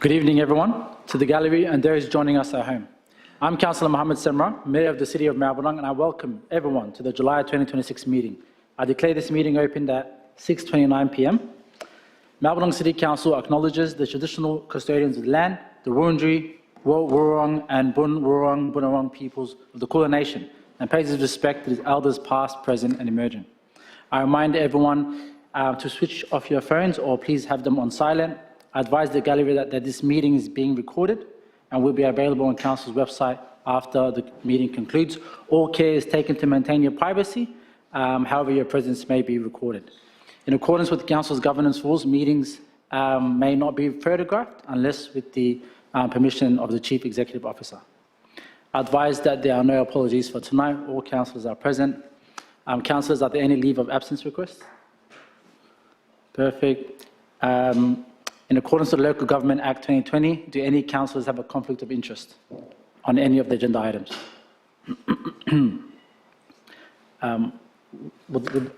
Good evening, everyone, to the gallery and those joining us at home. I'm Councillor Mohammed Semra, Mayor of the City of Maribyrnong, and I welcome everyone to the July 2026 meeting. I declare this meeting opened at 6:29 p.m. Maribyrnong City Council acknowledges the traditional custodians of the land, the Wurundjeri, Wurrung and Bun Wurrung Bunurong peoples of the Kulin Nation, and pays its respect to its elders past, present and emerging. I remind everyone to switch off your phones or please have them on silent. I advise the gallery that this meeting is being recorded and will be available on Council's website after the meeting concludes. All care is taken to maintain your privacy, however your presence may be recorded. In accordance with Council's governance rules, meetings may not be photographed unless with the permission of the Chief Executive Officer. I advise that there are no apologies for tonight. All councillors are present. Councillors, are there any leave of absence requests? Perfect. In accordance with the Local Government Act 2020, do any councillors have a conflict of interest on any of the agenda items?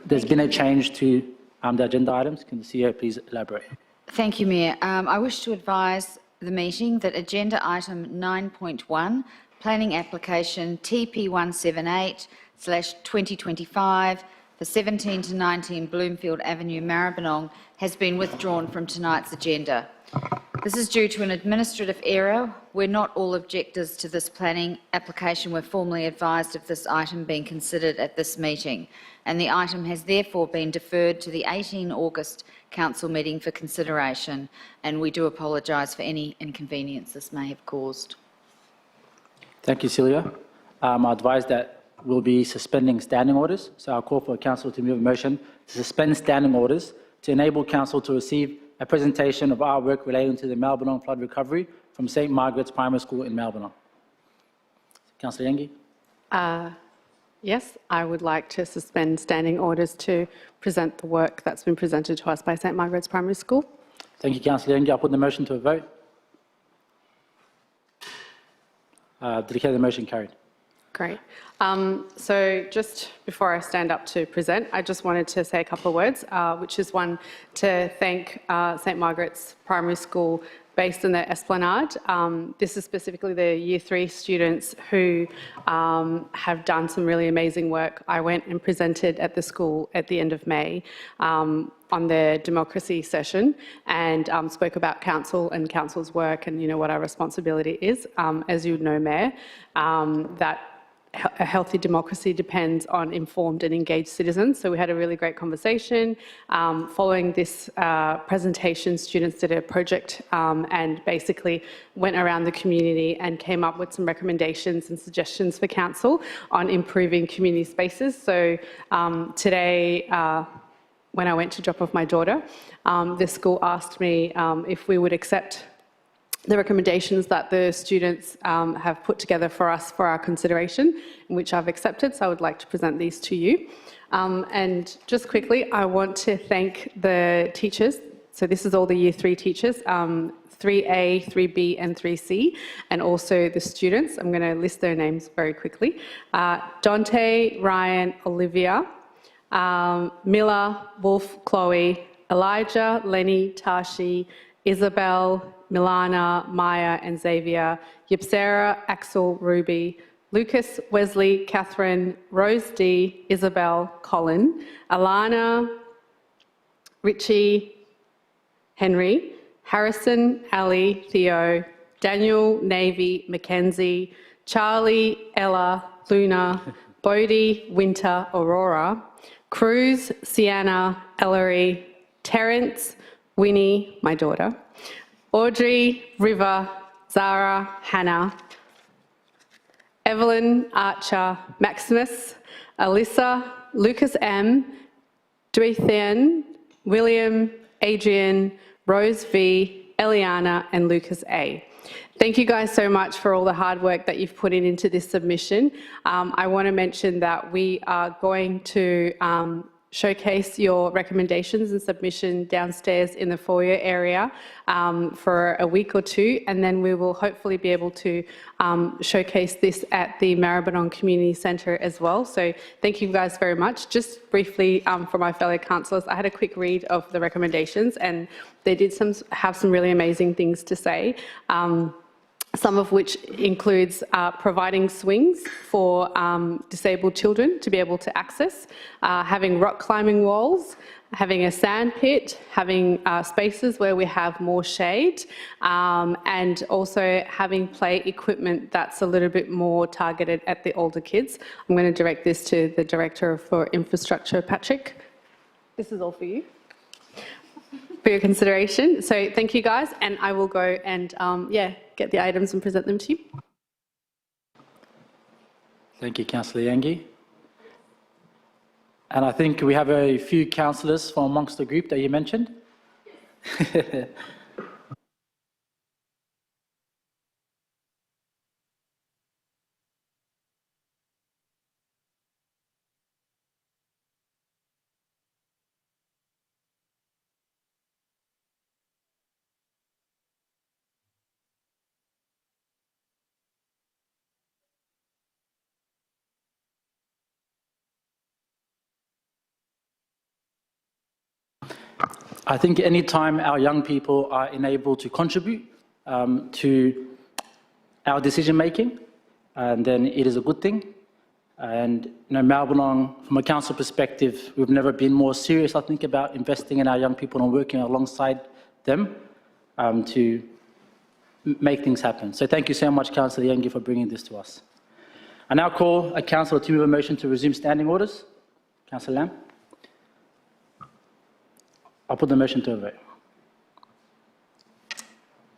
There's been a change to the agenda items. Can the CEO please elaborate? Thank you, Mayor. I wish to advise the meeting that agenda item 9.1, planning application TP178/2025 for 17 to 19 Bloomfield Avenue, Maribyrnong, has been withdrawn from tonight's agenda. This is due to an administrative error where not all objectors to this planning application were formally advised of this item being considered at this meeting, and the item has therefore been deferred to the 18 August Council meeting for consideration, and we do apologise for any inconvenience this may have caused. Thank you, Celia. I advise that we'll be suspending standing orders, so I'll call for Council to move a motion to suspend standing orders to enable Council to receive a presentation of artwork relating to the Maribyrnong flood recovery from St Margaret's Primary School in Maribyrnong. Councillor Yengi? Yes, I would like to suspend standing orders to present the work that's been presented to us by St Margaret's Primary School. Thank you, Councillor Yengi. I'll put the motion to a vote. Declare the motion carried. Great. So just before I stand up to present, I just wanted to say a couple of words, which is one, to thank St Margaret's Primary School based in the Esplanade. This is specifically the Year 3 students who have done some really amazing work. I went and presented at the school at the end of May on their democracy session and spoke about council and council's work and what our responsibility is. As you know, Mayor, that a healthy democracy depends on informed and engaged citizens. So we had a really great conversation. Following this presentation, students did a project and basically went around the community and came up with some recommendations and suggestions for council on improving community spaces. So today, when I went to drop off my daughter, the school asked me if we would accept the recommendations that the students have put together for us for our consideration, which I've accepted, so I would like to present these to you. And just quickly, I want to thank the teachers. So this is all the Year 3 teachers, 3A, 3B and 3C, and also the students. I'm going to list their names very quickly. Dante, Ryan, Olivia, Mila, Wolf, Chloe, Elijah, Lenny, Tashi, Isabel, Milana, Maya and Xavier, Yipsara, Axel, Ruby, Lucas, Wesley, Catherine, Rose D, Isabel, Colin, Alana, Richie, Henry, Harrison, Ali, Theo, Daniel, Navy, Mackenzie, Charlie, Ella, Luna, Bodie, Winter, Aurora, Cruz, Sienna, Ellery, Terence, Winnie, my daughter, Audrey, River, Zara, Hannah, Evelyn, Archer, Maximus, Alyssa, Lucas M, Dweethan, William, Adrian, Rose V, Eliana and Lucas A. Thank you guys so much for all the hard work that you've put into this submission. I want to mention that we are going to showcase your recommendations and submission downstairs in the foyer area for a week or two, and then we will hopefully be able to showcase this at the Maribyrnong Community Centre as well. So thank you guys very much. Just briefly for my fellow councillors, I had a quick read of the recommendations and they did have some really amazing things to say. Some of which includes providing swings for disabled children to be able to access, having rock climbing walls, having a sand pit, having spaces where we have more shade, and also having play equipment that's a little bit more targeted at the older kids. I'm going to direct this to the Director for Infrastructure, Patrick. This is all for you, for your consideration. So thank you guys, and I will go and get the items and present them to you. Thank you, Councillor Yangi. And I think we have a few councillors from amongst the group that you mentioned. I think anytime our young people are enabled to contribute to our decision making, then it is a good thing. And Maribyrnong, from a council perspective, we've never been more serious, I think, about investing in our young people and working alongside them to make things happen. So thank you so much, Councillor Yangi, for bringing this to us. I now call a councillor to move a motion to resume standing orders. Councillor Lam. I'll put the motion to a vote.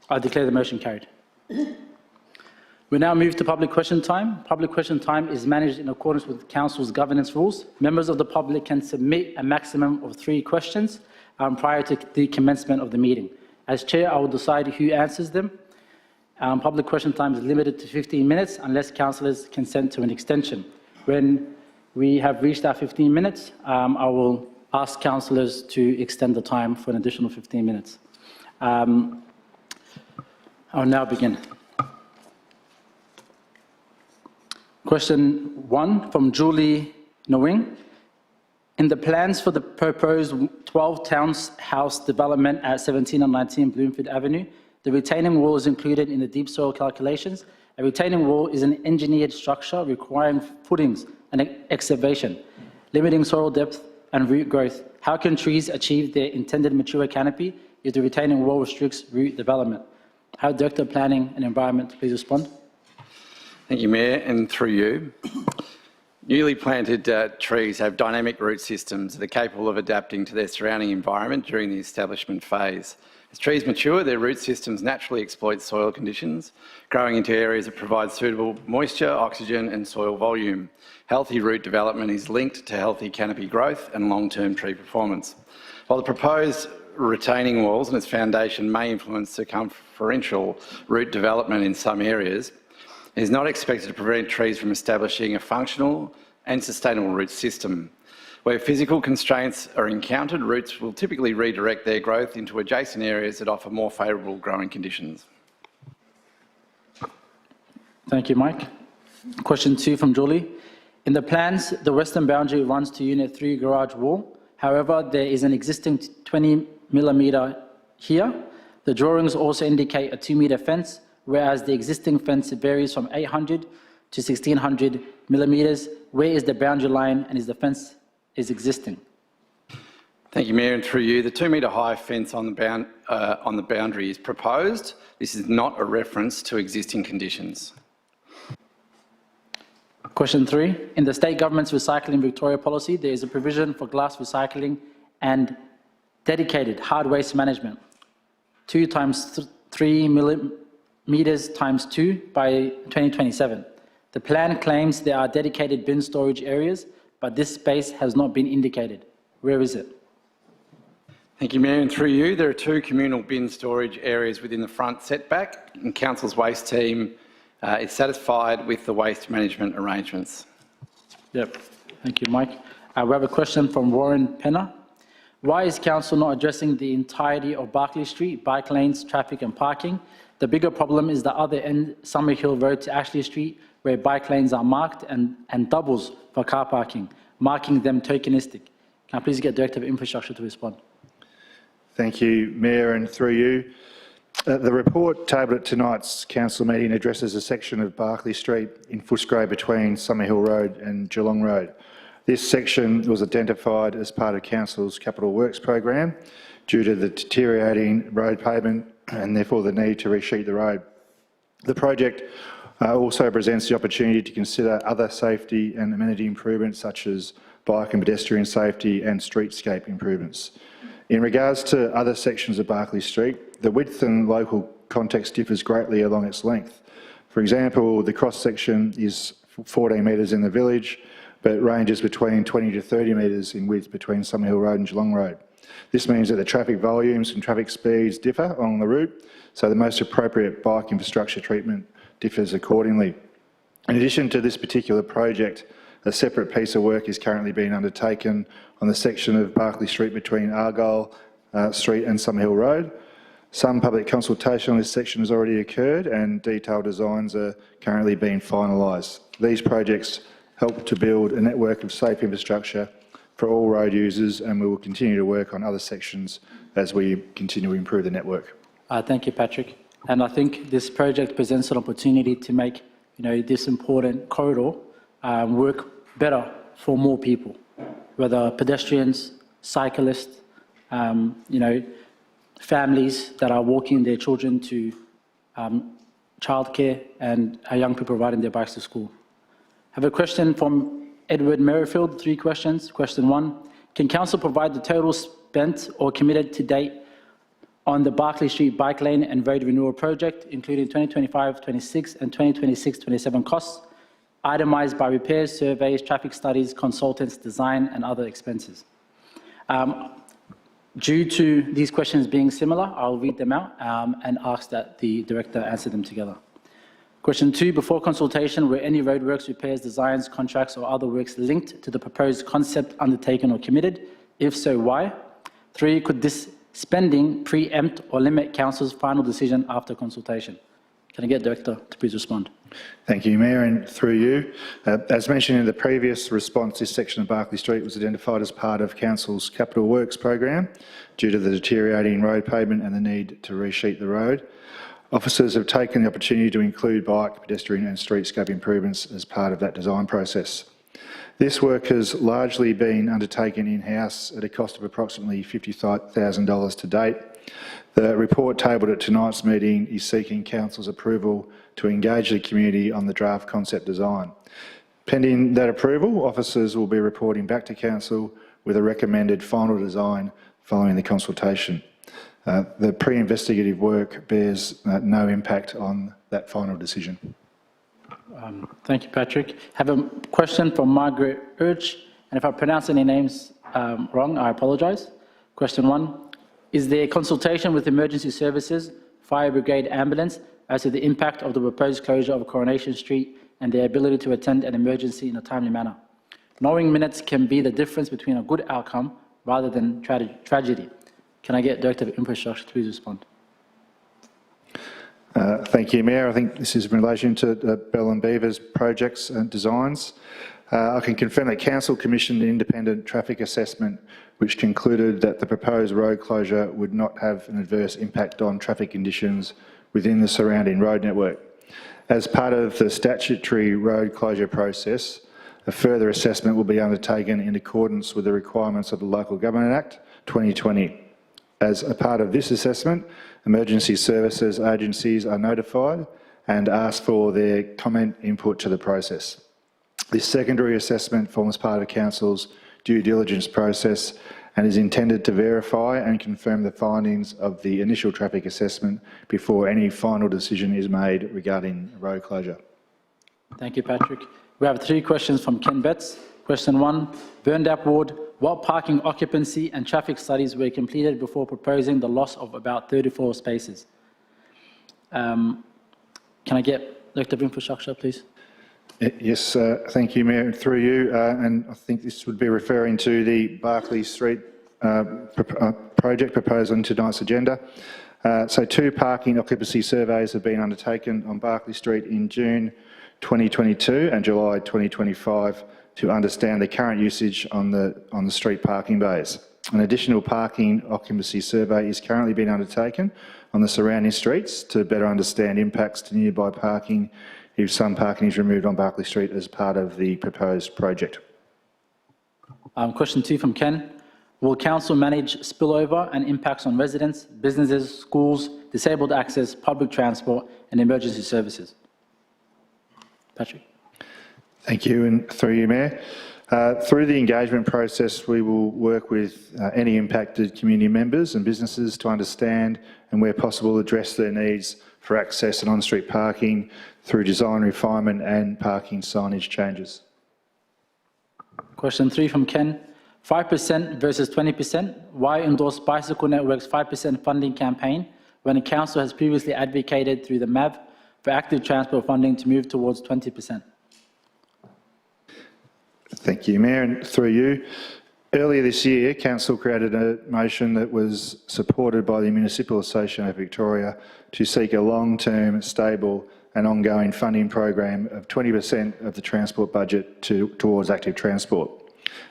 I declare the motion carried. We now move to public question time. Public question time is managed in accordance with Council's governance rules. Members of the public can submit a maximum of 3 questions prior to the commencement of the meeting. As Chair, I will decide who answers them. Public question time is limited to 15 minutes unless councillors consent to an extension. When we have reached our 15 minutes, I will ask councillors to extend the time for an additional 15 minutes. I'll now begin. Question 1 from Julie Nguyen. In the plans for the proposed 12 townhouse development at 17 and 19 Bloomfield Avenue, the retaining wall is included in the deep soil calculations. A retaining wall is an engineered structure requiring footings and excavation, limiting soil depth and root growth. How can trees achieve their intended mature canopy if the retaining wall restricts root development? How Director of Planning and Environment please respond? Thank you, Mayor, and through you. Newly planted trees have dynamic root systems that are capable of adapting to their surrounding environment during the establishment phase. As trees mature, their root systems naturally exploit soil conditions, growing into areas that provide suitable moisture, oxygen and soil volume. Healthy root development is linked to healthy canopy growth and long-term tree performance. While the proposed retaining walls and its foundation may influence circumferential root development in some areas, it is not expected to prevent trees from establishing a functional and sustainable root system. Where physical constraints are encountered, roots will typically redirect their growth into adjacent areas that offer more favourable growing conditions. Thank you, Mike. Question 2 from Julie. In the plans, the western boundary runs to Unit 3 garage wall. However, there is an existing 20mm here. The drawings also indicate a 2-metre fence, whereas the existing fence varies from 800 to 1600 millimetres. Where is the boundary line and is the fence existing? Thank you, Mayor, and through you. The 2-metre high fence on the boundary is proposed. This is not a reference to existing conditions. Question 3. In the State Government's Recycling Victoria policy, there is a provision for glass recycling and dedicated hard waste management. 2 times 3 millimetres times 2 by 2027. The plan claims there are dedicated bin storage areas, but this space has not been indicated. Where is it? Thank you, Mayor, and through you. There are 2 communal bin storage areas within the front setback, and Council's waste team is satisfied with the waste management arrangements. Yep. Thank you, Mike. We have a question from Warren Penner. Why is council not addressing the entirety of Barclay Street, bike lanes, traffic and parking? The bigger problem is the other end, Summerhill Road to Ashley Street, where bike lanes are marked and doubles for car parking, marking them tokenistic. Can I please get Director of Infrastructure to respond? Thank you, Mayor, and through you. The report tabled at tonight's council meeting addresses a section of Barclay Street in Footscray between Summerhill Road and Geelong Road. This section was identified as part of council's capital works program due to the deteriorating road pavement and therefore the need to resheet the road. The project also presents the opportunity to consider other safety and amenity improvements such as bike and pedestrian safety and streetscape improvements. In regards to other sections of Barclay Street, the width and local context differs greatly along its length. For example, the cross-section is 14 metres in the village, but ranges between 20 to 30 metres in width between Summerhill Road and Geelong Road. This means that the traffic volumes and traffic speeds differ along the route, so the most appropriate bike infrastructure treatment differs accordingly. In addition to this particular project, a separate piece of work is currently being undertaken on the section of Barclay Street between Argyle Street and Summerhill Road. Some public consultation on this section has already occurred and detailed designs are currently being finalised. These projects help to build a network of safe infrastructure for all road users, and we will continue to work on other sections as we continue to improve the network. Thank you, Patrick. And I think this project presents an opportunity to make this important corridor work better for more people, whether pedestrians, cyclists, families that are walking their children to childcare, and young people riding their bikes to school. I have a question from Edward Merrifield, 3 questions. Question 1, can council provide the total spent or committed to date on the Barclay Street bike lane and road renewal project, including 2025-26 and 2026-27 costs, itemised by repairs, surveys, traffic studies, consultants, design and other expenses? Due to these questions being similar, I'll read them out and ask that the Director answer them together. Question 2, before consultation, were any roadworks, repairs, designs, contracts or other works linked to the proposed concept undertaken or committed? If so, why? 3, could this spending preempt or limit council's final decision after consultation? Can I get Director to please respond? Thank you, Mayor, and through you. As mentioned in the previous response, this section of Barclay Street was identified as part of council's capital works program due to the deteriorating road pavement and the need to resheet the road. Officers have taken the opportunity to include bike, pedestrian and streetscape improvements as part of that design process. This work has largely been undertaken in-house at a cost of approximately $50,000 to date. The report tabled at tonight's meeting is seeking council's approval to engage the community on the draft concept design. Pending that approval, officers will be reporting back to council with a recommended final design following the consultation. The pre-investigative work bears no impact on that final decision. Thank you, Patrick. I have a question from Margaret Urch, and if I pronounce any names wrong, I apologise. Question 1, is there consultation with emergency services, fire brigade, ambulance as to the impact of the proposed closure of Coronation Street and their ability to attend an emergency in a timely manner? Knowing minutes can be the difference between a good outcome rather than tragedy. Can I get Director of Infrastructure to please respond? Thank you, Mayor. I think this is in relation to Bell and Beaver's projects and designs. I can confirm that Council commissioned an independent traffic assessment which concluded that the proposed road closure would not have an adverse impact on traffic conditions within the surrounding road network. As part of the statutory road closure process, a further assessment will be undertaken in accordance with the requirements of the Local Government Act 2020. As a part of this assessment, emergency services agencies are notified and asked for their comment input to the process. This secondary assessment forms part of Council's due diligence process and is intended to verify and confirm the findings of the initial traffic assessment before any final decision is made regarding road closure. Thank you, Patrick. We have 3 questions from Ken Betts. Question 1, Burndap Ward, what parking occupancy and traffic studies were completed before proposing the loss of about 34 spaces? Can I get Director of Infrastructure, please? Yes, thank you, Mayor, through you. And I think this would be referring to the Barclay Street project proposed on tonight's agenda. So 2 parking occupancy surveys have been undertaken on Barclay Street in June 2022 and July 2025 to understand the current usage on the street parking bays. An additional parking occupancy survey is currently being undertaken on the surrounding streets to better understand impacts to nearby parking if some parking is removed on Barclay Street as part of the proposed project. Question 2 from Ken. Will council manage spillover and impacts on residents, businesses, schools, disabled access, public transport and emergency services? Patrick. Thank you, and through you, Mayor. Through the engagement process, we will work with any impacted community members and businesses to understand and, where possible, address their needs for access and on-street parking through design refinement and parking signage changes. Question 3 from Ken. 5% versus 20%. Why endorse Bicycle Network's 5% funding campaign when the council has previously advocated through the MAV for active transport funding to move towards 20%? Thank you, Mayor, and through you. Earlier this year, Council created a motion that was supported by the Municipal Association of Victoria to seek a long-term, stable and ongoing funding program of 20% of the transport budget towards active transport.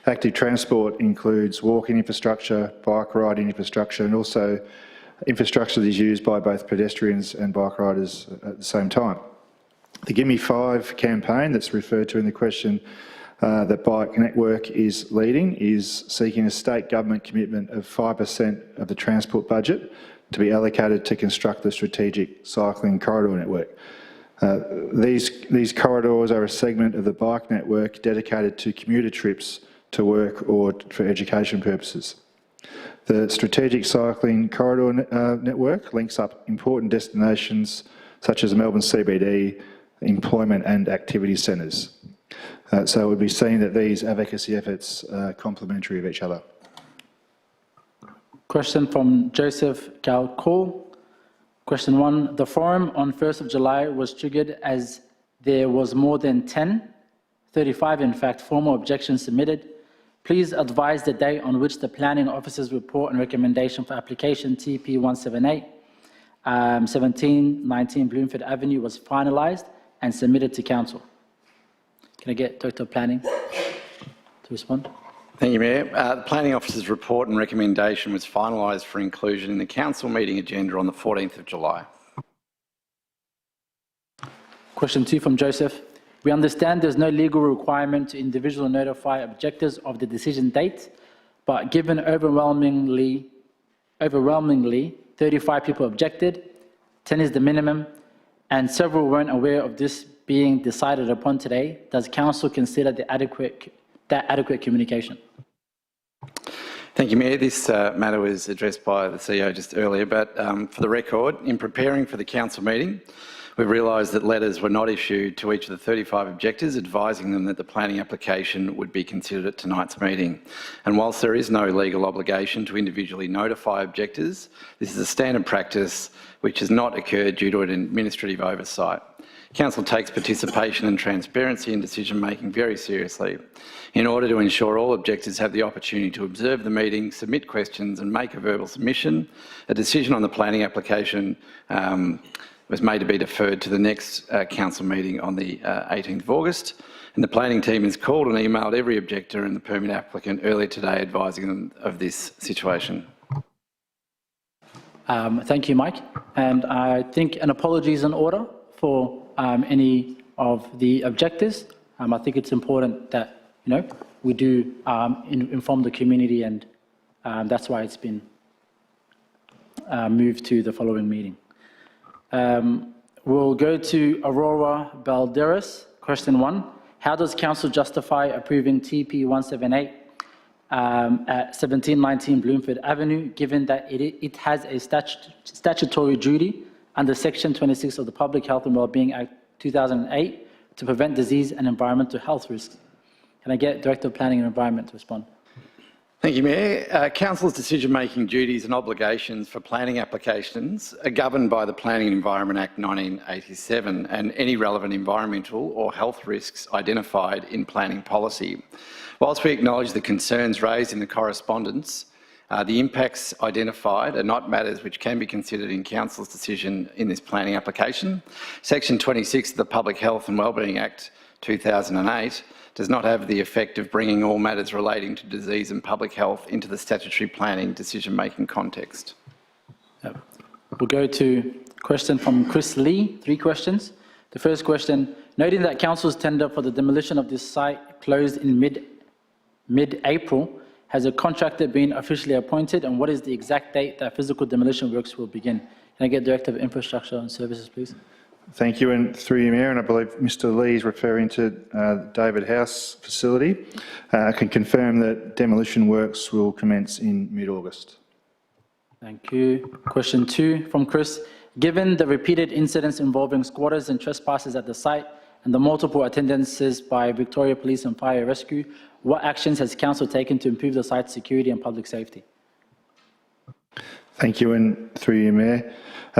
Active transport includes walking infrastructure, bike riding infrastructure and also infrastructure that is used by both pedestrians and bike riders at the same time. The Gimme 5 campaign that's referred to in the question that Bike Network is leading is seeking a state government commitment of 5% of the transport budget to be allocated to construct the strategic cycling corridor network. These corridors are a segment of the bike network dedicated to commuter trips to work or for education purposes. The strategic cycling corridor network links up important destinations such as Melbourne CBD, employment and activity centres. So it would be seen that these advocacy efforts are complementary of each other. Question from Joseph Galcall. Question 1. The forum on 1st of July was triggered as there was more than 35 in fact, formal objections submitted. Please advise the date on which the planning officer's report and recommendation for application TP 178 1719 Bloomfield Avenue was finalised and submitted to council. Can I get Director of Planning to respond? Thank you, Mayor. The Planning Officer's report and recommendation was finalised for inclusion in the council meeting agenda on the 14th of July. Question 2 from Joseph. We understand there's no legal requirement to individually notify objectors of the decision date, but given overwhelmingly 35 people objected, 10 is the minimum, and several weren't aware of this being decided upon today, does council consider that adequate communication? Thank you, Mayor. This matter was addressed by the CEO just earlier, but for the record, in preparing for the council meeting, we've realised that letters were not issued to each of the 35 objectors advising them that the planning application would be considered at tonight's meeting. And whilst there is no legal obligation to individually notify objectors, this is a standard practice which has not occurred due to an administrative oversight. Council takes participation and transparency in decision-making very seriously. In order to ensure all objectors have the opportunity to observe the meeting, submit questions and make a verbal submission, a decision on the planning application was made to be deferred to the next council meeting on the 18th of August. And the planning team has called and emailed every objector and the permit applicant earlier today advising them of this situation. Thank you, Mike. And I think an apology is in order for any of the objectors. I think it's important that we do inform the community, and that's why it's been moved to the following meeting. We'll go to Aurora Balderas. Question 1. How does council justify approving TP 178 at 1719 Bloomfield Avenue, given that it has a statutory duty under Section 26 of the Public Health and Wellbeing Act 2008 to prevent disease and environmental health risks? Can I get Director of Planning and Environment to respond? Thank you, Mayor. Council's decision-making duties and obligations for planning applications are governed by the Planning and Environment Act 1987 and any relevant environmental or health risks identified in planning policy. Whilst we acknowledge the concerns raised in the correspondence, the impacts identified are not matters which can be considered in Council's decision in this planning application. Section 26 of the Public Health and Wellbeing Act 2008 does not have the effect of bringing all matters relating to disease and public health into the statutory planning decision-making context. We'll go to a question from Chris Lee, 3 questions. The first question, noting that Council's tender for the demolition of this site closed in mid-April, has a contractor been officially appointed, and what is the exact date that physical demolition works will begin? Can I get Director of Infrastructure and Services, please? Thank you, and through you, Mayor, and I believe Mr Lee is referring to David House facility. I can confirm that demolition works will commence in mid-August. Thank you. Question 2 from Chris. Given the repeated incidents involving squatters and trespassers at the site and the multiple attendances by Victoria Police and Fire Rescue, what actions has Council taken to improve the site's security and public safety? Thank you, and through you, Mayor.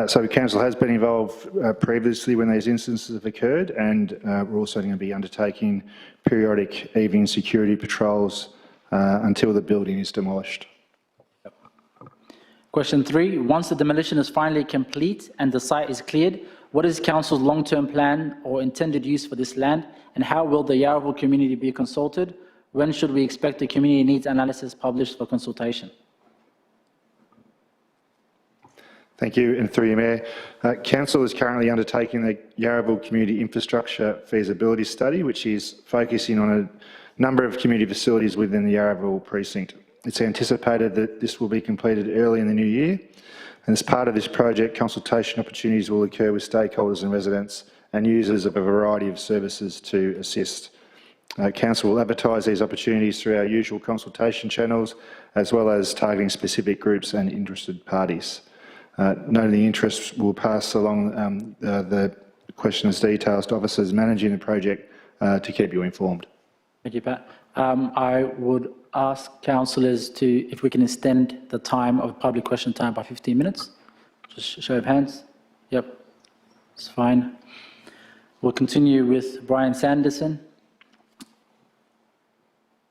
So Council has been involved previously when these instances have occurred, and we're also going to be undertaking periodic evening security patrols until the building is demolished. Question 3, once the demolition is finally complete and the site is cleared, what is Council's long-term plan or intended use for this land, and how will the Yarraville community be consulted? When should we expect the community needs analysis published for consultation? Thank you, and through you, Mayor. Council is currently undertaking the Yarraville Community Infrastructure Feasibility Study, which is focusing on a number of community facilities within the Yarraville precinct. It's anticipated that this will be completed early in the new year, and as part of this project, consultation opportunities will occur with stakeholders and residents and users of a variety of services to assist. Council will advertise these opportunities through our usual consultation channels, as well as targeting specific groups and interested parties. Noting the interest, will pass along the questioner's details to officers managing the project to keep you informed. Thank you, Pat. I would ask councillors to, if we can extend the time of public question time by 15 minutes. Just show of hands. Yep, it's fine. We'll continue with Brian Sanderson.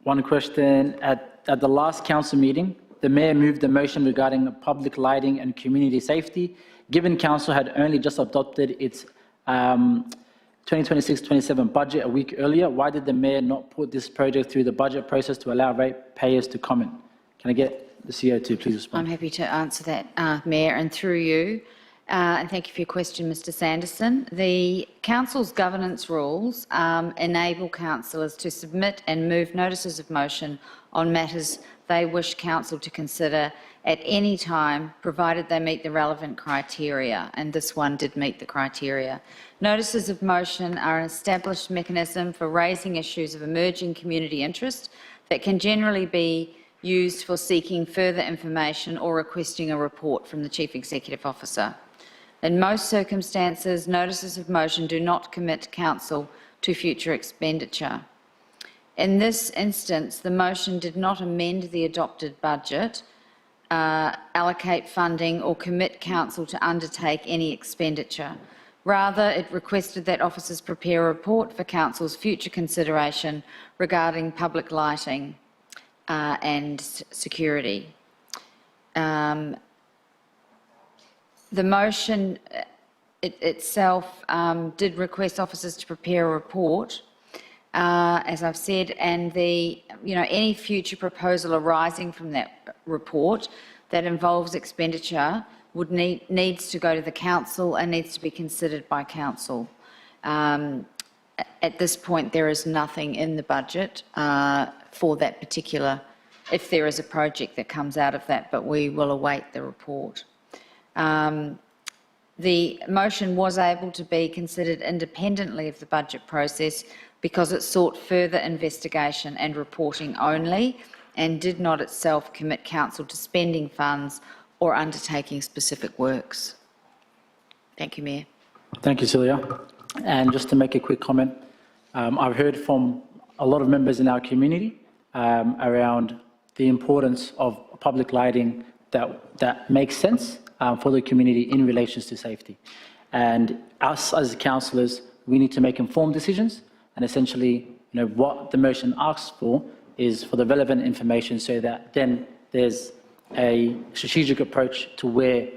One question, at the last council meeting, the Mayor moved a motion regarding public lighting and community safety. Given Council had only just adopted its 2026-27 budget a week earlier, why did the Mayor not put this project through the budget process to allow ratepayers to comment? Can I get the CEO to please respond? I'm happy to answer that, Mayor, and through you. And thank you for your question, Mr Sanderson. The Council's governance rules enable councillors to submit and move notices of motion on matters they wish Council to consider at any time, provided they meet the relevant criteria, and this one did meet the criteria. Notices of motion are an established mechanism for raising issues of emerging community interest that can generally be used for seeking further information or requesting a report from the Chief Executive Officer. In most circumstances, notices of motion do not commit Council to future expenditure. In this instance, the motion did not amend the adopted budget, allocate funding or commit Council to undertake any expenditure. Rather, it requested that officers prepare a report for Council's future consideration regarding public lighting and security. The motion itself did request officers to prepare a report, as I've said, and any future proposal arising from that report that involves expenditure would needs to go to the Council and needs to be considered by Council. At this point, there is nothing in the budget for that particular, if there is a project that comes out of that, but we will await the report. The motion was able to be considered independently of the budget process because it sought further investigation and reporting only and did not itself commit Council to spending funds or undertaking specific works. Thank you, Mayor. Thank you, Celia. And just to make a quick comment, I've heard from a lot of members in our community around the importance of public lighting that makes sense for the community in relation to safety. And us as councillors, we need to make informed decisions, and essentially, what the motion asks for is for the relevant information so that then there's a strategic approach to where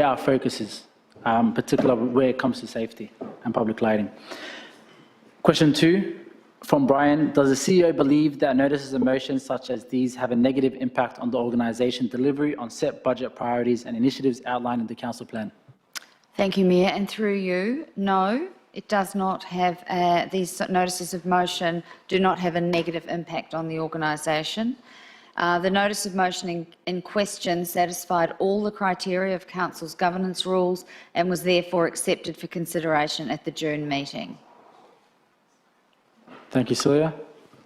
our focus is, particularly where it comes to safety and public lighting. Question 2 from Brian, does the CEO believe that notices of motion such as these have a negative impact on the organisation delivery on set budget priorities and initiatives outlined in the council plan? Thank you, Mayor. And through you, no, it does not have, these notices of motion do not have a negative impact on the organisation. The notice of motion in question satisfied all the criteria of Council's governance rules and was therefore accepted for consideration at the June meeting. Thank you, Celia.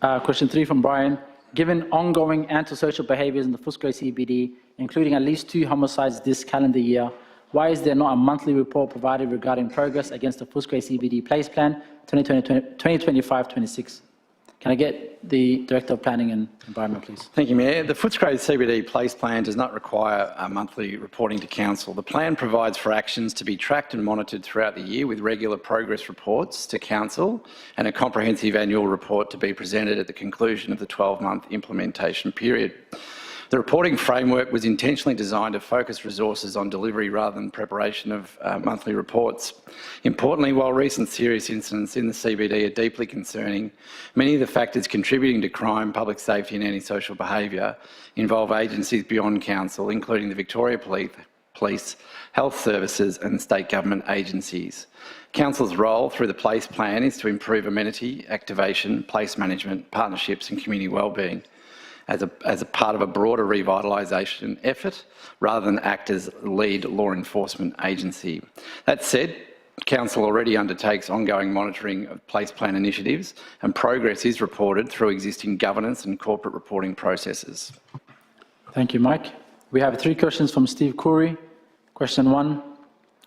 Question 3 from Brian. Given ongoing antisocial behaviours in the Footscray CBD, including at least 2 homicides this calendar year, why is there not a monthly report provided regarding progress against the Footscray CBD Place Plan 2025-26? Can I get the Director of Planning and Environment, please? Thank you, Mayor. The Footscray CBD Place Plan does not require monthly reporting to Council. The plan provides for actions to be tracked and monitored throughout the year with regular progress reports to Council and a comprehensive annual report to be presented at the conclusion of the 12-month implementation period. The reporting framework was intentionally designed to focus resources on delivery rather than preparation of monthly reports. Importantly, while recent serious incidents in the CBD are deeply concerning, many of the factors contributing to crime, public safety and antisocial behaviour involve agencies beyond Council, including the Victoria Police, Health Services and state government agencies. Council's role through the Place Plan is to improve amenity, activation, place management, partnerships and community wellbeing, as a part of a broader revitalisation effort rather than act as lead law enforcement agency. That said, Council already undertakes ongoing monitoring of place plan initiatives and progress is reported through existing governance and corporate reporting processes. Thank you, Mike. We have 3 questions from Steve Coury. Question 1,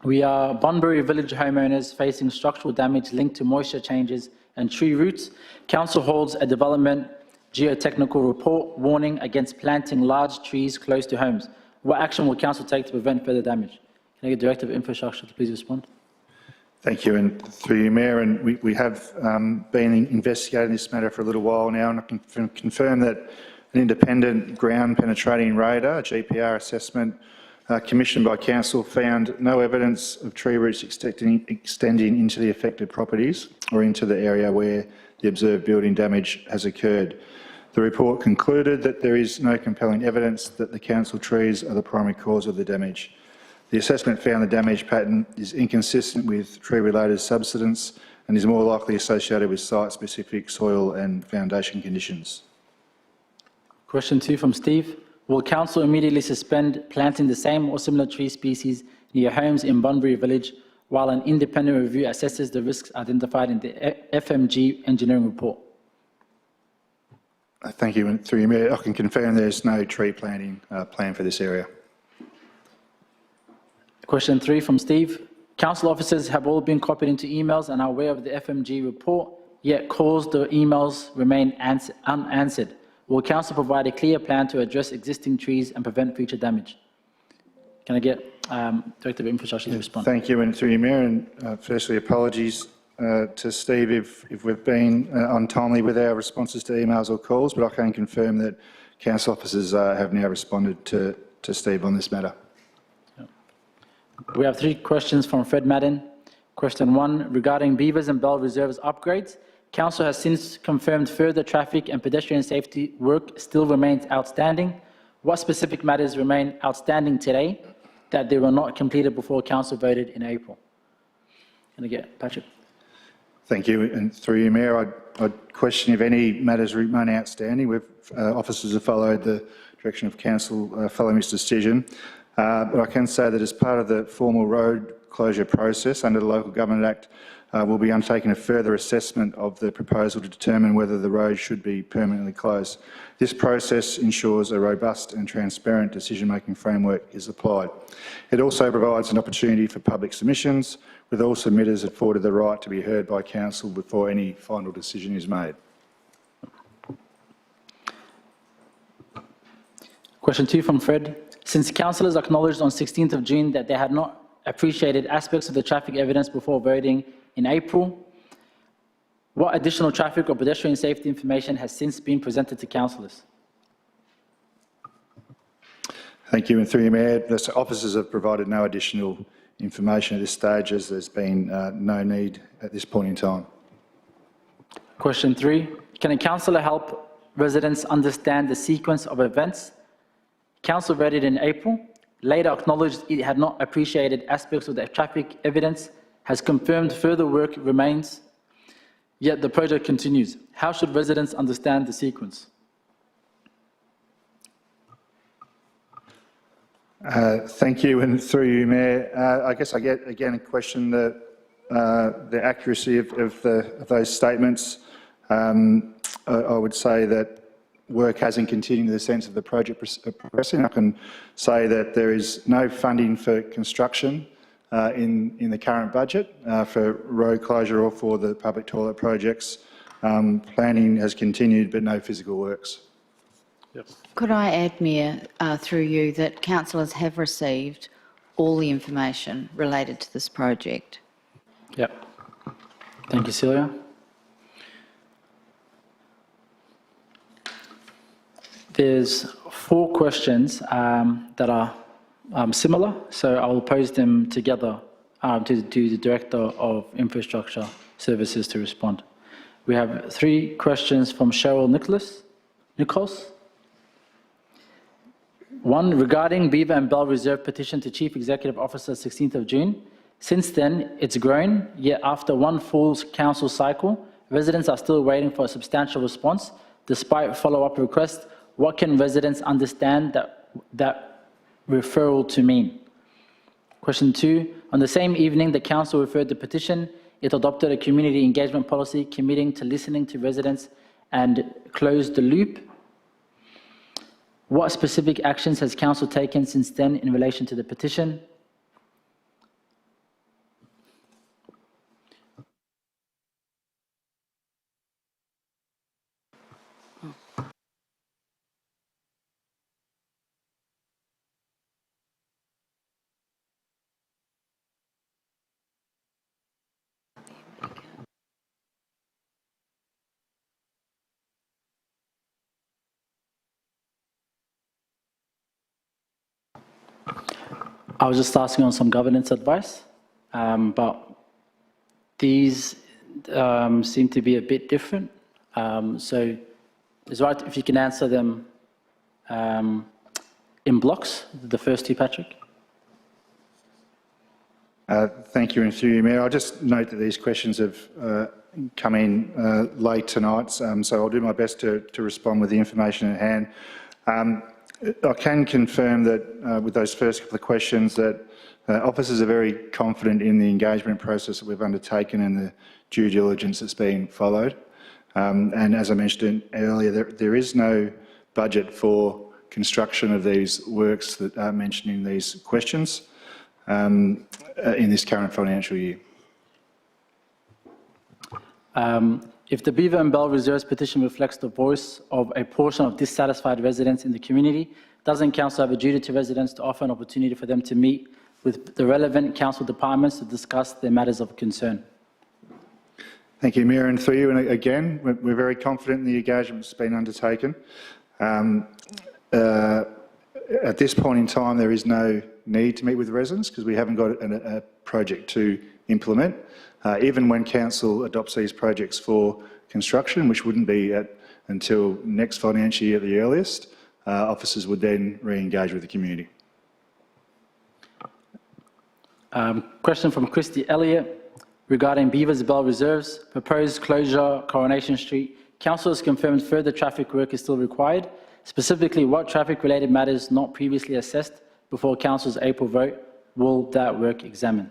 we are Bunbury Village homeowners facing structural damage linked to moisture changes and tree roots. Council holds a development geotechnical report warning against planting large trees close to homes. What action will Council take to prevent further damage? Can I get Director of Infrastructure to please respond? Thank you, and through you, Mayor, and we have been investigating this matter for a little while now, and I can confirm that an independent ground penetrating radar, GPR assessment, commissioned by Council found no evidence of tree roots extending into the affected properties or into the area where the observed building damage has occurred. The report concluded that there is no compelling evidence that the council trees are the primary cause of the damage. The assessment found the damage pattern is inconsistent with tree-related subsidence and is more likely associated with site-specific soil and foundation conditions. Question 2 from Steve. Will Council immediately suspend planting the same or similar tree species near homes in Bunbury Village while an independent review assesses the risks identified in the FMG engineering report? Thank you, and through you, Mayor, I can confirm there is no tree planting plan for this area. Question 3 from Steve. Council officers have all been copied into emails and are aware of the FMG report, yet calls the emails remain unanswered. Will Council provide a clear plan to address existing trees and prevent future damage? Can I get Director of Infrastructure to respond? Thank you, and through you, Mayor, and firstly apologies to Steve if we've been untimely with our responses to emails or calls, but I can confirm that Council officers have now responded to Steve on this matter. We have 3 questions from Fred Madden. Question 1, regarding Beavers and Bell Reserves upgrades. Council has since confirmed further traffic and pedestrian safety work still remains outstanding. What specific matters remain outstanding today that they were not completed before Council voted in April? Can I get Patrick? Thank you, and through you, Mayor, I'd question if any matters remain outstanding. Officers have followed the direction of Council following this decision. But I can say that as part of the formal road closure process under the Local Government Act, we'll be undertaking a further assessment of the proposal to determine whether the road should be permanently closed. This process ensures a robust and transparent decision-making framework is applied. It also provides an opportunity for public submissions, with all submitters afforded the right to be heard by Council before any final decision is made. Question 2 from Fred. Since councillors acknowledged on 16th of June that they had not appreciated aspects of the traffic evidence before voting in April, what additional traffic or pedestrian safety information has since been presented to councillors? Thank you, and through you, Mayor, the officers have provided no additional information at this stage, as there's been no need at this point in time. Question 3. Can a councillor help residents understand the sequence of events? Council voted in April, later acknowledged it had not appreciated aspects of the traffic evidence, has confirmed further work remains, yet the project continues. How should residents understand the sequence? Thank you, and through you, Mayor, I guess I get again a question that the accuracy of those statements. I would say that work hasn't continued in the sense of the project progressing. I can say that there is no funding for construction in the current budget for road closure or for the public toilet projects. Planning has continued, but no physical works. Yep. Could I add, Mayor, through you, that councillors have received all the information related to this project? Yep. Thank you, Celia. There's 4 questions that are similar, so I will pose them together to the Director of Infrastructure Services to respond. We have 3 questions from Cheryl Nichols. 1, regarding Beaver and Bell Reserve petition to Chief Executive Officer 16th of June. Since then, it's grown, yet after 1 full council cycle, residents are still waiting for a substantial response. Despite follow-up requests, what can residents understand that referral to mean? Question 2, on the same evening the council referred the petition, it adopted a community engagement policy committing to listening to residents and close the loop. What specific actions has council taken since then in relation to the petition? I was just asking on some governance advice, but these seem to be a bit different. So it's right if you can answer them in blocks, the first 2, Patrick. Thank you, and through you, Mayor. I'll just note that these questions have come in late tonight, so I'll do my best to respond with the information at hand. I can confirm that with those first couple of questions that officers are very confident in the engagement process that we've undertaken and the due diligence that's been followed. And as I mentioned earlier, there is no budget for construction of these works that are mentioned in these questions in this current financial year. If the Beaver and Bell Reserves petition reflects the voice of a portion of dissatisfied residents in the community, doesn't council have a duty to residents to offer an opportunity for them to meet with the relevant council departments to discuss their matters of concern? Thank you, Mayor, and through you. And again, we're very confident in the engagement that's been undertaken. At this point in time, there is no need to meet with residents because we haven't got a project to implement. Even when council adopts these projects for construction, which wouldn't be until next financial year at the earliest, officers would then re-engage with the community. Question from Christy Elliott regarding Beavers Bell Reserves, proposed closure Coronation Street. Council has confirmed further traffic work is still required. Specifically, what traffic-related matters not previously assessed before Council's April vote will that work examine?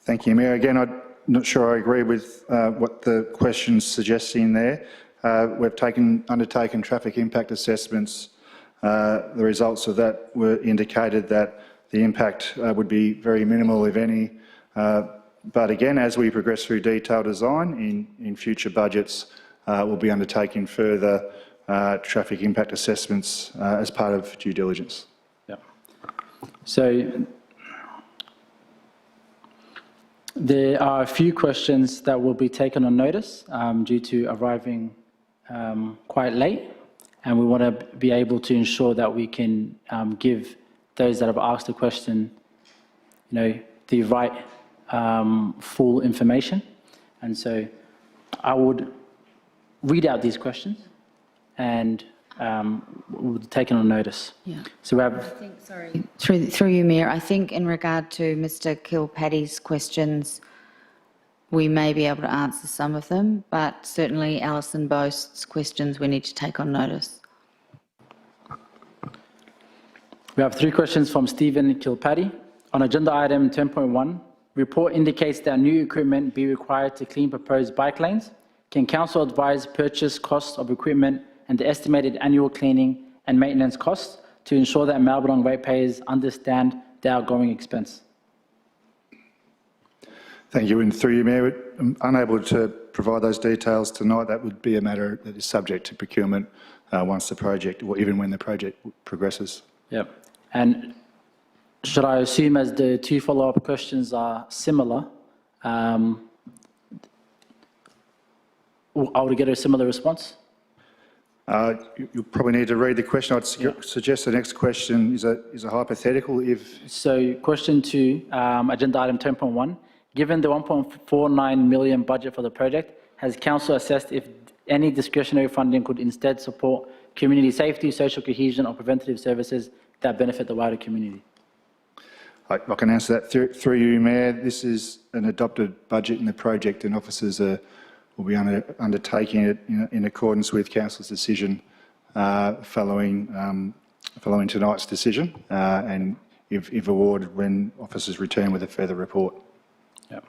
Thank you, Mayor. Again, I'm not sure I agree with what the question's suggesting there. We've undertaken traffic impact assessments. The results of that were indicated that the impact would be very minimal, if any. But again, as we progress through detailed design in future budgets, we'll be undertaking further traffic impact assessments as part of due diligence. Yeah. So there are a few questions that will be taken on notice due to arriving quite late, and we want to be able to ensure that we can give those that have asked a question, the right full information. And so I would read out these questions and we'll be taken on notice. Yeah. So we I have, think, sorry, through you, Mayor, I think in regard to Mr Kilpaddy's questions, we may be able to answer some of them, but certainly Alison Boast's questions we need to take on notice. we have 3 questions from Stephen Kilpaddy. On agenda item 10.1, report indicates that new equipment be required to clean proposed bike lanes. Can council advise purchase costs of equipment and the estimated annual cleaning and maintenance costs to ensure that Maribyrnong ratepayers understand the outgoing expense? Thank you. And through you, Mayor, I'm unable to provide those details tonight. That would be a matter that is subject to procurement once the project, or even when the project progresses. Yep. And should I assume, as the 2 follow-up questions are similar, I would get a similar response? You probably need to read the question. I'd suggest the next question is a hypothetical. So question 2, agenda item 10.1, given the 1.49 million budget for the project, has council assessed if any discretionary funding could instead support community safety, social cohesion or preventative services that benefit the wider community? I can answer that through you, Mayor. This is an adopted budget in the project, and officers will be undertaking it in accordance with council's decision following tonight's decision, and if awarded, when officers return with a further report. Yep.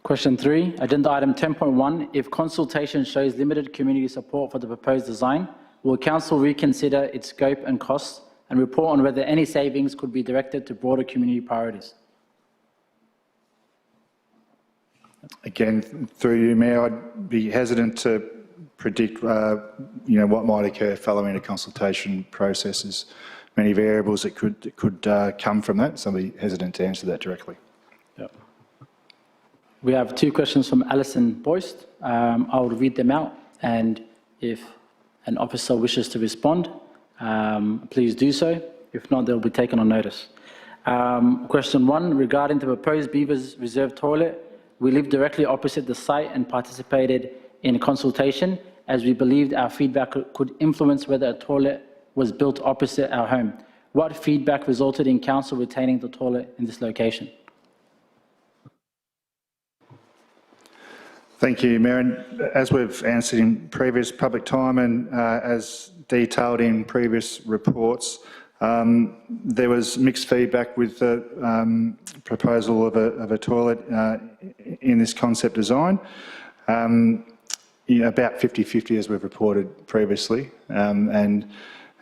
Question 3, agenda item 10.1, if consultation shows limited community support for the proposed design, will council reconsider its scope and costs and report on whether any savings could be directed to broader community priorities? Again, through you, Mayor, I'd be hesitant to predict, what might occur following a consultation process. There's many variables that could come from that, so I'd be hesitant to answer that directly. Yep. We have 2 questions from Alison Boyce. I will read them out, and if an officer wishes to respond, please do so. If not, they'll be taken on notice. Question 1, regarding the proposed Beavers Reserve toilet, we live directly opposite the site and participated in consultation as we believed our feedback could influence whether a toilet was built opposite our home. What feedback resulted in council retaining the toilet in this location? Thank you, Mayor. And as we've answered in previous public time and as detailed in previous reports, there was mixed feedback with the proposal of a toilet in this concept design. About 50-50 as we've reported previously. And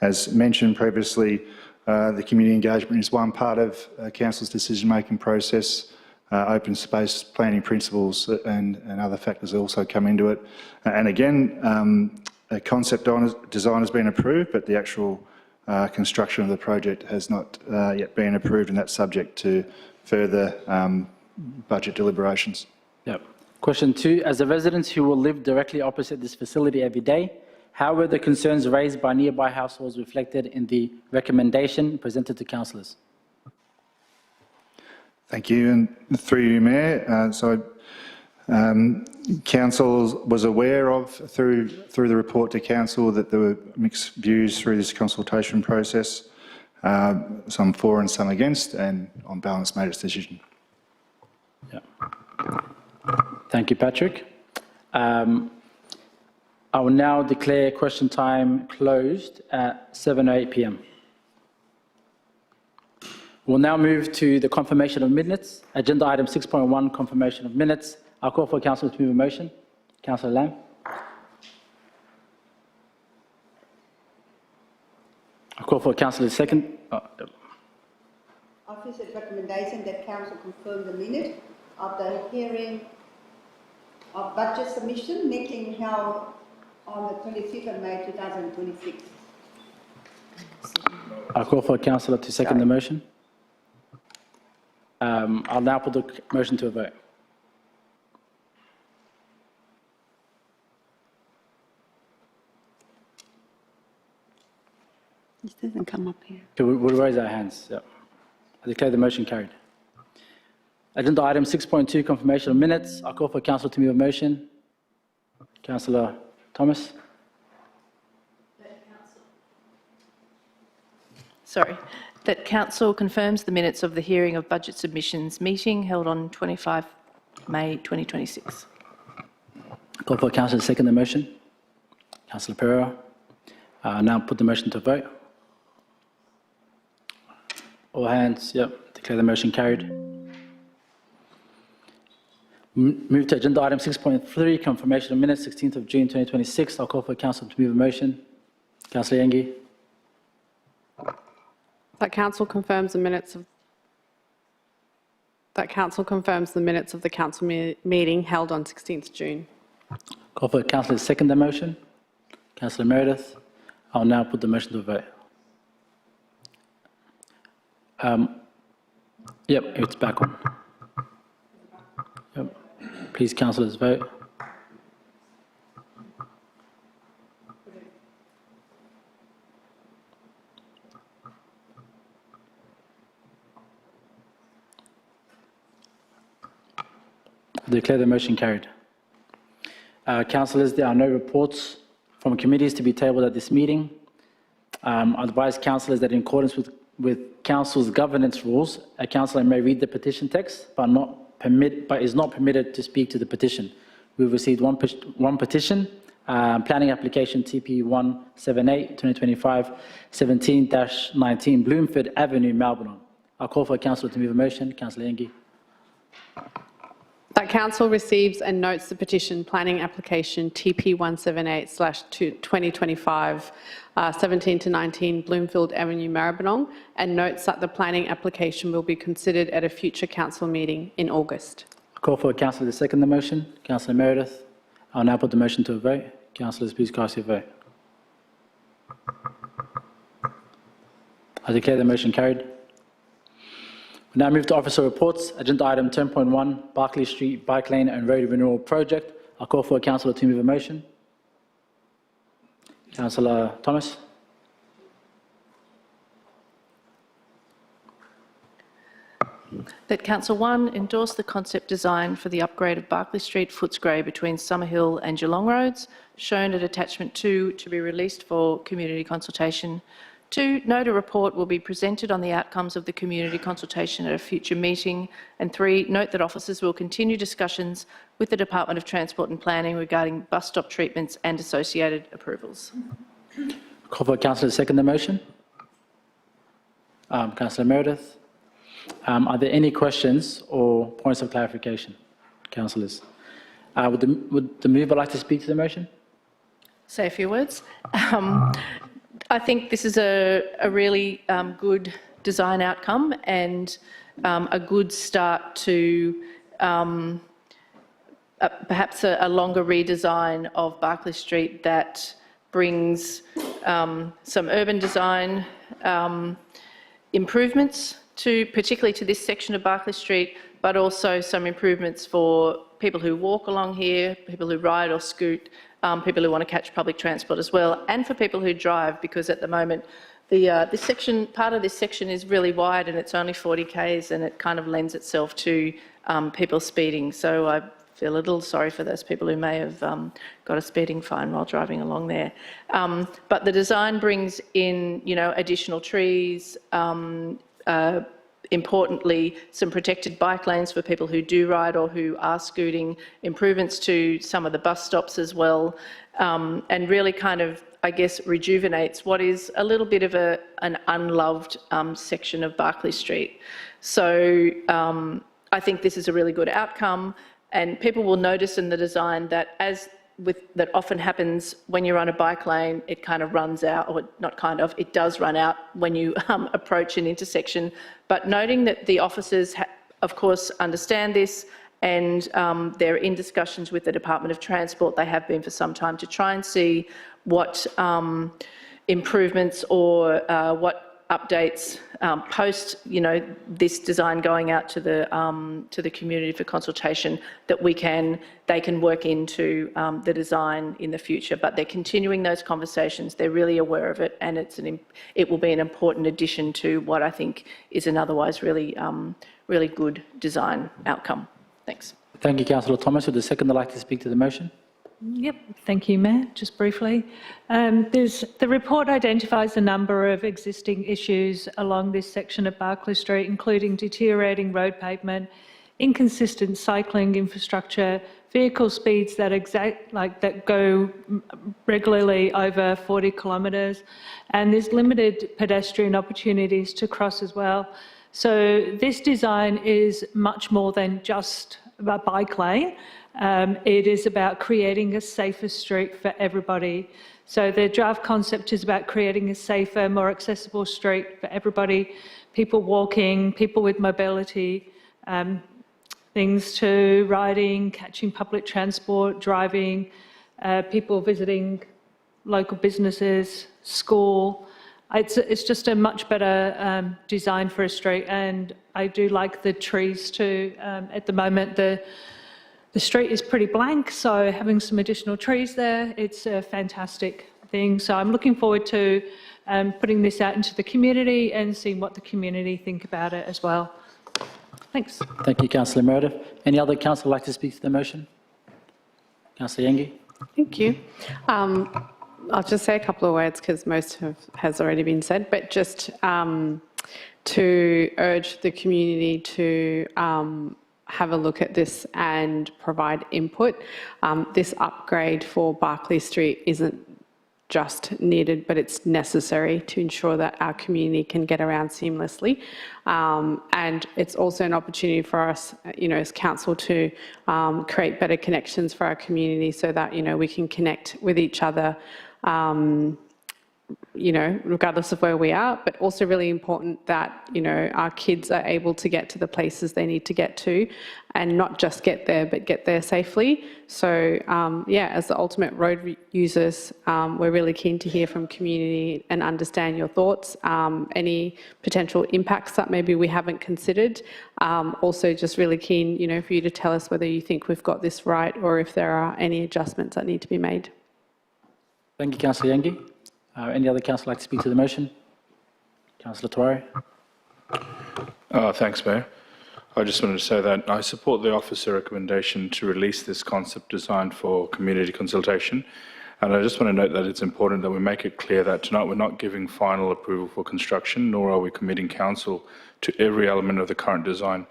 as mentioned previously, the community engagement is one part of council's decision-making process. Open space planning principles and other factors also come into it. And again, a concept design has been approved, but the actual construction of the project has not yet been approved, and that's subject to further budget deliberations. Yep. Question 2, as the residents who will live directly opposite this facility every day, how were the concerns raised by nearby households reflected in the recommendation presented to councillors? Thank you, and through you, Mayor. Council was aware of, through the report to council, that there were mixed views through this consultation process, some for and some against, and on balance made its decision. Yeah. Thank you, Patrick. I will now declare question time closed at 7:08 p.m. We'll now move to the confirmation of minutes. Agenda item 6.1, confirmation of minutes. I'll call for councillor to move a motion. Councillor Lam. I'll call for councillor second. Officer's recommendation that council confirm the minute of the hearing of budget submission meeting held on the 26th of May 2026. I call for a councillor to second the motion. I'll now put the motion to a vote. This doesn't come up here. Okay, we'll raise our hands. Yep. I declare the motion carried. Agenda item 6.2, confirmation of minutes. I call for council to move a motion. Councillor Thomas. That council confirms the minutes of the hearing of budget submissions meeting held on 25 May 2026. I call for council to second the motion. Councillor Pereira. Now put the motion to vote. All hands, yep. Declare the motion carried. Move to agenda item 6.3, confirmation of minutes, 16th of June 2026. I'll call for council to move a motion. Councillor Yengi. That council confirms the minutes of the council meeting held on 16th June. Call for councillor to second the motion. Councillor Meredith. I'll now put the motion to a vote. Yep, it's back on. Yep. Please, councillors, vote. I declare the motion carried. Councillors, there are no reports from committees to be tabled at this meeting. I advise councillors that in accordance with council's governance rules, a councillor may read the petition text, but is not permitted to speak to the petition. We've received one petition, planning application TP 178-2025, 17-19 Bloomfield Avenue, Melbourne. I'll call for a councillor to move a motion. Councillor Yengi. That council receives and notes the petition planning application TP 178/2025, 17-19 Bloomfield Avenue, Maribyrnong, and notes that the planning application will be considered at a future council meeting in August. I call for a councillor to second the motion. Councillor Meredith. I'll now put the motion to a vote. Councillors, please cast your vote. I declare the motion carried. We now move to officer reports. Agenda item 10.1, Barclay Street Bike Lane and Road Renewal Project. I'll call for a councillor to move a motion. Councillor Thomas. That Council 1 endorse the concept design for the upgrade of Barclay Street, Footscray between Summerhill and Geelong Roads, shown at attachment 2 to be released for community consultation. 2, note a report will be presented on the outcomes of the community consultation at a future meeting. And 3, note that officers will continue discussions with the Department of Transport and Planning regarding bus stop treatments and associated approvals. Call for councillor to second the motion. Councillor Meredith. Are there any questions or points of clarification, councillors? Would the mover like to speak to the motion? Say a few words. I think this is a really good design outcome and a good start to perhaps a longer redesign of Barclay Street that brings some urban design improvements particularly to this section of Barclay Street, but also some improvements for people who walk along here, people who ride or scoot, people who want to catch public transport as well, and for people who drive, because at the moment part of this section is really wide and it's only 40 k's, and it kind of lends itself to people speeding. So I feel a little sorry for those people who may have got a speeding fine while driving along there. But the design brings in, additional trees, importantly, some protected bike lanes for people who do ride or who are scooting, improvements to some of the bus stops as well, and really kind of, I guess, rejuvenates what is a little bit of an unloved section of Barclay Street. So I think this is a really good outcome, and people will notice in the design that that often happens when you're on a bike lane, it kind of runs out, or not kind of, it does run out when you approach an intersection. But noting that the officers, of course, understand this and they're in discussions with the Department of Transport. They have been for some time to try and see what improvements or what updates post, this design going out to the community for consultation that they can work into the design in the future. But they're continuing those conversations. They're really aware of it, and it will be an important addition to what I think is an otherwise really really good design outcome. Thanks. Thank you, Councillor Thomas. Would the seconder like to speak to the motion? Yep, thank you, Mayor. Just briefly, the report identifies a number of existing issues along this section of Barclay Street, including deteriorating road pavement, inconsistent cycling infrastructure, vehicle speeds that go regularly over 40 kilometres, and there's limited pedestrian opportunities to cross as well. So this design is much more than just a bike lane. It is about creating a safer street for everybody. So the draft concept is about creating a safer, more accessible street for everybody, people walking, people with mobility, things to riding, catching public transport, driving, people visiting local businesses, school. It's just a much better design for a street, and I do like the trees too. At the moment, the street is pretty blank, so having some additional trees there, it's a fantastic thing. So I'm looking forward to putting this out into the community and seeing what the community think about it as well. Thanks. Thank you, Councillor Meredith. Any other councillor like to speak to the motion? Councillor Yengi. Thank you. I'll just say a couple of words because most has already been said, but just to urge the community to have a look at this and provide input. This upgrade for Barclay Street isn't just needed, but it's necessary to ensure that our community can get around seamlessly. And it's also an opportunity for us, as council to create better connections for our community so that, we can connect with each other, regardless of where we are, but also really important that, our kids are able to get to the places they need to get to and not just get there, but get there safely. So, as the ultimate road users, we're really keen to hear from community and understand your thoughts, any potential impacts that maybe we haven't considered. Also just really keen, for you to tell us whether you think we've got this right or if there are any adjustments that need to be made. Thank you, Councillor Yengi. Any other councillor like to speak to the motion? Councillor Tawari. Thanks, Mayor. I just wanted to say that I support the officer recommendation to release this concept design for community consultation. And I just want to note that it's important that we make it clear that tonight we're not giving final approval for construction, nor are we committing council to every element of the current design.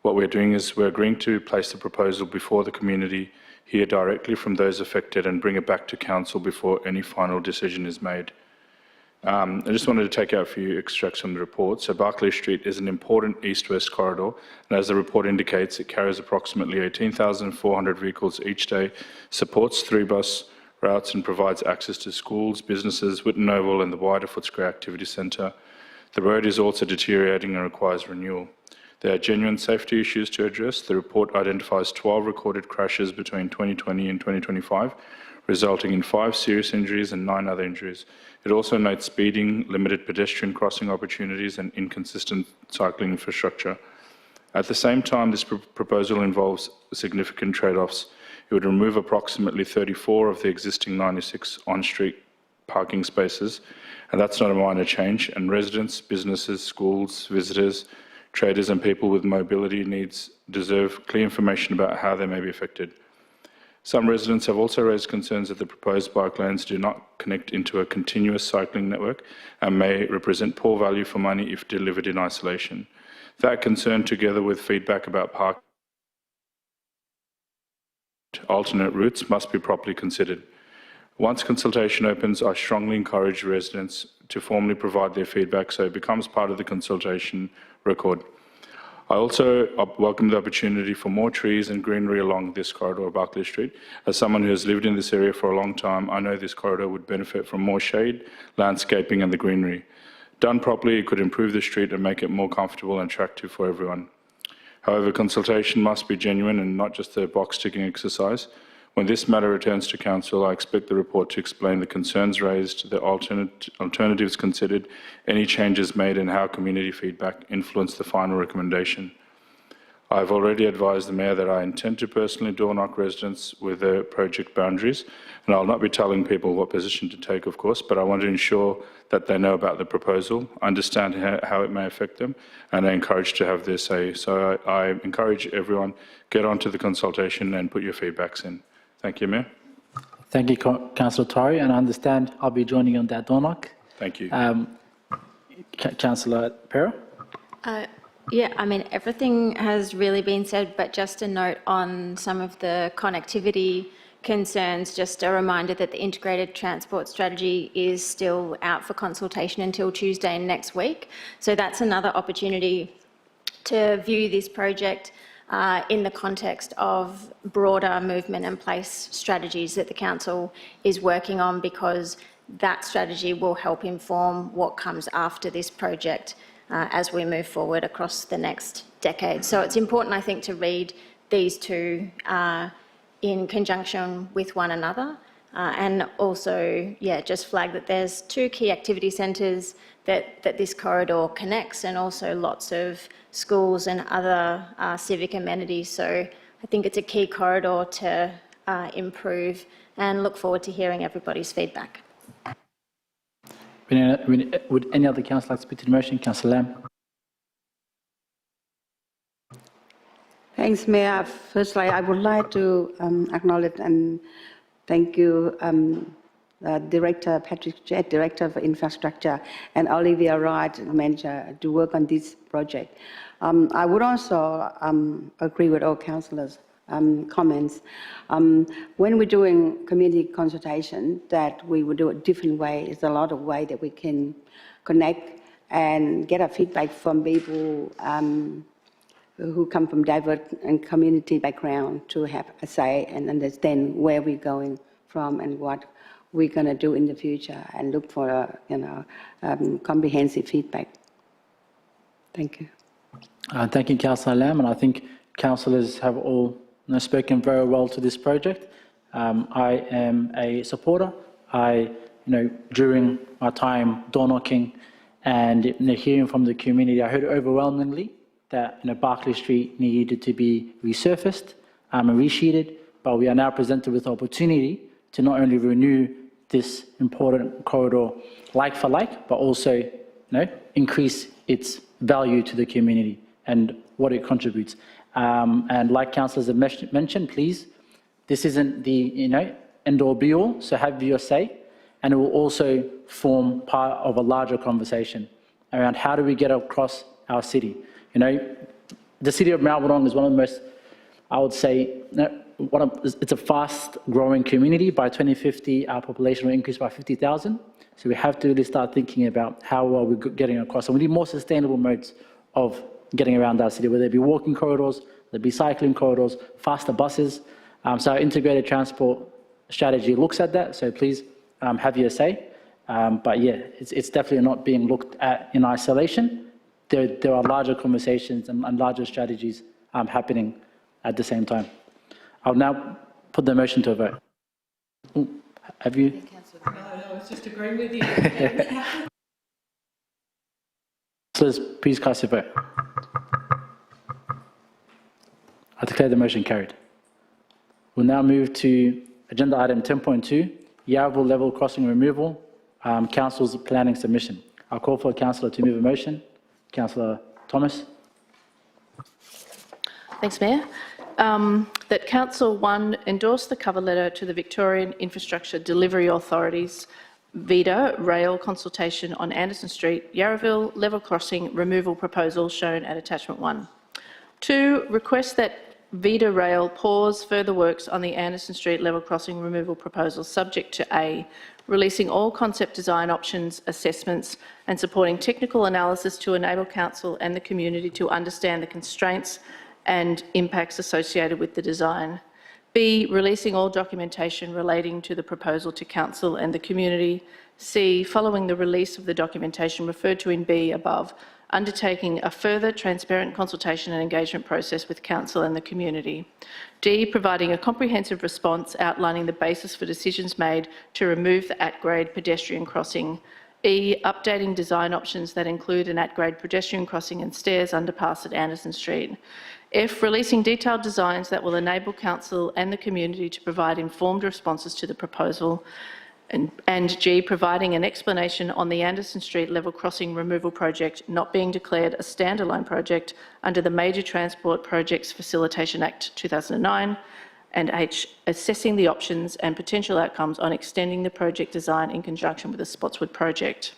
What we're doing is we're agreeing to place the proposal before the community, hear directly from those affected and bring it back to council before any final decision is made. I just wanted to take out a few extracts from the report. So Barclay Street is an important east-west corridor, and as the report indicates, it carries approximately 18,400 vehicles each day, supports 3 bus routes and provides access to schools, businesses, Whitten Oval and the wider Footscray Activity Centre. The road is also deteriorating and requires renewal. There are genuine safety issues to address. The report identifies 12 recorded crashes between 2020 and 2025, resulting in 5 serious injuries and 9 other injuries. It also notes speeding, limited pedestrian crossing opportunities and inconsistent cycling infrastructure. At the same time, this proposal involves significant trade-offs. It would remove approximately 34 of the existing 96 on-street parking spaces, and that's not a minor change, and residents, businesses, schools, visitors, traders and people with mobility needs deserve clear information about how they may be affected. Some residents have also raised concerns that the proposed bike lanes do not connect into a continuous cycling network and may represent poor value for money if delivered in isolation. That concern, together with feedback about parking alternate routes, must be properly considered. Once consultation opens, I strongly encourage residents to formally provide their feedback so it becomes part of the consultation record. I also welcome the opportunity for more trees and greenery along this corridor of Barclay Street. As someone who has lived in this area for a long time, I know this corridor would benefit from more shade, landscaping and the greenery. Done properly, it could improve the street and make it more comfortable and attractive for everyone. However, consultation must be genuine and not just a box-ticking exercise. When this matter returns to Council, I expect the report to explain the concerns raised, the alternatives considered, any changes made and how community feedback influenced the final recommendation. I've already advised the Mayor that I intend to personally door-knock residents with the project boundaries, and I'll not be telling people what position to take, of course, but I want to ensure that they know about the proposal, understand how it may affect them, and are encouraged to have their say. So I encourage everyone, get onto the consultation and put your feedbacks in. Thank you, Mayor. Thank you, Councillor Tari, and I understand I'll be joining you on that door knock. Thank you. Councillor Pero? Yeah, I mean, everything has really been said, but just a note on some of the connectivity concerns, just a reminder that the integrated transport strategy is still out for consultation until Tuesday next week. So that's another opportunity to view this project in the context of broader movement and place strategies that the Council is working on, because that strategy will help inform what comes after this project as we move forward across the next decade. So it's important, I think, to read these two in conjunction with one another, and also, yeah, just flag that there's two key activity centres that this corridor connects, and also lots of schools and other civic amenities. So I think it's a key corridor to improve, and look forward to hearing everybody's feedback. Would any other councillor like to speak to the motion? Councillor Lam. Thanks, Mayor. Firstly, I would like to acknowledge and thank you, Director Patrick Jett, Director of Infrastructure, and Olivia Wright, Manager, to work on this project. I would also agree with all councillors' comments. When we're doing community consultation, that we would do it different way. There's a lot of ways that we can connect and get a feedback from people who come from diverse and community background, to have a say and understand where we're going from and what we're going to do in the future, and look for comprehensive feedback. Thank you. Thank you, Councillor Lam, and I think councillors have all spoken very well to this project. I am a supporter. During my time door knocking and hearing from the community, I heard overwhelmingly that Barclay Street needed to be resurfaced and resheeted, but we are now presented with the opportunity to not only renew this important corridor like for like, but also increase its value to the community and what it contributes. And like councillors have mentioned, please, this isn't the end-all be-all, so have your say, and it will also form part of a larger conversation around how do we get across our city. The city of Maribyrnong is one of the most, I would say, it's a fast-growing community. By 2050, our population will increase by 50,000. So we have to really start thinking about how are we getting across. And we need more sustainable modes of getting around our city, whether it be walking corridors, whether it be cycling corridors, faster buses. So our integrated transport strategy looks at that. So please have your say. But yeah, it's definitely not being looked at in isolation. There are larger conversations and larger strategies happening at the same time. I'll now put the motion to a vote. Have you? No, I was just agreeing with you. Councillors, please cast your vote. I declare the motion carried. We'll now move to agenda item 10.2, Yarraville level crossing removal, Council's planning submission. I'll call for a councillor to move a motion. Councillor Thomas. Thanks, Mayor. That Council 1 endorse the cover letter to the Victorian Infrastructure Delivery Authority's VIDA rail consultation on Anderson Street, Yarraville level crossing removal proposal shown at attachment 1. 2, request that VIDA rail pause further works on the Anderson Street level crossing removal proposal, subject to A, releasing all concept design options, assessments and supporting technical analysis to enable Council and the community to understand the constraints and impacts associated with the design. B, releasing all documentation relating to the proposal to Council and the community. C, following the release of the documentation referred to in B above, undertaking a further transparent consultation and engagement process with council and the community. D, providing a comprehensive response outlining the basis for decisions made to remove the at-grade pedestrian crossing. E, updating design options that include an at-grade pedestrian crossing and stairs underpass at Anderson Street. F, releasing detailed designs that will enable council and the community to provide informed responses to the proposal. And G, providing an explanation on the Anderson Street level crossing removal project not being declared a standalone project under the Major Transport Projects Facilitation Act 2009. And H, assessing the options and potential outcomes on extending the project design in conjunction with the Spotswood project.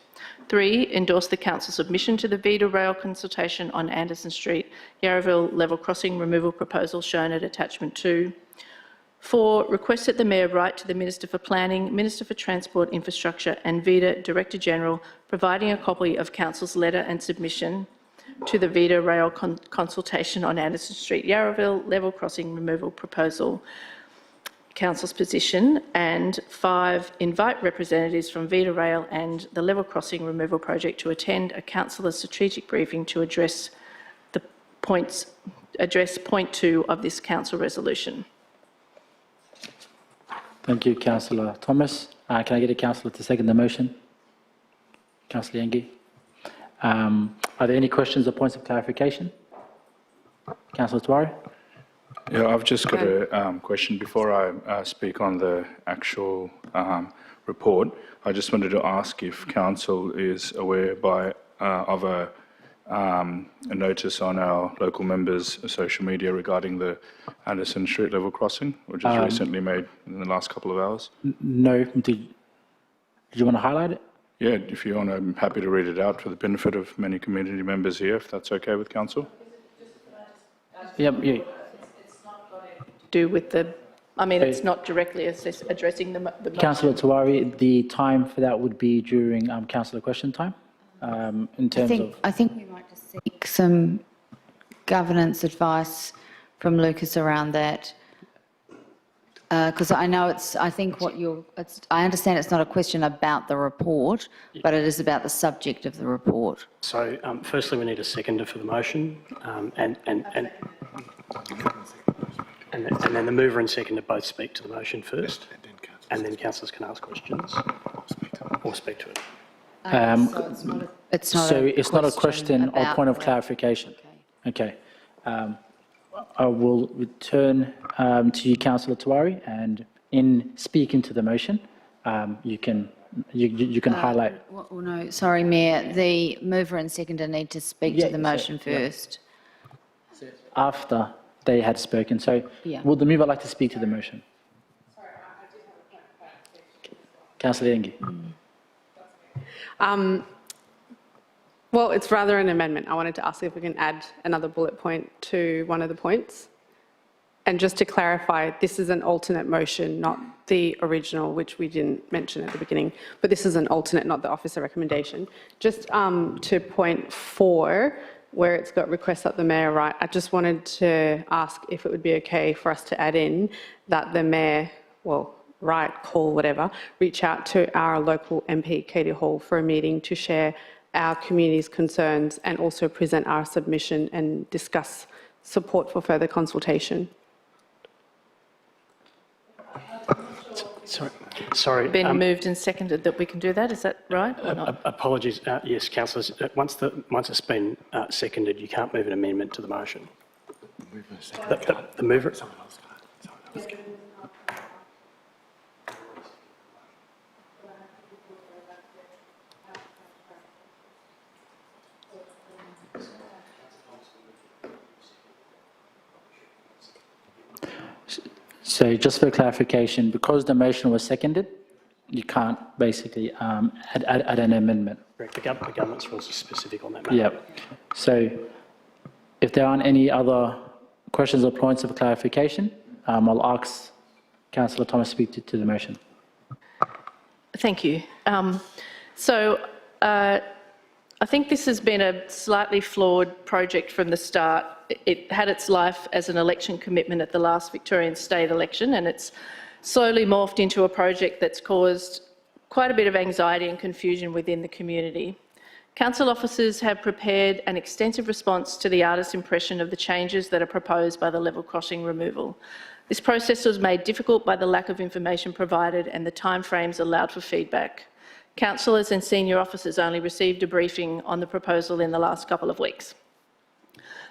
3, endorse the council submission to the Vida Rail consultation on Anderson Street, Yarraville level crossing removal proposal shown at attachment 2. 4, request that the Mayor write to the Minister for Planning, Minister for Transport, Infrastructure and Vida Director General, providing a copy of Council's letter and submission to the Vida Rail consultation on Anderson Street, Yarraville level crossing removal proposal, Council's position. And 5, invite representatives from Vida Rail and the level crossing removal project to attend a councillor's strategic briefing to address point 2 of this council resolution. Thank you, Councillor Thomas. Can I get a councillor to second the motion? Councillor Yengi. Are there any questions or points of clarification? Councillor Tuari. Yeah, I've just got a question before I speak on the actual report. I just wanted to ask if council is aware of a notice on our local members' social media regarding the Anderson Street level crossing, which was recently made in the last couple of hours. No. Did you want to highlight it? Yeah, if you want, I'm happy to read it out for the benefit of many community members here, if that's okay with council. Yeah. Do with the, I mean, it's not directly addressing the motion. Councillor Tuari, the time for that would be during councillor question time. In terms I think we might just seek some governance advice from Lucas around that. Because I know I understand it's not a question about the report, but it is about the subject of the report. So, firstly, we need a seconder for the motion, and then the mover and seconder both speak to the motion first, and then councillors can ask questions or speak to it. So it's not a question or point of clarification. Okay. I will return to you, Councillor Tuari, and in speaking to the motion, you can highlight. Well, no, sorry, Mayor. The mover and seconder need to speak to the motion first. After they had spoken. So would the mover like to speak to the motion? Sorry, I did have a point of clarification. Councillor Yengi. Well, it's rather an amendment. I wanted to ask if we can add another bullet point to one of the points. And just to clarify, this is an alternate motion, not the original, which we didn't mention at the beginning, but this is an alternate, not the officer recommendation. Just to point 4, where it's got requests that the Mayor write, I just wanted to ask if it would be okay for us to add in that the Mayor, write, call, whatever, reach out to our local MP, Katie Hall, for a meeting to share our community's concerns and also present our submission and discuss support for further consultation. Sorry. Been moved and seconded that we can do that, is that right? Or not? Apologies. Yes, councillors. Once it's been seconded, you can't move an amendment to the motion. The mover. So just for clarification, because the motion was seconded, you can't basically add an amendment. Correct. The government's rules are specific on that matter. Yep. So if there aren't any other questions or points of clarification, I'll ask Councillor Thomas to speak to the motion. Thank you. I think this has been a slightly flawed project from the start. It had its life as an election commitment at the last Victorian state election, and it's slowly morphed into a project that's caused quite a bit of anxiety and confusion within the community. Council officers have prepared an extensive response to the artist's impression of the changes that are proposed by the level crossing removal. This process was made difficult by the lack of information provided and the timeframes allowed for feedback. Councillors and senior officers only received a briefing on the proposal in the last couple of weeks.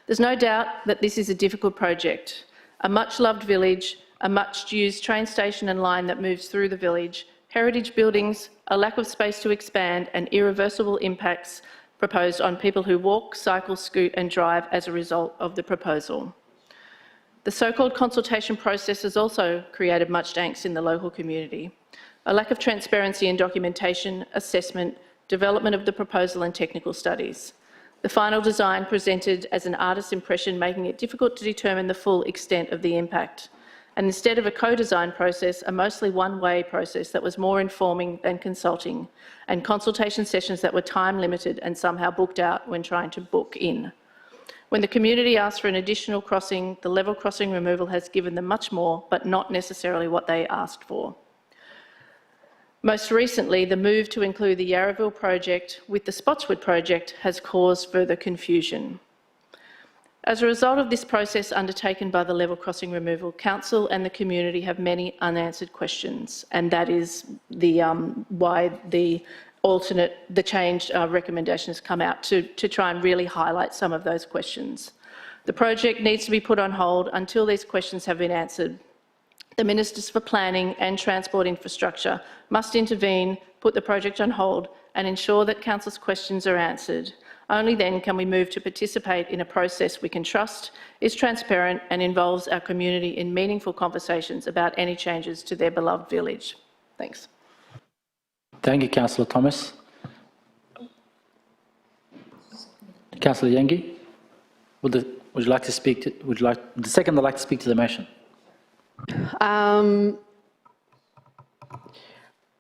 There's no doubt that this is a difficult project. A much-loved village, a much-used train station and line that moves through the village, heritage buildings, a lack of space to expand and irreversible impacts proposed on people who walk, cycle, scoot and drive as a result of the proposal. The so-called consultation process has also created much angst in the local community. A lack of transparency in documentation, assessment, development of the proposal and technical studies. The final design presented as an artist's impression, making it difficult to determine the full extent of the impact. And instead of a co-design process, a mostly one-way process that was more informing than consulting, and consultation sessions that were time-limited and somehow booked out when trying to book in. When the community asked for an additional crossing, the level crossing removal has given them much more, but not necessarily what they asked for. Most recently, the move to include the Yarraville project with the Spotswood project has caused further confusion. As a result of this process undertaken by the level crossing removal, Council and the community have many unanswered questions, and that is why the changed recommendation has come out to try and really highlight some of those questions. The project needs to be put on hold until these questions have been answered. The Ministers for Planning and Transport Infrastructure must intervene, put the project on hold and ensure that Council's questions are answered. Only then can we move to participate in a process we can trust, is transparent and involves our community in meaningful conversations about any changes to their beloved village. Thanks. Thank you, Councillor Thomas. Councillor Yengi, would you like to speak to, the second would like to speak to the motion?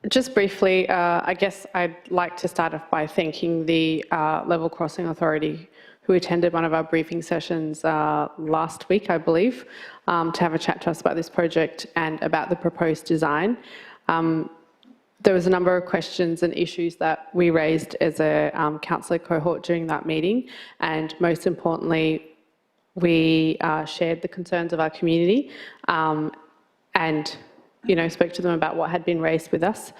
Just briefly, I guess I'd like to start off by thanking the Level Crossing Authority who attended one of our briefing sessions last week, I believe, to have a chat to us about this project and about the proposed design. There was a number of questions and issues that we raised as a councillor cohort during that meeting, and most importantly, we shared the concerns of our community and spoke to them about what had been raised with us,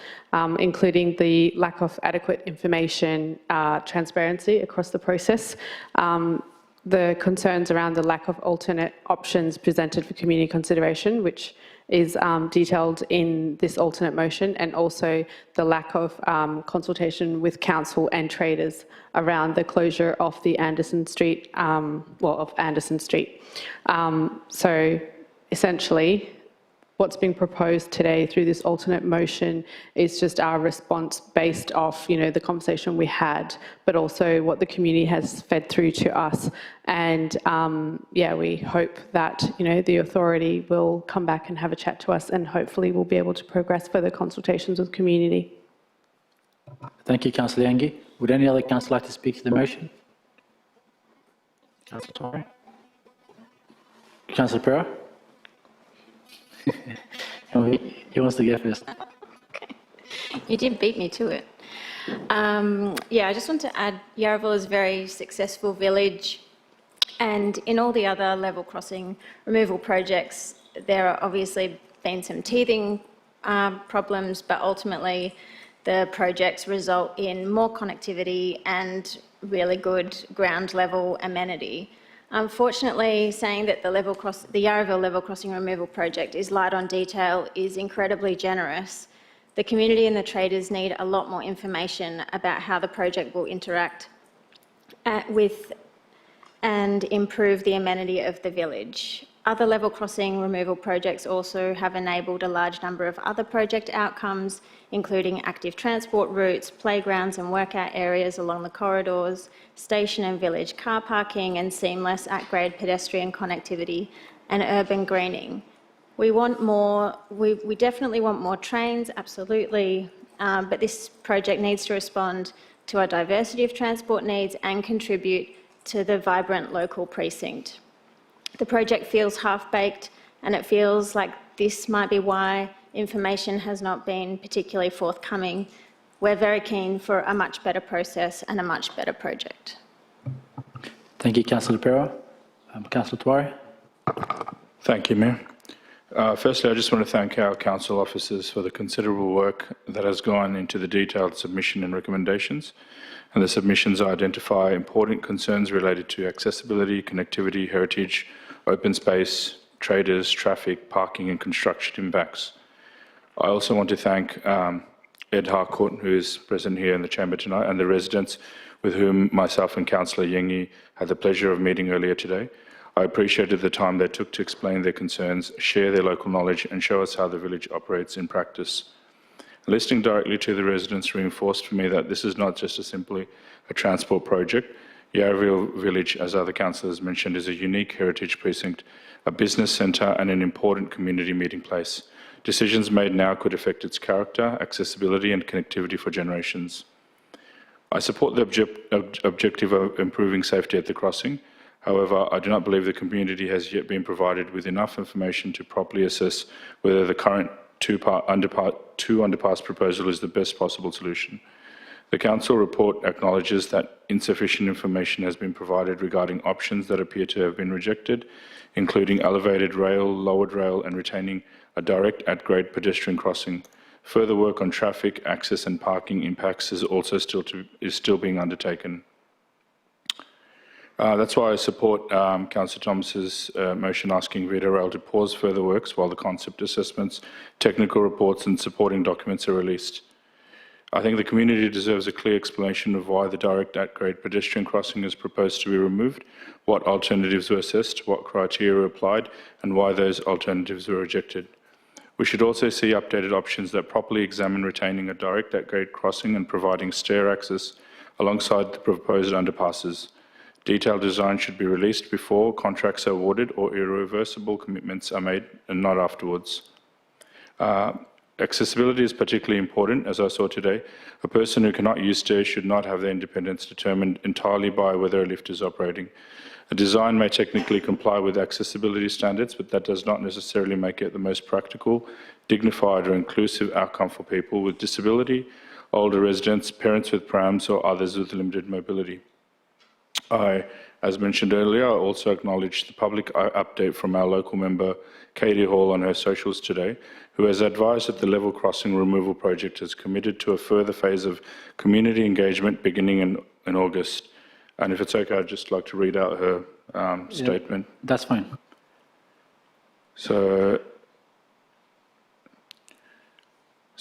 including the lack of adequate information, transparency across the process, the concerns around the lack of alternate options presented for community consideration, which is detailed in this alternate motion, and also the lack of consultation with council and traders around the closure of the Anderson Street, of Anderson Street. So essentially, what's being proposed today through this alternate motion is just our response based off, the conversation we had, but also what the community has fed through to us. And we hope that, the authority will come back and have a chat to us, and hopefully we'll be able to progress further consultations with community. Thank you, Councillor Yengi. Would any other councillor like to speak to the motion? Councillor Torre? Councillor Pereira? He wants to go first. Okay. You did beat me to it. I just want to add, Yarraville is a very successful village, and in all the other level crossing removal projects, there are obviously been some teething problems, but ultimately the projects result in more connectivity and really good ground level amenity. Unfortunately, saying that the Yarraville level crossing removal project is light on detail is incredibly generous. The community and the traders need a lot more information about how the project will interact with and improve the amenity of the village. Other level crossing removal projects also have enabled a large number of other project outcomes, including active transport routes, playgrounds and workout areas along the corridors, station and village car parking, and seamless at-grade pedestrian connectivity and urban greening. We want more, we definitely want more trains, absolutely, but this project needs to respond to our diversity of transport needs and contribute to the vibrant local precinct. The project feels half-baked, and it feels like this might be why information has not been particularly forthcoming we're very keen for a much better process and a much better project. Thank you, Councillor Pero. Councillor Tuari. Thank you, Mayor. Firstly, I just want to thank our council officers for the considerable work that has gone into the detailed submission and recommendations. And the submissions identify important concerns related to accessibility, connectivity, heritage, open space, traders, traffic, parking and construction impacts. I also want to thank Ed Harcourt, who is present here in the chamber tonight, and the residents with whom myself and Councillor Yengi had the pleasure of meeting earlier today. I appreciated the time they took to explain their concerns, share their local knowledge and show us how the village operates in practice. Listening directly to the residents reinforced for me that this is not just simply a transport project. Yarraville Village, as other councillors mentioned, is a unique heritage precinct, a business centre and an important community meeting place. Decisions made now could affect its character, accessibility and connectivity for generations. I support the objective of improving safety at the crossing. However, I do not believe the community has yet been provided with enough information to properly assess whether the current two underpass proposal is the best possible solution. The Council report acknowledges that insufficient information has been provided regarding options that appear to have been rejected, including elevated rail, lowered rail and retaining a direct at-grade pedestrian crossing. Further work on traffic, access and parking impacts is also still being undertaken. That's why I support Councillor Thomas's motion asking Vita Rail to pause further works while the concept assessments, technical reports and supporting documents are released. I think the community deserves a clear explanation of why the direct at-grade pedestrian crossing is proposed to be removed, what alternatives were assessed, what criteria were applied and why those alternatives were rejected. We should also see updated options that properly examine retaining a direct at-grade crossing and providing stair access alongside the proposed underpasses. Detailed design should be released before contracts are awarded or irreversible commitments are made and not afterwards. Accessibility is particularly important, as I saw today. A person who cannot use stairs should not have their independence determined entirely by whether a lift is operating. A design may technically comply with accessibility standards, but that does not necessarily make it the most practical, dignified or inclusive outcome for people with disability, older residents, parents with prams or others with limited mobility. As mentioned earlier, I also acknowledge the public update from our local member, Katie Hall, on her socials today, who has advised that the level crossing removal project is committed to a further phase of community engagement beginning in August. And if it's okay, I'd just like to read out her statement. That's fine. So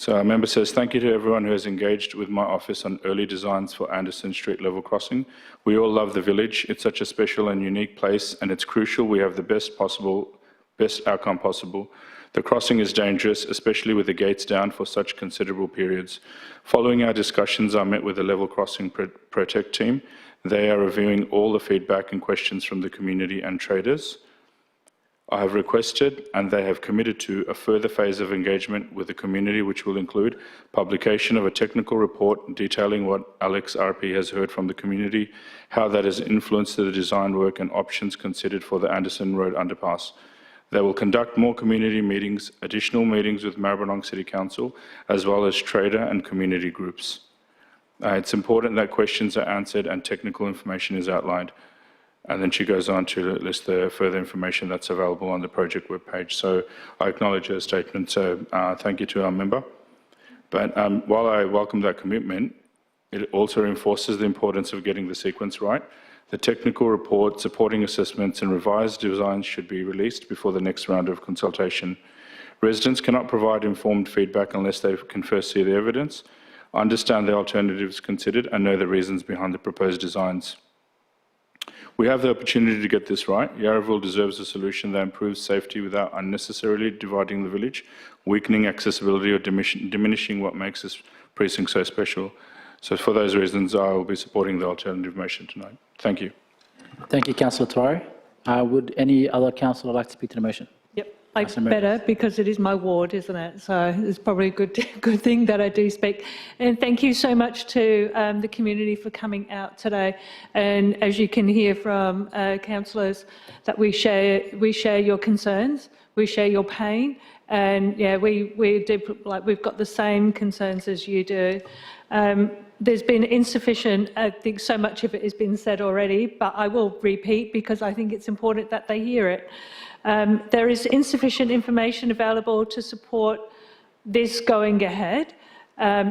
our member says, thank you to everyone who has engaged with my office on early designs for Anderson Street level crossing. We all love the village. It's such a special and unique place, and it's crucial we have the best outcome possible. The crossing is dangerous, especially with the gates down for such considerable periods. Following our discussions, I met with the Level Crossing Protect team. They are reviewing all the feedback and questions from the community and traders. I have requested, and they have committed to, a further phase of engagement with the community, which will include publication of a technical report detailing what Alex RP has heard from the community, how that has influenced the design work and options considered for the Anderson Road underpass. They will conduct more community meetings, additional meetings with Maribyrnong City Council, as well as trader and community groups. It's important that questions are answered and technical information is outlined. And then she goes on to list the further information that's available on the project webpage. So I acknowledge her statement, so thank you to our member. But while I welcome that commitment, it also reinforces the importance of getting the sequence right. The technical report, supporting assessments and revised designs should be released before the next round of consultation. Residents cannot provide informed feedback unless they can first see the evidence, understand the alternatives considered and know the reasons behind the proposed designs. We have the opportunity to get this right. Yarraville deserves a solution that improves safety without unnecessarily dividing the village, weakening accessibility or diminishing what makes this precinct so special. So for those reasons, I will be supporting the alternative motion tonight. Thank you. Thank you, Councillor Tuari. Would any other councillor like to speak to the motion? Yep. like Councillor better because it is my ward, isn't it? So it's probably a good thing that I do speak. And thank you so much to the community for coming out today. And as you can hear from councillors, that we share your concerns, we share your pain, and yeah, we've got the same concerns as you do. There's been insufficient, I think so much of it has been said already, but I will repeat because I think it's important that they hear it. There is insufficient information available to support this going ahead.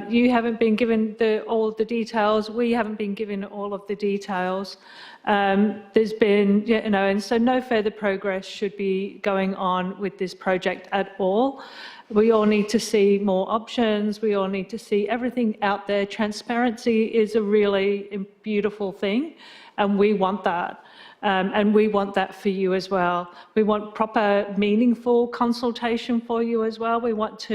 You haven't been given all of the details. We haven't been given all of the details. There's been, and so no further progress should be going on with this project at all. We all need to see more options. We all need to see everything out there. Transparency is a really beautiful thing, and we want that. And we want that for you as well. We want proper, meaningful consultation for you as well. We want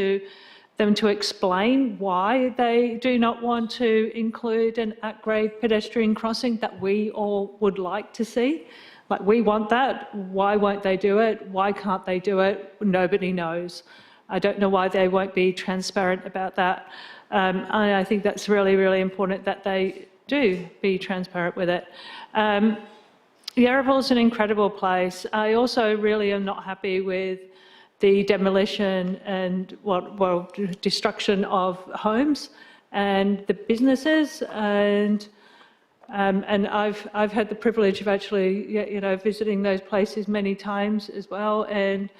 them to explain why they do not want to include an at-grade pedestrian crossing that we all would like to see. Like, we want that. Why won't they do it? Why can't they do it? Nobody knows. I don't know why they won't be transparent about that. I think that's really, really important that they do be transparent with it. Yarraville is an incredible place. I also really am not happy with the demolition and destruction of homes and the businesses, and I've had the privilege of actually visiting those places many times as well, and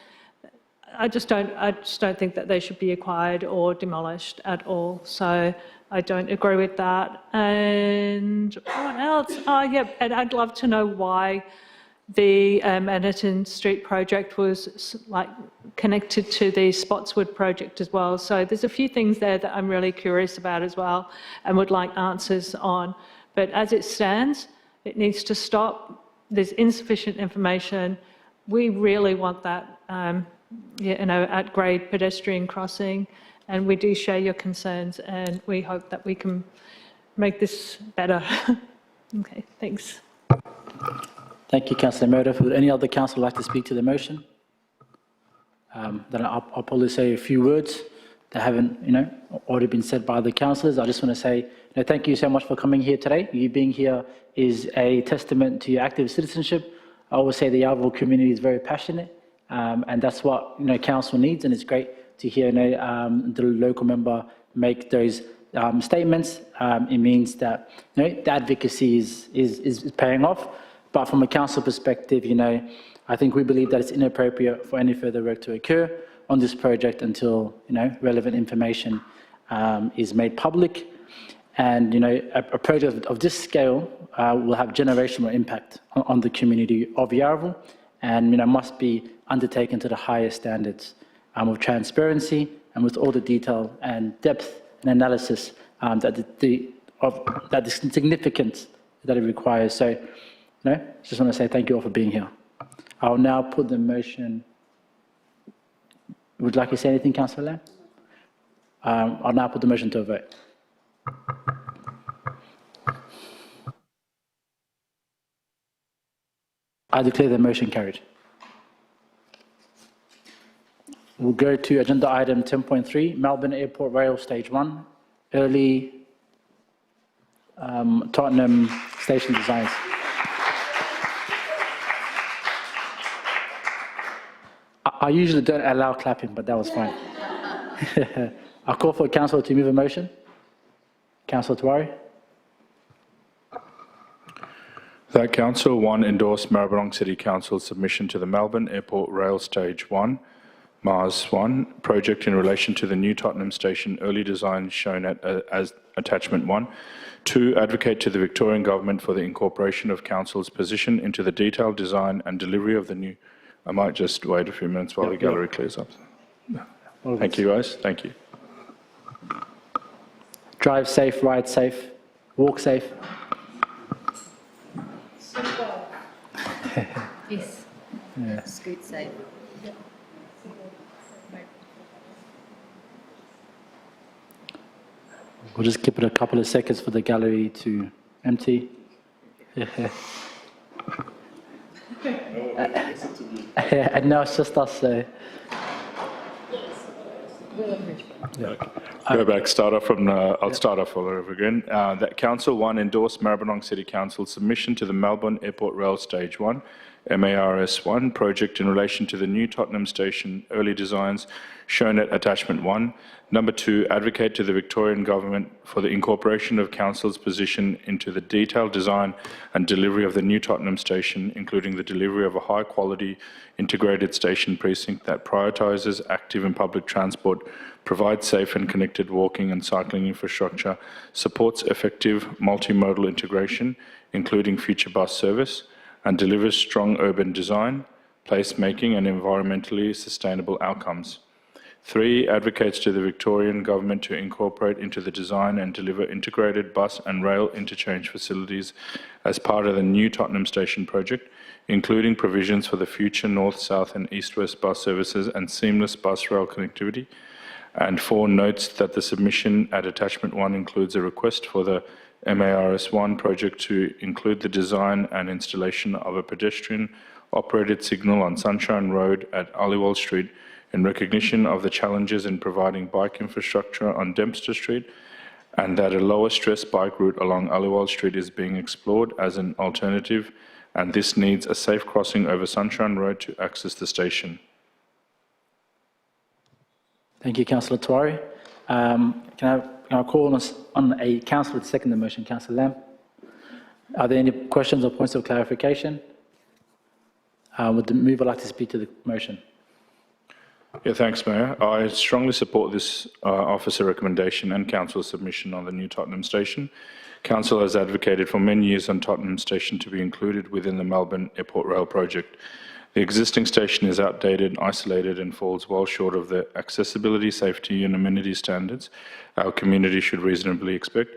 I just don't think that they should be acquired or demolished at all. So I don't agree with that. And what else? Oh, yeah, and I'd love to know why the Anderton Street project was connected to the Spotswood project as well. So there's a few things there that I'm really curious about as well and would like answers on. But as it stands, it needs to stop. There's insufficient information. We really want that at-grade pedestrian crossing, and we do share your concerns, and we hope that we can make this better. Okay, thanks. Thank you, Councillor Meredith. Would any other councillor like to speak to the motion? Then I'll probably say a few words that haven't, already been said by the councillors. I just want to say, thank you so much for coming here today. You being here is a testament to your active citizenship. I always say the Yarraville community is very passionate, and that's what council needs. And it's great to hear the local member make those statements. It means that the advocacy is paying off. But from a council perspective, I think we believe that it's inappropriate for any further work to occur on this project until relevant information is made public. And a project of this scale will have generational impact on the community of Yarraville, and must be undertaken to the highest standards of transparency and with all the detail and depth and analysis that the significance that it requires. So, just want to say thank you all for being here. I'll now put the motion. Would you like to say anything, Councillor Lam? I'll now put the motion to a vote. I declare the motion carried. We'll go to agenda item 10.3, Melbourne Airport Rail Stage 1, early Tottenham station designs. I usually don't allow clapping, but that was fine. I call for council to move a motion. Councillor Tawari. That Council 1 endorse Maribyrnong City Council's submission to the Melbourne Airport Rail Stage 1, Mars 1, project in relation to the new Tottenham station early design shown as attachment 1. 2, advocate to the Victorian Government for the incorporation of Council's position into the detailed design and delivery of the new... I might just wait a few minutes while the gallery clears up. Thank you, guys. Thank you. Drive safe, ride safe, walk safe. Yes. Yeah. Scoot safe. We'll just keep it a couple of seconds for the gallery to empty. And now it's just us, so. Go back, I'll start off all over again. That Council 1 endorsed Maribyrnong City Council's submission to the Melbourne Airport Rail Stage 1, MARS1 project in relation to the new Tottenham station early designs shown at Attachment 1. Number 2, advocate to the Victorian Government for the incorporation of Council's position into the detailed design and delivery of the new Tottenham station, including the delivery of a high-quality integrated station precinct that prioritises active and public transport, provides safe and connected walking and cycling infrastructure, supports effective multimodal integration, including future bus service, and delivers strong urban design, placemaking and environmentally sustainable outcomes. 3, advocates to the Victorian Government to incorporate into the design and deliver integrated bus and rail interchange facilities as part of the new Tottenham Station project, including provisions for the future north, south and east-west bus services and seamless bus-rail connectivity. And 4, notes that the submission at Attachment 1 includes a request for the MARS1 project to include the design and installation of a pedestrian-operated signal on Sunshine Road at Aliwal Street in recognition of the challenges in providing bike infrastructure on Dempster Street, and that a lower-stress bike route along Aliwal Street is being explored as an alternative, and this needs a safe crossing over Sunshine Road to access the station. Thank you, Councillor Tawari. Can I call on a councillor to second the motion? Councillor Lam. Are there any questions or points of clarification? Would the mover like to speak to the motion? Yeah, thanks, Mayor. I strongly support this officer recommendation and council submission on the new Tottenham station. Council has advocated for many years on Tottenham station to be included within the Melbourne Airport Rail project. The existing station is outdated, isolated and falls well short of the accessibility, safety and amenity standards our community should reasonably expect.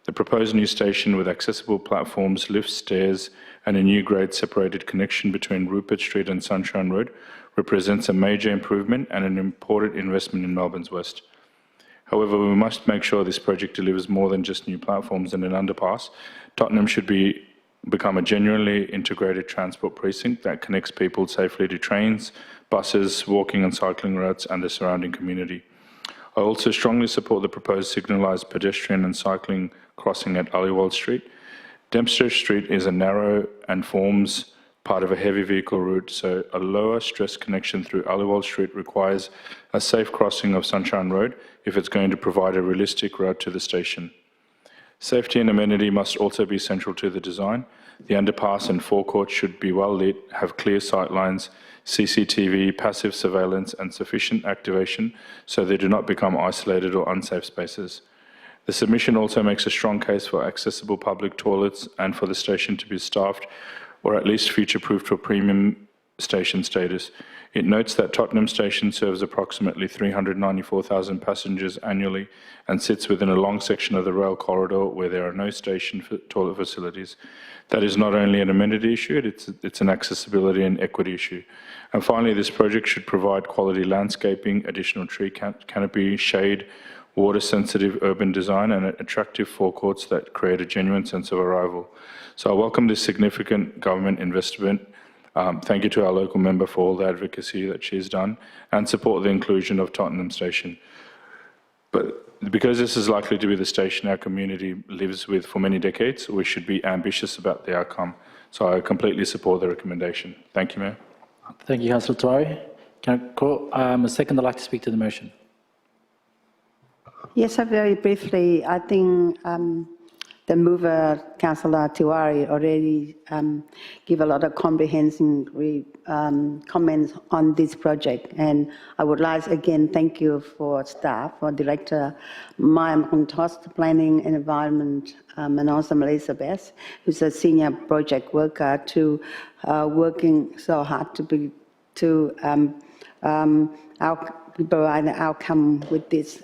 The proposed new station with accessible platforms, lifts, stairs and a new grade-separated connection between Rupert Street and Sunshine Road represents a major improvement and an important investment in Melbourne's West. However, we must make sure this project delivers more than just new platforms and an underpass. Tottenham should become a genuinely integrated transport precinct that connects people safely to trains, buses, walking and cycling routes and the surrounding community. I also strongly support the proposed signalised pedestrian and cycling crossing at Aliwal Street. Dempster Street is a narrow and forms part of a heavy vehicle route, so a lower stress connection through Aliwal Street requires a safe crossing of Sunshine Road if it's going to provide a realistic route to the station. Safety and amenity must also be central to the design. The underpass and forecourt should be well lit, have clear sight lines, CCTV, passive surveillance and sufficient activation so they do not become isolated or unsafe spaces. The submission also makes a strong case for accessible public toilets and for the station to be staffed or at least future-proofed for premium station status. It notes that Tottenham Station serves approximately 394,000 passengers annually and sits within a long section of the rail corridor where there are no station toilet facilities. That is not only an amenity issue, it's an accessibility and equity issue. And finally, this project should provide quality landscaping, additional tree canopy, shade, water-sensitive urban design and attractive forecourts that create a genuine sense of arrival. So I welcome this significant government investment. Thank you to our local member for all the advocacy that she's done and support the inclusion of Tottenham Station. But because this is likely to be the station our community lives with for many decades, we should be ambitious about the outcome. So I completely support the recommendation. Thank you, Mayor. Thank you, Councillor Tawari. Can I call a second? I'd like to speak to the motion. Yes, very briefly, I think the mover, Councillor Tiwari, already gave a lot of comprehensive comments on this project. And I would like again thank you for staff, for Director Maribyrnong, Planning and Environment, and also Melissa Best, who's a senior project worker, to working so hard to provide an outcome with this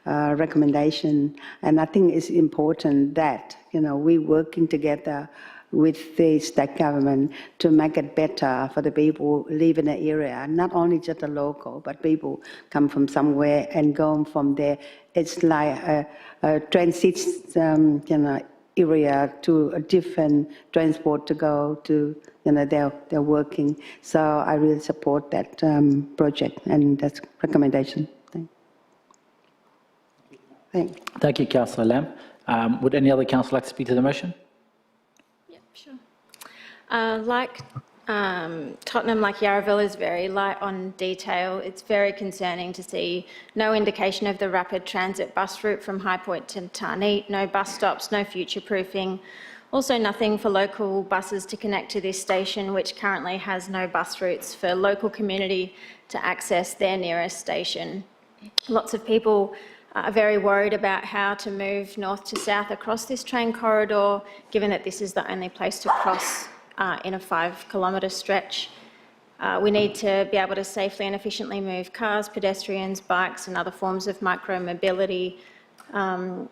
recommendation. And I think it's important that, we're working together with the state government to make it better for the people who live in the area, not only just the local, but people come from somewhere and go from there. It's like a transit, area to a different transport to go to, they're working. So I really support that project and that recommendation. Thank you, Councillor Lam. Would any other councillor like to speak to the motion? Yeah, sure. Like Tottenham, like Yarraville, is very light on detail. It's very concerning to see no indication of the rapid transit bus route from High Point to Tarneet, no bus stops, no future-proofing. Also nothing for local buses to connect to this station, which currently has no bus routes for local community to access their nearest station. Lots of people are very worried about how to move north to south across this train corridor, given that this is the only place to cross in a 5-kilometre stretch. We need to be able to safely and efficiently move cars, pedestrians, bikes and other forms of micro-mobility. And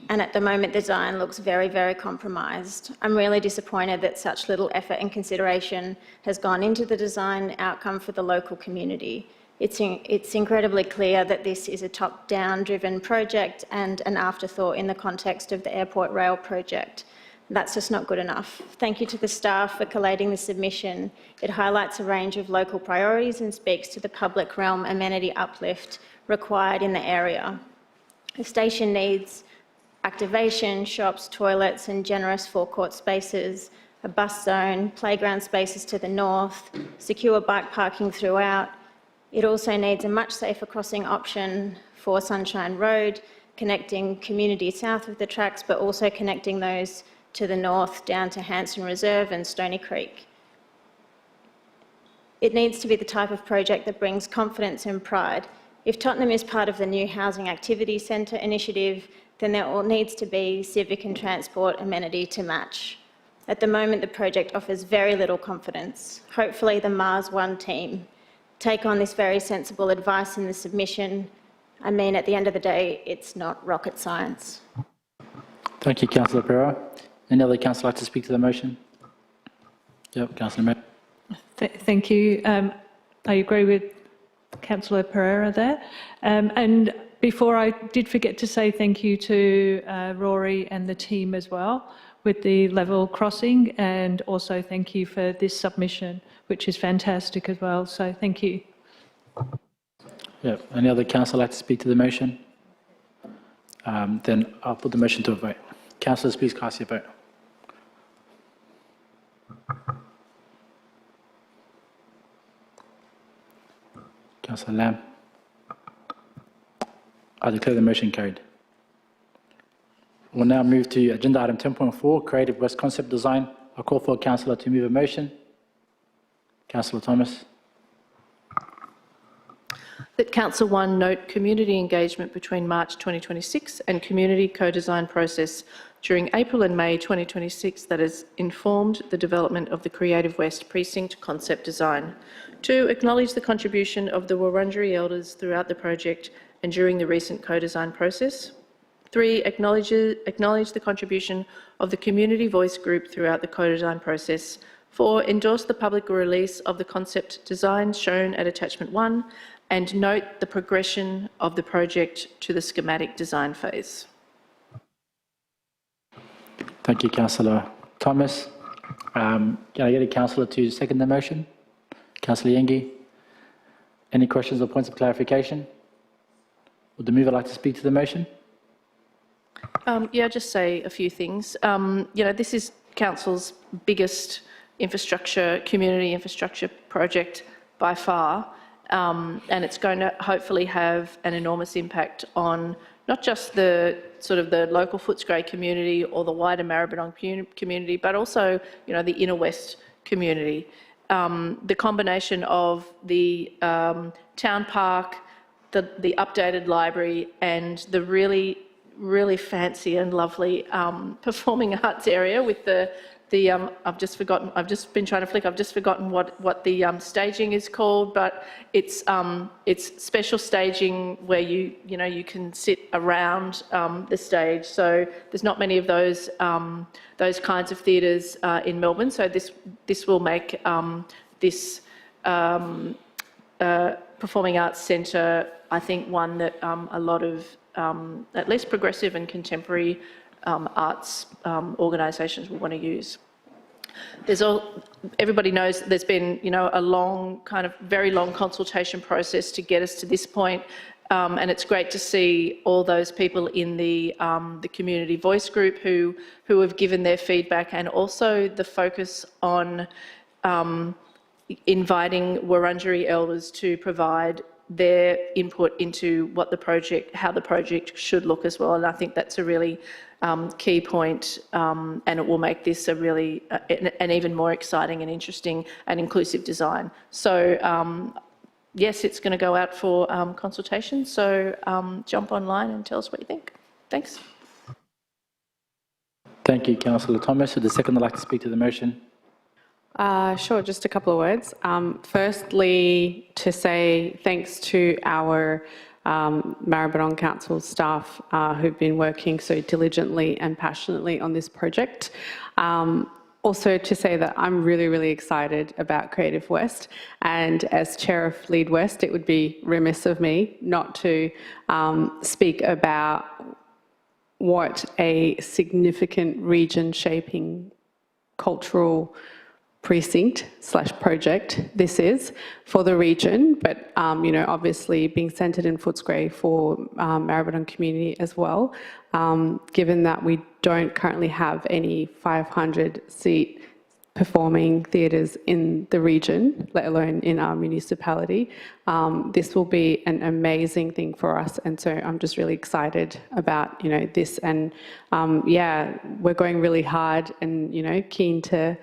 at the moment, the design looks very, very compromised. I'm really disappointed that such little effort and consideration has gone into the design outcome for the local community. It's incredibly clear that this is a top-down driven project and an afterthought in the context of the Airport Rail project. That's just not good enough. Thank you to the staff for collating the submission. It highlights a range of local priorities and speaks to the public realm amenity uplift required in the area. The station needs activation, shops, toilets and generous forecourt spaces, a bus zone, playground spaces to the north, secure bike parking throughout. It also needs a much safer crossing option for Sunshine Road, connecting community south of the tracks, but also connecting those to the north down to Hanson Reserve and Stony Creek. It needs to be the type of project that brings confidence and pride. If Tottenham is part of the new Housing Activity Centre initiative, then there all needs to be civic and transport amenity to match. At the moment, the project offers very little confidence. Hopefully the Mars One team take on this very sensible advice in the submission. I mean, at the end of the day, it's not rocket science. Thank you, Councillor Pereira. Any other councillor like to speak to the motion? Yep, Councillor Mayor. Thank you. I agree with Councillor Pereira there. And before, I did forget to say thank you to Rory and the team as well with the level crossing, and also thank you for this submission, which is fantastic as well. So thank you. Yeah. Any other councillor like to speak to the motion? Then I'll put the motion to a vote. Councillors, please cast your vote. Councillor Lam. I declare the motion carried. We'll now move to agenda item 10.4, Creative West Concept Design. I'll call for a councillor to move a motion. Councillor Thomas. That Council 1 note community engagement between March 2026 and community co-design process during April and May 2026 that has informed the development of the Creative West Precinct concept design. 2, acknowledge the contribution of the Wurundjeri elders throughout the project and during the recent co-design process. 3, acknowledge the contribution of the community voice group throughout the co-design process. 4, endorse the public release of the concept design shown at attachment 1 and note the progression of the project to the schematic design phase. Thank you, Councillor Thomas. Can I get a councillor to second the motion? Councillor Yengi. Any questions or points of clarification? Would the mover like to speak to the motion? Yeah, I'll just say a few things. This is Council's biggest community infrastructure project by far, and it's going to hopefully have an enormous impact on not just the local Footscray community or the wider Maribyrnong community, but also, the inner west community. The combination of the town park, the updated library, and the really fancy and lovely performing arts area with I've just been trying to flick. I've just forgotten what the staging is called, but it's special staging where you can sit around the stage. So there's not many of those kinds of theatres in Melbourne. So this will make this performing arts centre, I think, one that a lot of at least progressive and contemporary arts organisations will want to use. Everybody knows that there's been, a long, very long consultation process to get us to this point, and it's great to see all those people in the community voice group who have given their feedback, and also the focus on inviting Wurundjeri elders to provide their input into how the project should look as well. And I think that's a really key point, and it will make this a really an even more exciting and interesting and inclusive design. So yes, it's going to go out for consultation. So jump online and tell us what you think. Thanks. Thank you, Councillor Thomas. Would the second like to speak to the motion? Sure, just a couple of words. Firstly, to say thanks to our Maribyrnong Council staff who've been working so diligently and passionately on this project. Also to say that I'm really, really excited about Creative West, and as Chair of Lead West, it would be remiss of me not to speak about what a significant region-shaping cultural precinct/project this is for the region, but obviously being centred in Footscray for Maribyrnong community as well, given that we don't currently have any 500-seat performing theatres in the region, let alone in our municipality. This will be an amazing thing for us, and so I'm just really excited about this, and yeah, we're going really hard and keen to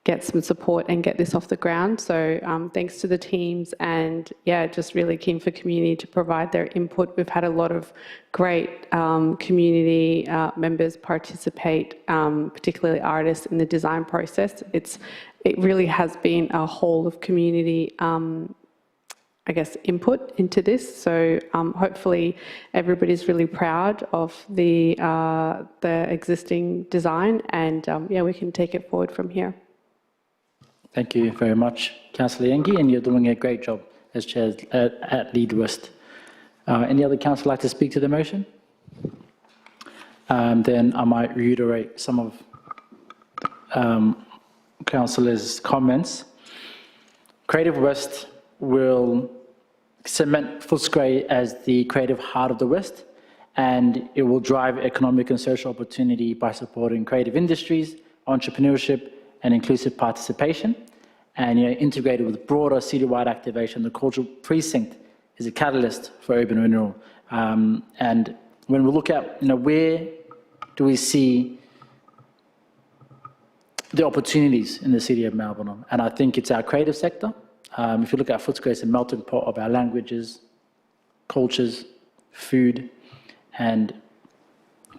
get some support and get this off the ground. So thanks to the teams, and yeah, just really keen for community to provide their input. We've had a lot of great community members participate, particularly artists, in the design process. It really has been a whole of community input into this. So hopefully everybody's really proud of the existing design, and yeah, we can take it forward from here. Thank you very much, Councillor Yengi, and you're doing a great job as Chair at Lead West. Any other councillor like to speak to the motion? Then I might reiterate some of councillors' comments. Creative West will cement Footscray as the creative heart of the West, and it will drive economic and social opportunity by supporting creative industries, entrepreneurship, and inclusive participation, and integrated with broader citywide activation. The cultural precinct is a catalyst for urban renewal. And when we look at where do we see the opportunities in the city of Melbourne, and I think it's our creative sector. If you look at Footscray, it's a melting pot of our languages, cultures, food, and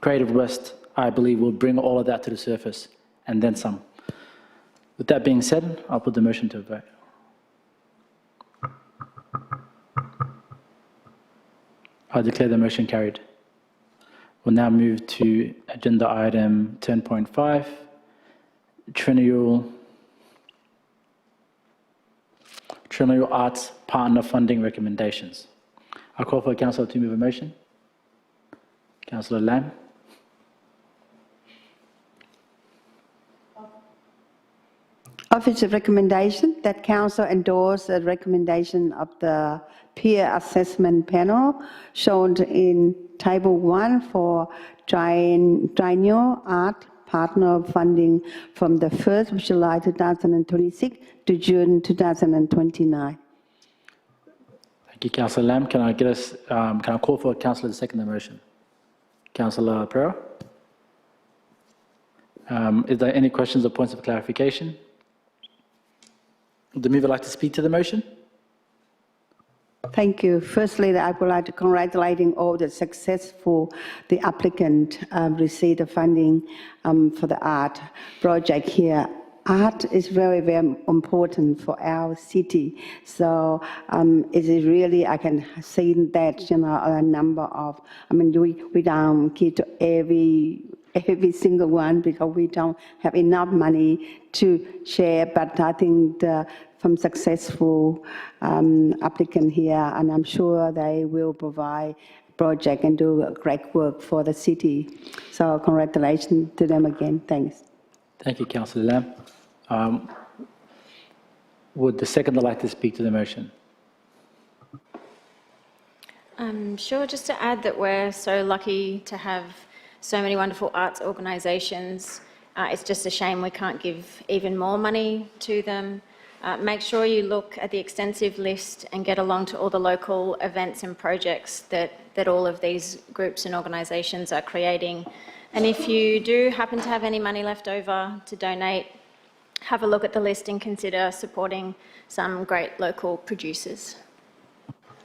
Creative West, I believe, will bring all of that to the surface and then some. With that being said, I'll put the motion to a vote. I declare the motion carried. We'll now move to agenda item 10.5, Triennial Arts Partner Funding Recommendations. I call for a councillor to move a motion. Councillor Lam. Office of recommendation that Council endorse the recommendation of the peer assessment panel shown in Table 1 for Triennial Art Partner Funding from the 1st of July 2026 to June 2029. Thank you, Councillor Lam. Can I call for a councillor to second the motion? Councillor Pereira. Is there any questions or points of clarification? Would the mover like to speak to the motion? Thank you. Firstly, I would like to congratulate all the the applicant received the funding for the art project here. Art is very, very important for our city. So it is really, I can see that, a number of, we don't keep to every single one because we don't have enough money to share, but I think from successful applicant here, and I'm sure they will provide project and do great work for the city. So congratulations to them again. Thanks. Thank you, Councillor Lam. Would the seconder like to speak to the motion? Sure, just to add that we're so lucky to have so many wonderful arts organisations. It's just a shame we can't give even more money to them. Make sure you look at the extensive list and get along to all the local events and projects that all of these groups and organisations are creating. And if you do happen to have any money left over to donate, have a look at the list and consider supporting some great local producers.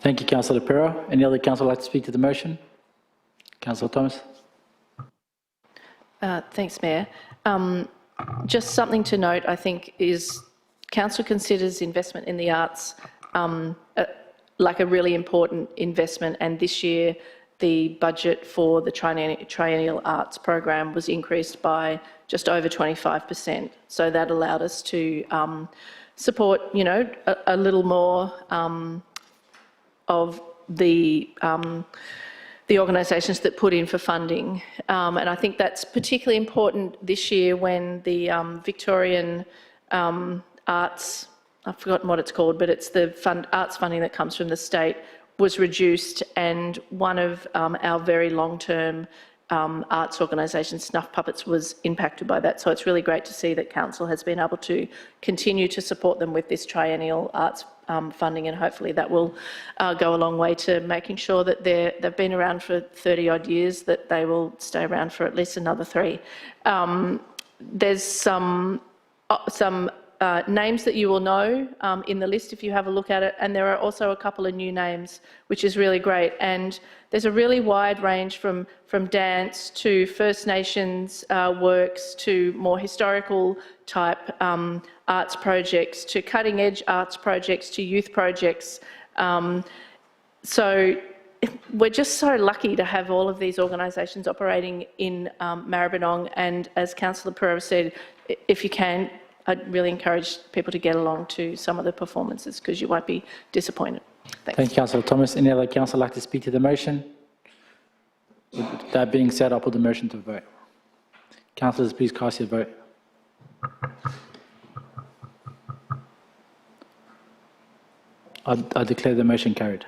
Thank you, Councillor Pera. Any other councillor like to speak to the motion? Councillor Thomas. Thanks, Mayor. Just something to note, I think, is Council considers investment in the arts like a really important investment, and this year the budget for the Triennial Arts program was increased by just over 25%. So that allowed us to support, you know, a little more of the organisations that put in for funding. And I think that's particularly important this year when the Victorian arts, I've forgotten what it's called, but it's the arts funding that comes from the state, was reduced, and one of our very long-term arts organisations, Snuff Puppets, was impacted by that. So it's really great to see that Council has been able to continue to support them with this Triennial Arts funding, and hopefully that will go a long way to making sure that they've been around for 30-odd years, that they will stay around for at least another 3. There's some names that you will know in the list if you have a look at it, and there are also a couple of new names, which is really great. And there's a really wide range from dance to First Nations works to more historical type arts projects to cutting edge arts projects to youth projects. So we're just so lucky to have all of these organisations operating in Maribyrnong, and as Councillor Pereira said, if you can, I'd really encourage people to get along to some of the performances because you won't be disappointed. Thanks. Thank you, Councillor Thomas. Any other councillor like to speak to the motion? With that being said, I'll put the motion to vote. Councillors, please cast your vote. I declare the motion carried.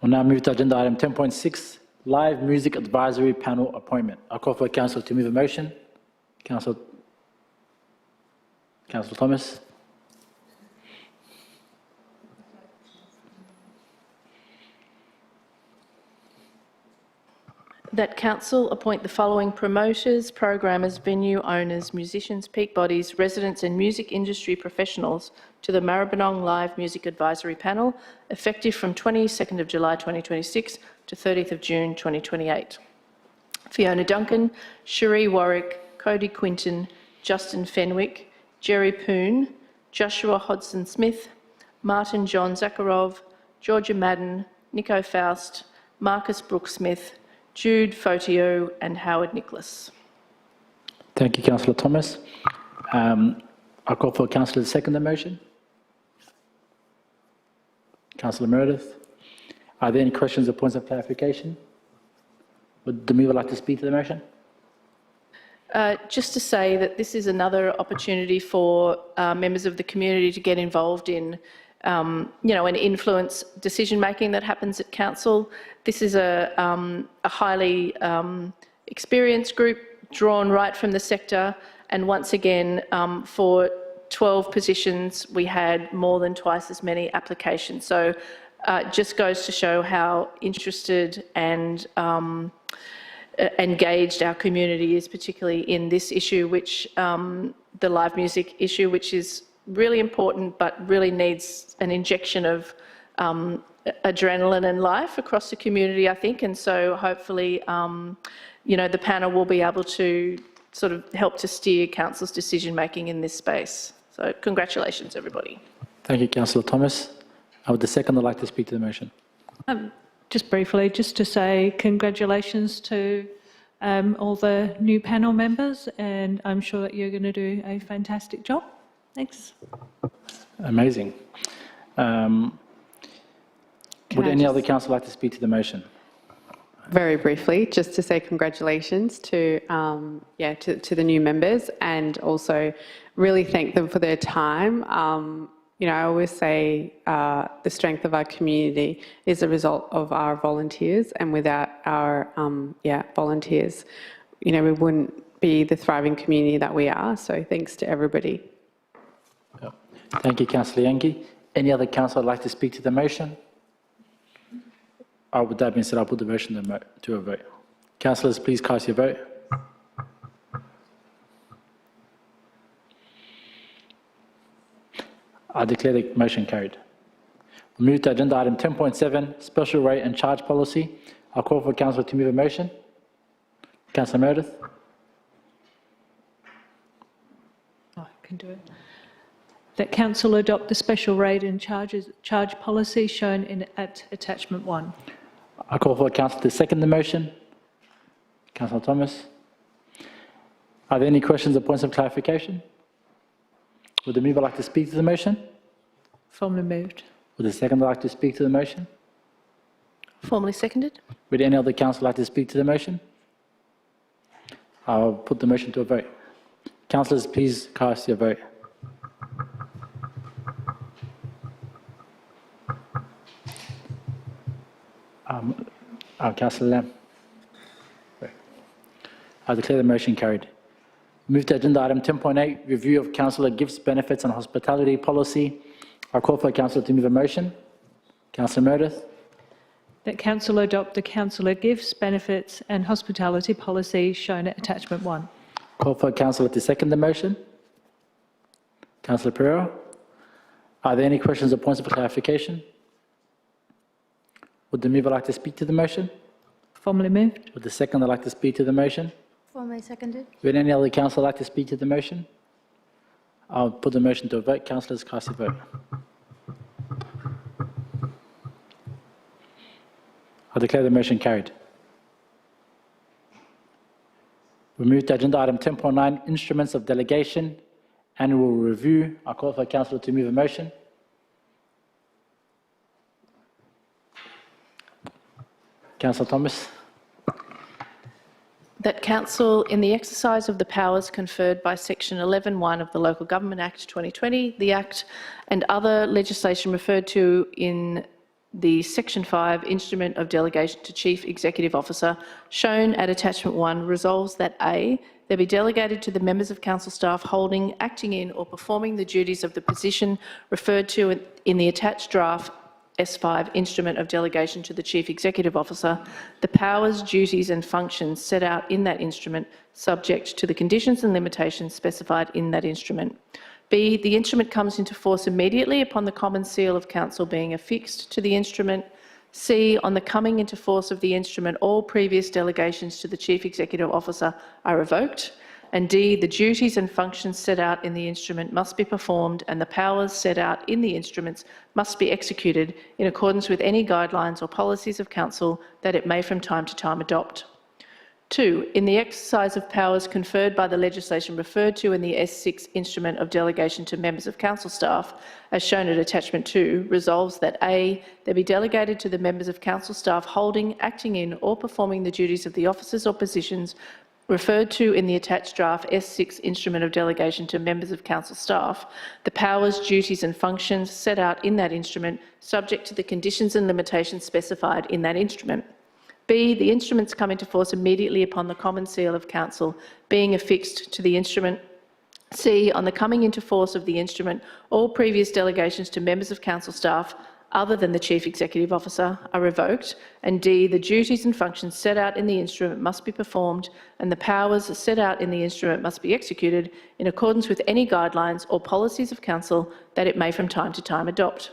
We'll now move to agenda item 10.6, Live Music Advisory Panel Appointment. I'll call for council to move the motion. Councillor Thomas. That Council appoint the following promoters, programmers, venue owners, musicians, peak bodies, residents and music industry professionals to the Maribyrnong Live Music Advisory Panel, effective from 22nd of July 2026 to 30th of June 2028. Fiona Duncan, Cherie Warwick, Cody Quinton, Justin Fenwick, Jerry Poon, Joshua Hodson-Smith, Martin John Zakharov, Georgia Madden, Nico Faust, Marcus Brooks-Smith, Jude Fotio and Howard Nicholas. Thank you, Councillor Thomas. I'll call for councillor to second the motion. Councillor Meredith. Are there any questions or points of clarification? Would the mover like to speak to the motion? Just to say that this is another opportunity for members of the community to get involved in, and influence decision-making that happens at council. This is a highly experienced group drawn right from the sector, and once again, for 12 positions, we had more than twice as many applications. So it just goes to show how interested and engaged our community is, particularly in this issue, which the live music issue, which is really important but really needs an injection of adrenaline and life across the community, I think. And so hopefully, the panel will be able to sort of help to steer council's decision making in this space. So congratulations, everybody. Thank you, Councillor Thomas. Would the seconder like to speak to the motion? Just briefly, just to say congratulations to all the new panel members, and I'm sure that you're going to do a fantastic job. Thanks. Amazing. Would any other councillor like to speak to the motion? Very briefly, just to say congratulations to the new members, and also really thank them for their time. I always say the strength of our community is a result of our volunteers, and without our volunteers, we wouldn't be the thriving community that we are. So thanks to everybody. Thank you, Councillor Yankee. Any other councillor like to speak to the motion? With that being said, I'll put the motion to a vote. Councillors, please cast your vote. I declare the motion carried. We move to agenda item 10.7, special rate and charge policy. I'll call for councillor to move a motion. Councillor Meredith. I can do it. That council adopt the special rate and charge policy shown at attachment 1. I call for councillor to second the motion. Councillor Thomas. Are there any questions or points of clarification? Would the mover like to speak to the motion? Formally moved. Would the seconder like to speak to the motion? Formally seconded. Would any other councillor like to speak to the motion? I'll put the motion to a vote. Councillors, please cast your vote. Councillor Lam. I declare the motion carried. Move to agenda item 10.8, review of councillor gifts, benefits and hospitality policy. I call for councillor to move a motion. Councillor Meredith. That council adopt the councillor gifts, benefits and hospitality policy shown at attachment 1. Call for councillor to second the motion. Councillor Pereira. Are there any questions or points of clarification? Would the mover like to speak to the motion? Formally moved. Would the seconder like to speak to the motion? Formally seconded. Would any other councillor like to speak to the motion? I'll put the motion to a vote. Councillors, cast your vote. I declare the motion carried. We move to agenda item 10.9, instruments of delegation, annual review. I call for councillor to move a motion. Councillor Thomas. That council, in the exercise of the powers conferred by section 11(1) of the Local Government Act 2020, the Act and other legislation referred to in the section 5 instrument of delegation to Chief Executive Officer shown at attachment 1, resolves that A, there be delegated to the members of council staff holding, acting in or performing the duties of the position referred to in the attached draft S5 instrument of delegation to the Chief Executive Officer, the powers, duties and functions set out in that instrument, subject to the conditions and limitations specified in that instrument. B, the instrument comes into force immediately upon the common seal of council being affixed to the instrument. C, on the coming into force of the instrument, all previous delegations to the Chief Executive Officer are revoked. And D, the duties and functions set out in the instrument must be performed and the powers set out in the instruments must be executed in accordance with any guidelines or policies of council that it may from time to time adopt. 2, in the exercise of powers conferred by the legislation referred to in the S6 instrument of delegation to members of council staff, as shown at attachment 2, resolves that A, there be delegated to the members of council staff holding, acting in or performing the duties of the offices or positions referred to in the attached draft S6 instrument of delegation to members of council staff, the powers, duties and functions set out in that instrument, subject to the conditions and limitations specified in that instrument. B, the instruments come into force immediately upon the common seal of council being affixed to the instrument. C, on the coming into force of the instrument, all previous delegations to members of council staff other than the Chief Executive Officer are revoked, and D, the duties and functions set out in the instrument must be performed and the powers set out in the instrument must be executed in accordance with any guidelines or policies of council that it may from time to time adopt.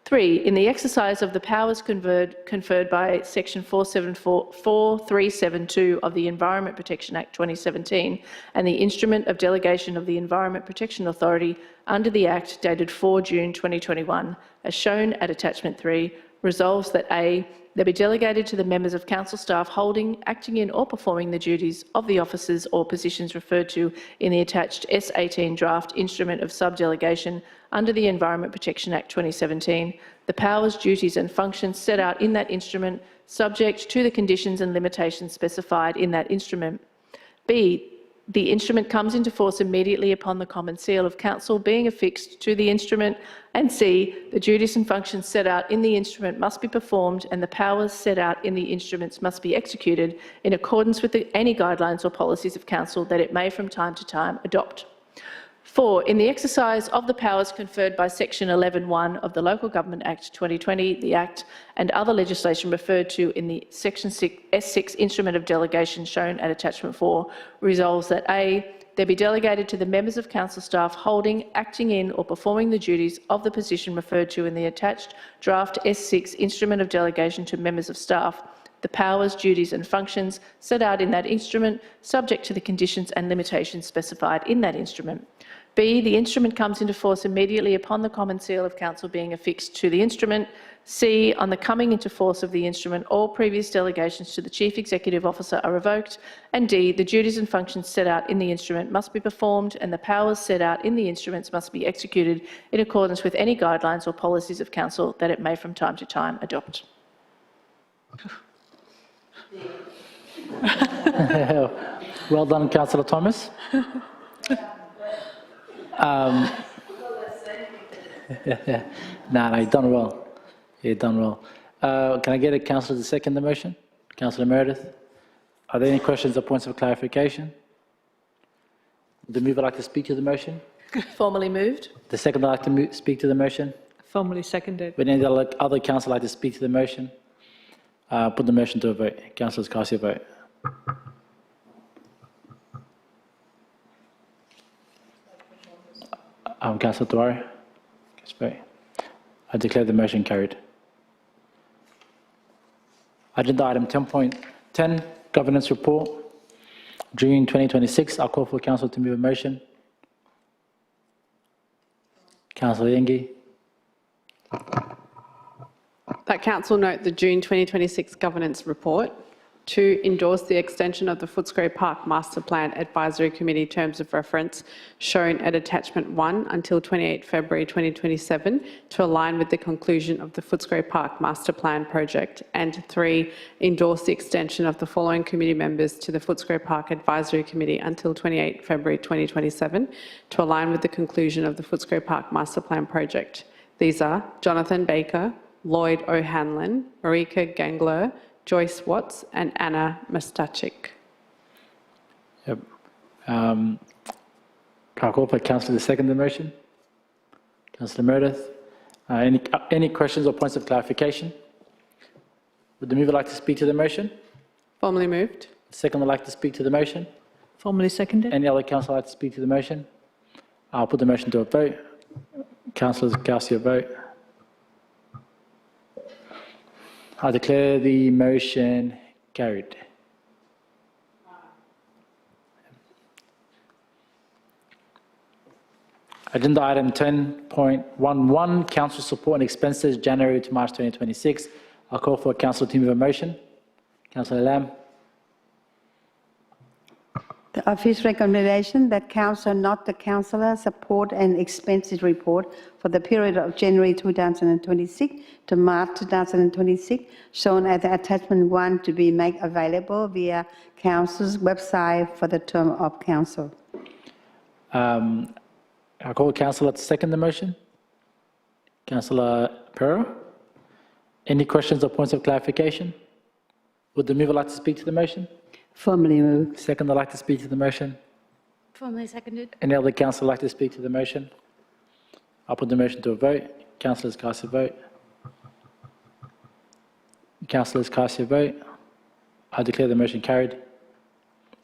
3, in the exercise of the powers conferred by section 4372 of the Environment Protection Act 2017 and the instrument of delegation of the Environment Protection Authority under the Act dated 4 June 2021, as shown at attachment 3, resolves that A, they be delegated to the members of council staff holding, acting in or performing the duties of the officers or positions referred to in the attached S18 draft instrument of subdelegation under the Environment Protection Act 2017, the powers, duties and functions set out in that instrument subject to the conditions and limitations specified in that instrument. B, the instrument comes into force immediately upon the common seal of council being affixed to the instrument, and C, the duties and functions set out in the instrument must be performed and the powers set out in the instruments must be executed in accordance with any guidelines or policies of council that it may from time to time adopt. 4, in the exercise of the powers conferred by Section 11(1) of the Local Government Act 2020, the Act, and other legislation referred to in the Section S6 Instrument of Delegation shown at Attachment 4, resolves that A, there be delegated to the members of council staff holding, acting in or performing the duties of the position referred to in the attached draft S6 Instrument of Delegation to members of staff, the powers, duties and functions set out in that instrument, subject to the conditions and limitations specified in that instrument. B, the instrument comes into force immediately upon the common seal of council being affixed to the instrument. C, on the coming into force of the instrument, all previous delegations to the Chief Executive Officer are revoked. And D, the duties and functions set out in the instrument must be performed and the powers set out in the instruments must be executed in accordance with any guidelines or policies of council that it may from time to time adopt. Well done, Councillor Thomas. No, you've done well. You've done well. Can I get a councillor to second the motion? Councillor Meredith. Are there any questions or points of clarification? Would the mover like to speak to the motion? Formally moved. The second would like to speak to the motion? Formally seconded. Would any other councillor like to speak to the motion? Put the motion to a vote. Councillors, cast your vote. Councillor Tuare. I declare the motion carried. Agenda item 10.10, Governance Report, June 2026. I'll call for Council to move a motion. Councillor Yengi. That Council note the June 2026 Governance Report. 2, endorse the extension of the Footscray Park Master Plan Advisory Committee Terms of Reference shown at Attachment 1 until 28 February 2027 to align with the conclusion of the Footscray Park Master Plan project. And 3, endorse the extension of the following committee members to the Footscray Park Advisory Committee until 28 February 2027 to align with the conclusion of the Footscray Park Master Plan project. These are Jonathan Baker, Lloyd O'Hanlon, Marika Gangler, Joyce Watts and Anna Mastachik. Yep. Can I call for Councillor to second the motion? Councillor Meredith. Any questions or points of clarification? Would the mover like to speak to the motion? Formally moved. The second would like to speak to the motion? Formally seconded. Any other councillor like to speak to the motion? I'll put the motion to a vote. Councillors, cast your vote. I declare the motion carried. Agenda item 10.11, Council Support and Expenses, January to March 2026. I'll call for a council to move a motion. Councillor Lam. The office recommendation that council not the councillor support and expenses report for the period of January 2026 to March 2026 shown at the attachment 1 to be made available via council's website for the term of council. I'll call councillor to second the motion. Councillor Pero. Any questions or points of clarification? Would the mover like to speak to the motion? Formally moved. Second, I'd like to speak to the motion. Formally seconded. Any other councillor like to speak to the motion? I'll put the motion to a vote. Councillors, cast your vote. Councillors, cast your vote. I declare the motion carried.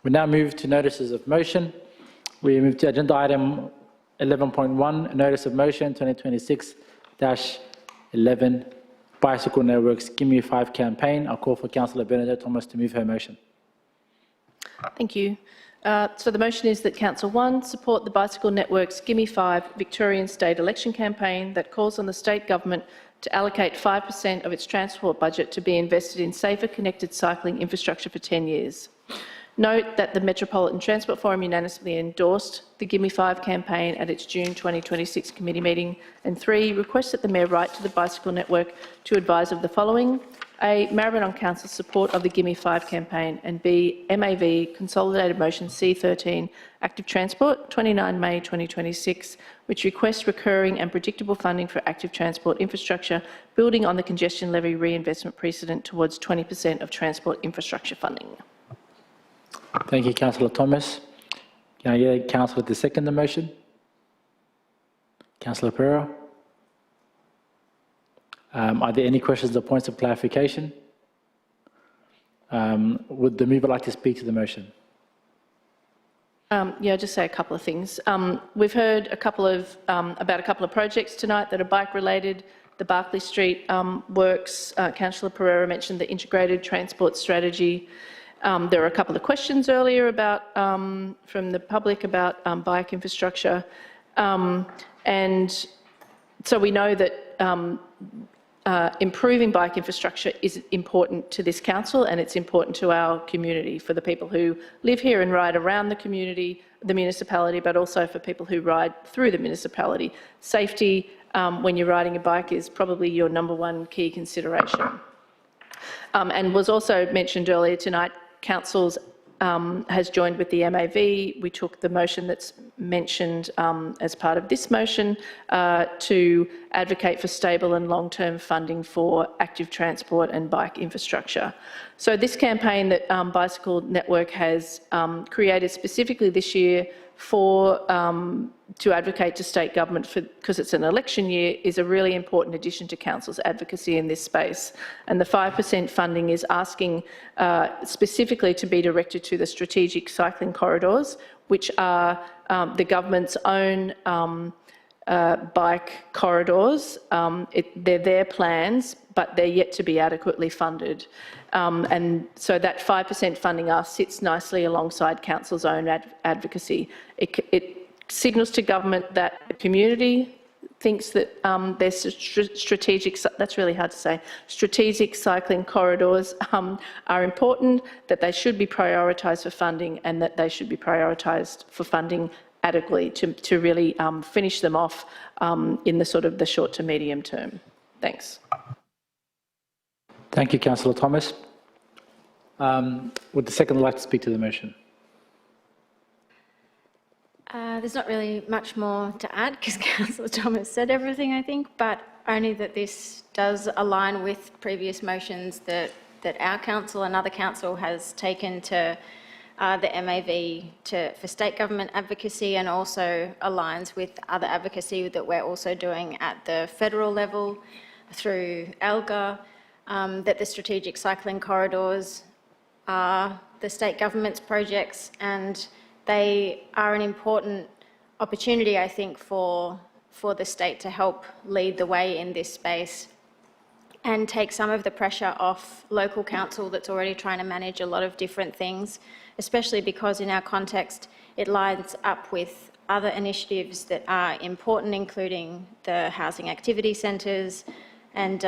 We now move to notices of motion. We move to agenda item 11.1, notice of motion 2026-11, Bicycle Networks Give Me 5 campaign. I'll call for Councillor Bernadette Thomas to move her motion. Thank you. So the motion is that Council 1 support the Bicycle Network's Gimme 5 Victorian State election campaign that calls on the state government to allocate 5% of its transport budget to be invested in safer connected cycling infrastructure for 10 years. Note that the Metropolitan Transport Forum unanimously endorsed the Gimme 5 campaign at its June 2026 committee meeting. And 3, request that the Mayor write to the Bicycle Network to advise of the following: A, Maribyrnong Council's support of the Gimme 5 campaign, and B, MAV Consolidated Motion C13, Active Transport, 29 May 2026, which requests recurring and predictable funding for active transport infrastructure, building on the congestion levy reinvestment precedent towards 20% of transport infrastructure funding. Thank you, Councillor Thomas. Can I get a councillor to second the motion? Councillor Pereira. Are there any questions or points of clarification? Would the mover like to speak to the motion? Yeah, I'll just say a couple of things. We've heard about a couple of projects tonight that are bike-related. The Barclay Street works. Councillor Pereira mentioned the integrated transport strategy. There were a couple of questions earlier about from the public about bike infrastructure, and so we know that improving bike infrastructure is important to this council, and it's important to our community, for the people who live here and ride around the community, the municipality, but also for people who ride through the municipality. Safety when you're riding a bike is probably your #1 key consideration. And was also mentioned earlier tonight, Council's has joined with the MAV. We took the motion that's mentioned as part of this motion to advocate for stable and long-term funding for active transport and bike infrastructure. So this campaign that Bicycle Network has created specifically this year to advocate to state government, because it's an election year, is a really important addition to Council's advocacy in this space. And the 5% funding is asking specifically to be directed to the strategic cycling corridors, which are the government's own bike corridors. They're their plans, but they're yet to be adequately funded. And so that 5% funding sits nicely alongside Council's own advocacy. It signals to government that the community thinks that their strategic, that's really hard to say, strategic cycling corridors are important, that they should be prioritised for funding, and that they should be prioritised for funding adequately to really finish them off in the sort of the short to medium term. Thanks. Thank you, Councillor Thomas. Would the second like to speak to the motion? There's not really much more to add because Councillor Thomas said everything, I think, but only that this does align with previous motions that our council and other council has taken to the MAV for state government advocacy, and also aligns with other advocacy that we're also doing at the federal level through ALGA, that the strategic cycling corridors are the state government's projects, and they are an important opportunity, I think, for the state to help lead the way in this space and take some of the pressure off local council that's already trying to manage a lot of different things, especially because in our context it lines up with other initiatives that are important, including the housing activity centres and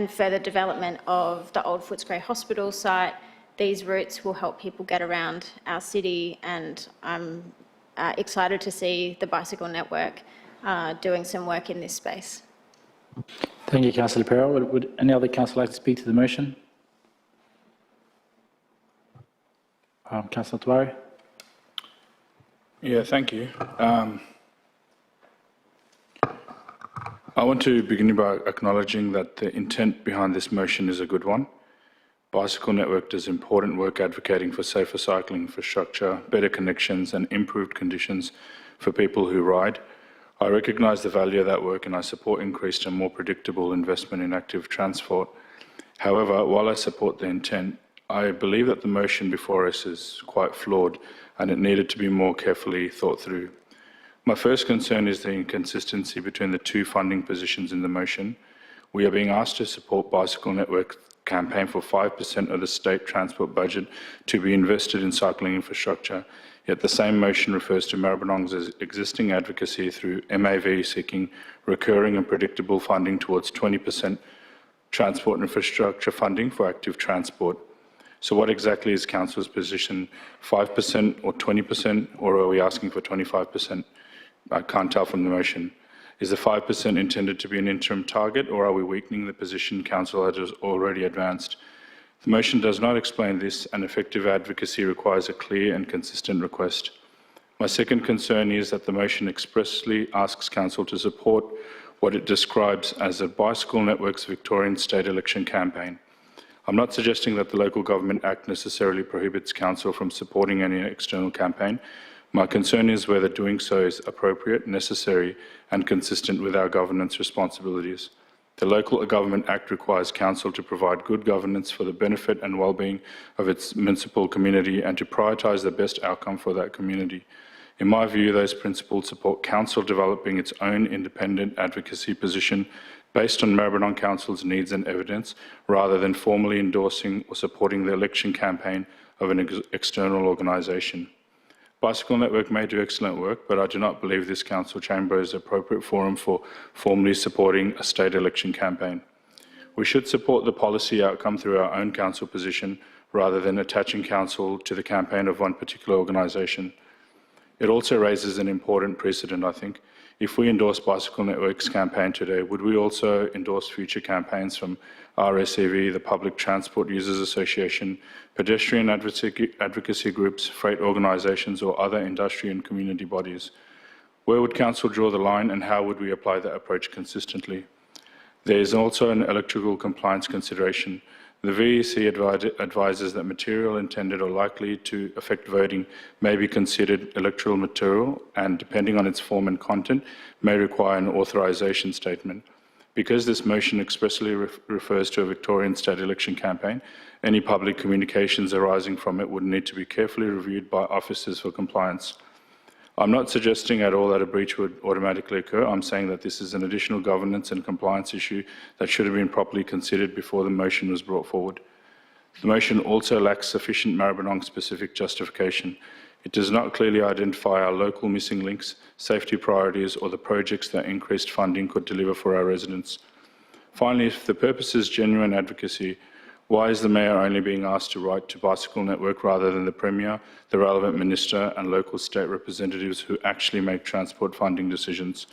further development of the old Footscray Hospital site. These routes will help people get around our city, and I'm excited to see the Bicycle Network doing some work in this space. Thank you, Councillor Pereira. Would any other councillor like to speak to the motion? Councillor Tawari. Yeah, thank you. I want to begin by acknowledging that the intent behind this motion is a good one. Bicycle Network does important work advocating for safer cycling infrastructure, better connections and improved conditions for people who ride. I recognise the value of that work and I support increased and more predictable investment in active transport. However, while I support the intent, I believe that the motion before us is quite flawed and it needed to be more carefully thought through. My first concern is the inconsistency between the two funding positions in the motion. We are being asked to support Bicycle Network campaign for 5% of the state transport budget to be invested in cycling infrastructure, yet the same motion refers to Maribyrnong's existing advocacy through MAV seeking recurring and predictable funding towards 20% transport infrastructure funding for active transport. So what exactly is Council's position? 5% or 20%, or are we asking for 25%? I can't tell from the motion. Is the 5% intended to be an interim target, or are we weakening the position Council has already advanced? The motion does not explain this, and effective advocacy requires a clear and consistent request. My second concern is that the motion expressly asks Council to support what it describes as a Bicycle Network's Victorian state election campaign. I'm not suggesting that the Local Government Act necessarily prohibits Council from supporting any external campaign. My concern is whether doing so is appropriate, necessary, and consistent with our governance responsibilities. The Local Government Act requires Council to provide good governance for the benefit and well-being of its municipal community and to prioritise the best outcome for that community. In my view, those principles support Council developing its own independent advocacy position based on Maribyrnong Council's needs and evidence, rather than formally endorsing or supporting the election campaign of an external organisation. Bicycle Network may do excellent work, but I do not believe this council chamber is the appropriate forum for formally supporting a state election campaign. We should support the policy outcome through our own council position rather than attaching council to the campaign of one particular organisation. It also raises an important precedent, I think. If we endorse Bicycle Network's campaign today, would we also endorse future campaigns from RSEV, the Public Transport Users Association, pedestrian advocacy groups, freight organisations, or other industry and community bodies? Where would Council draw the line, and how would we apply that approach consistently? There is also an electoral compliance consideration. The VEC advises that material intended or likely to affect voting may be considered electoral material and, depending on its form and content, may require an authorisation statement. Because this motion expressly refers to a Victorian state election campaign, any public communications arising from it would need to be carefully reviewed by officers for compliance. I'm not suggesting at all that a breach would automatically occur. I'm saying that this is an additional governance and compliance issue that should have been properly considered before the motion was brought forward. The motion also lacks sufficient Maribyrnong-specific justification. It does not clearly identify our local missing links, safety priorities, or the projects that increased funding could deliver for our residents. Finally, if the purpose is genuine advocacy, why is the Mayor only being asked to write to Bicycle Network rather than the Premier, the relevant Minister and local state representatives who actually make transport funding decisions?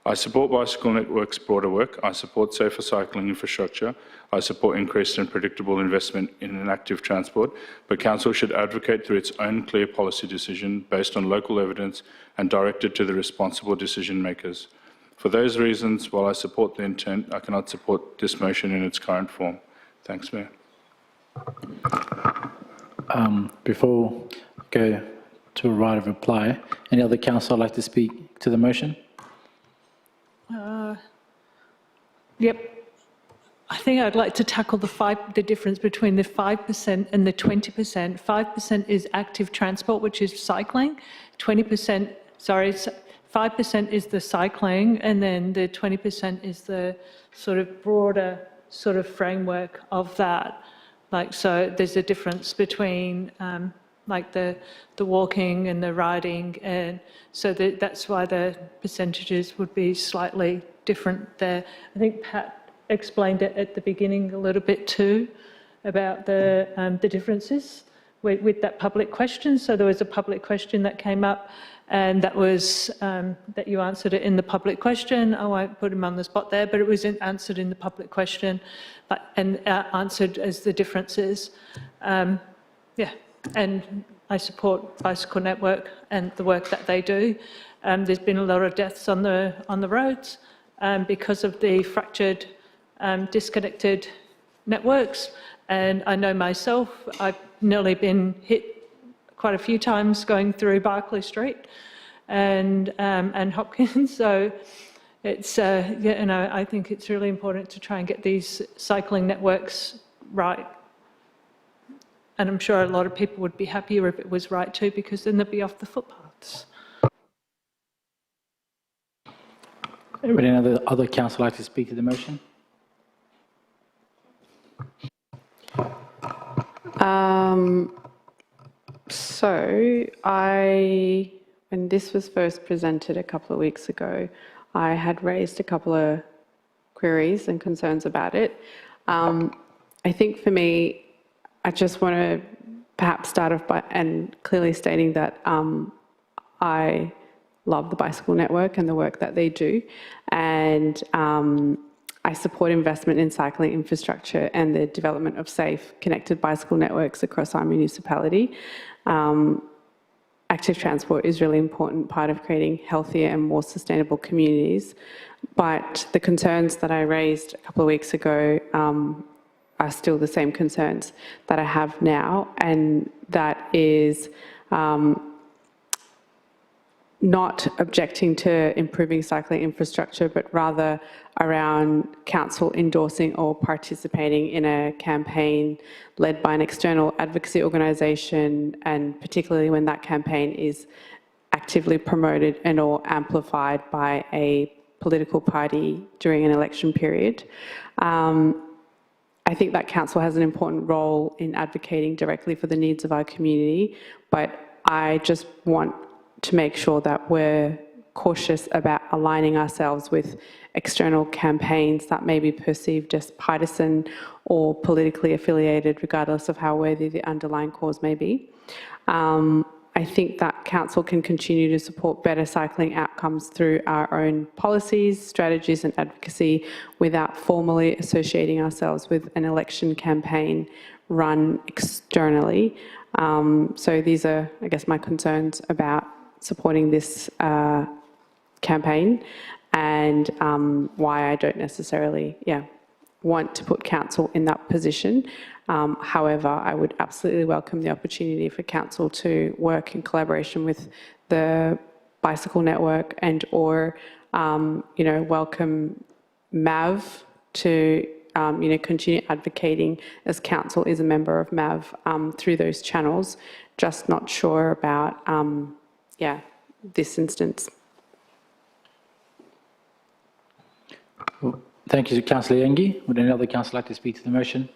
I support Bicycle Network's broader work. I support safer cycling infrastructure. I support increased and predictable investment in an active transport, but Council should advocate through its own clear policy decision based on local evidence and directed to the responsible decision makers. For those reasons, while I support the intent, I cannot support this motion in its current form. Thanks, Mayor. Before we go to a right of reply, any other councillor like to speak to the motion? Yep. I think I'd like to tackle the difference between the 5% and the 20%. 5% is active transport, which is cycling. 5% is the cycling, and then the 20% is the sort of broader sort of framework of that. Like, so there's a difference between like the walking and the riding, and so that's why the percentages would be slightly different there. I think Pat explained it at the beginning a little bit too, about the differences with that public question. So there was a public question that came up, and that was that you answered it in the public question. I won't put him on the spot there, but it was answered in the public question, and answered as the differences. Yeah, and I support Bicycle Network and the work that they do. There's been a lot of deaths on the roads because of the fractured, disconnected networks. And I know myself, I've nearly been hit quite a few times going through Barclay Street and Hopkins. So it's, yeah, you know, I think it's really important to try and get these cycling networks right. And I'm sure a lot of people would be happier if it was right too, because then they'd be off the footpaths. Would any other councillor like to speak to the motion? When this was first presented a couple of weeks ago, I had raised a couple of queries and concerns about it. I think for me, I just want to perhaps start off by and clearly stating that I love the bicycle network and the work that they do, and I support investment in cycling infrastructure and the development of safe, connected bicycle networks across our municipality. Active transport is a really important part of creating healthier and more sustainable communities, but the concerns that I raised a couple of weeks ago are still the same concerns that I have now, and that is not objecting to improving cycling infrastructure, but rather around council endorsing or participating in a campaign led by an external advocacy organisation, and particularly when that campaign is actively promoted and or amplified by a political party during an election period. I think that council has an important role in advocating directly for the needs of our community, but I just want to make sure that we're cautious about aligning ourselves with external campaigns that may be perceived as partisan or politically affiliated, regardless of how worthy the underlying cause may be. I think that council can continue to support better cycling outcomes through our own policies, strategies and advocacy without formally associating ourselves with an election campaign run externally. So these are, I guess, my concerns about supporting this campaign, and why I don't necessarily, want to put council in that position. However, I would absolutely welcome the opportunity for council to work in collaboration with the bicycle network and or, welcome MAV to, continue advocating as council is a member of MAV through those channels. Just not sure about, this instance. Thank you, Councillor Yengi. Would any other councillor like to speak to the motion?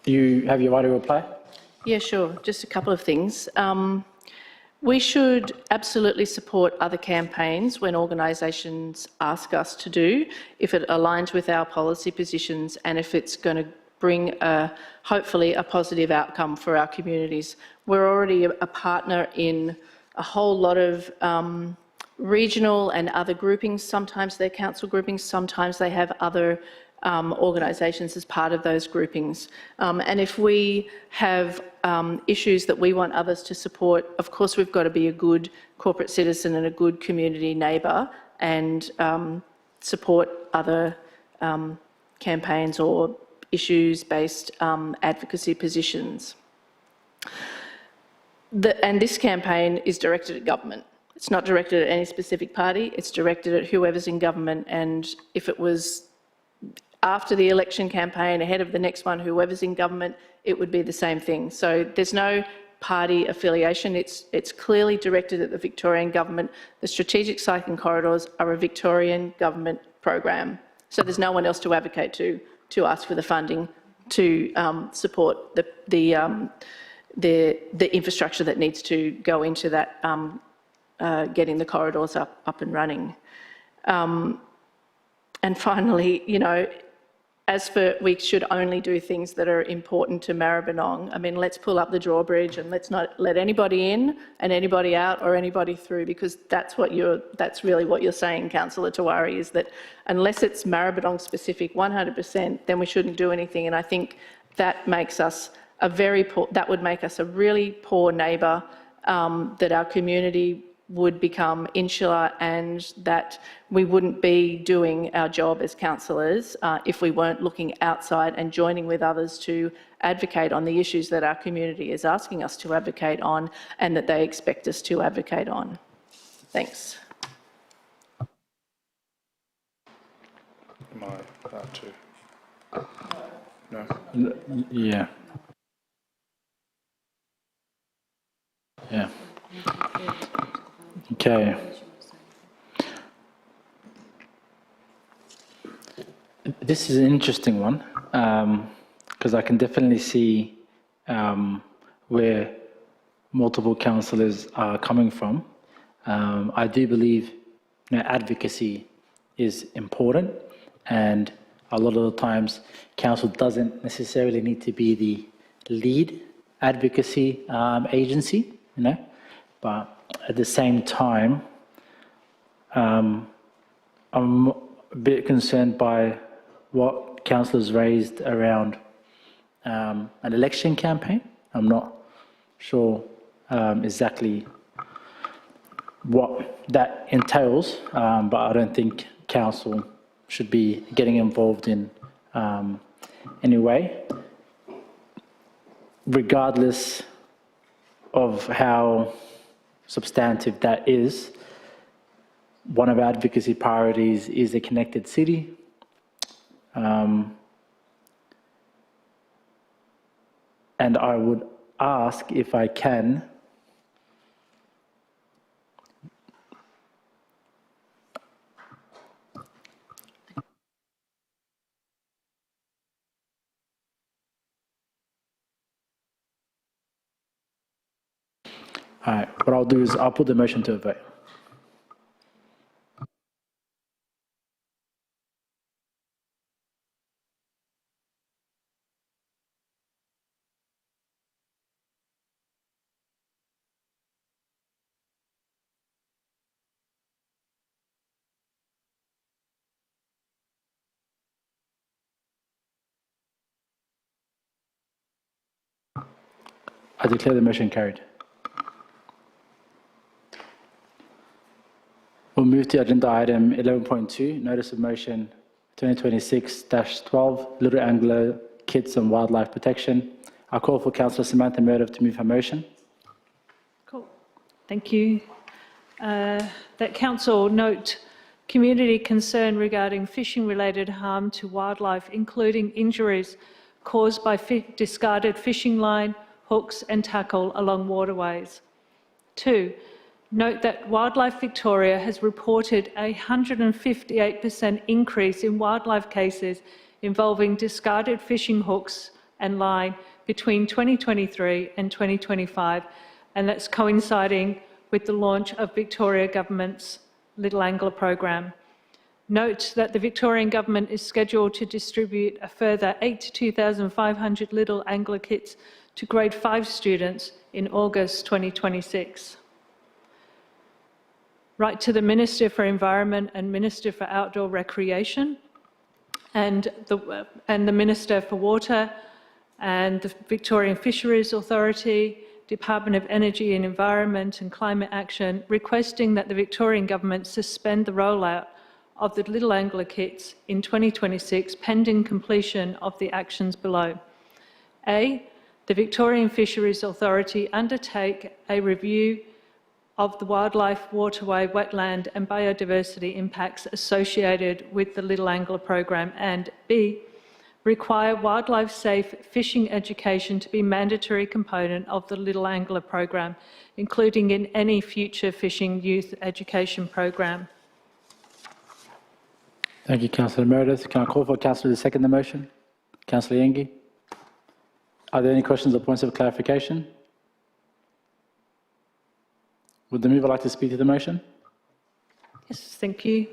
You have your right to reply? Yeah, sure. Just a couple of things. We should absolutely support other campaigns when organisations ask us to do, if it aligns with our policy positions and if it's going to bring hopefully a positive outcome for our communities. We're already a partner in a whole lot of regional and other groupings. Sometimes they're council groupings, sometimes they have other organisations as part of those groupings. And if we have issues that we want others to support, of course we've got to be a good corporate citizen and a good community neighbour and support other campaigns or issues-based advocacy positions. And this campaign is directed at government. It's not directed at any specific party, it's directed at whoever's in government, and if it was after the election campaign, ahead of the next one, whoever's in government, it would be the same thing. So there's no party affiliation. It's clearly directed at the Victorian government. The strategic cycling corridors are a Victorian government program. So there's no one else to advocate to ask for the funding to support the infrastructure that needs to go into that, getting the corridors up and running. And finally, we should only do things that are important to Maribyrnong. I mean, let's pull up the drawbridge and let's not let anybody in and anybody out or anybody through, because that's really what you're saying, Councillor Tawari, is that unless it's Maribyrnong specific 100%, then we shouldn't do anything. And I think that makes us that would make us a really poor neighbour, that our community would become insular and that we wouldn't be doing our job as councillors if we weren't looking outside and joining with others to advocate on the issues that our community is asking us to advocate on and that they expect us to advocate on. Thanks. Am I allowed to? No? Yeah. Yeah. Okay. This is an interesting one because I can definitely see where multiple councillors are coming from. I do believe advocacy is important, and a lot of the times council doesn't necessarily need to be the lead advocacy agency, but at the same time, I'm a bit concerned by what councillors raised around an election campaign. I'm not sure exactly what that entails, but I don't think council should be getting involved in any way. Regardless of how substantive that is, one of our advocacy priorities is a connected city. And I would ask if I can all right, what I'll do is I'll put the motion to a vote. I declare the motion carried. We'll move to agenda item 11.2, Notice of Motion 2026-12, Little Anglo Kids and Wildlife Protection. I call for Councillor Samantha Meredith to move her motion. Cool. Thank you. That council note community concern regarding fishing-related harm to wildlife, including injuries caused by discarded fishing line, hooks and tackle along waterways. 2, note that Wildlife Victoria has reported a 158% increase in wildlife cases involving discarded fishing hooks and line between 2023 and 2025, and that's coinciding with the launch of Victoria Government's Little Angler program. Note that the Victorian Government is scheduled to distribute a further 82,500 Little Angler kits to grade 5 students in August 2026. Write to the Minister for Environment and Minister for Outdoor Recreation and the Minister for Water and the Victorian Fisheries Authority, Department of Energy and Environment and Climate Action, requesting that the Victorian Government suspend the rollout of the Little Angler kits in 2026 pending completion of the actions below. A, the Victorian Fisheries Authority undertake a review of the wildlife, waterway, wetland and biodiversity impacts associated with the Little Angler program, and B, require wildlife safe fishing education to be a mandatory component of the Little Angler program, including in any future fishing youth education program. Thank you, Councillor Meredith. Can I call for Councillor to second the motion? Councillor Yengi. Are there any questions or points of clarification? Would the mover like to speak to the motion? Yes, thank you.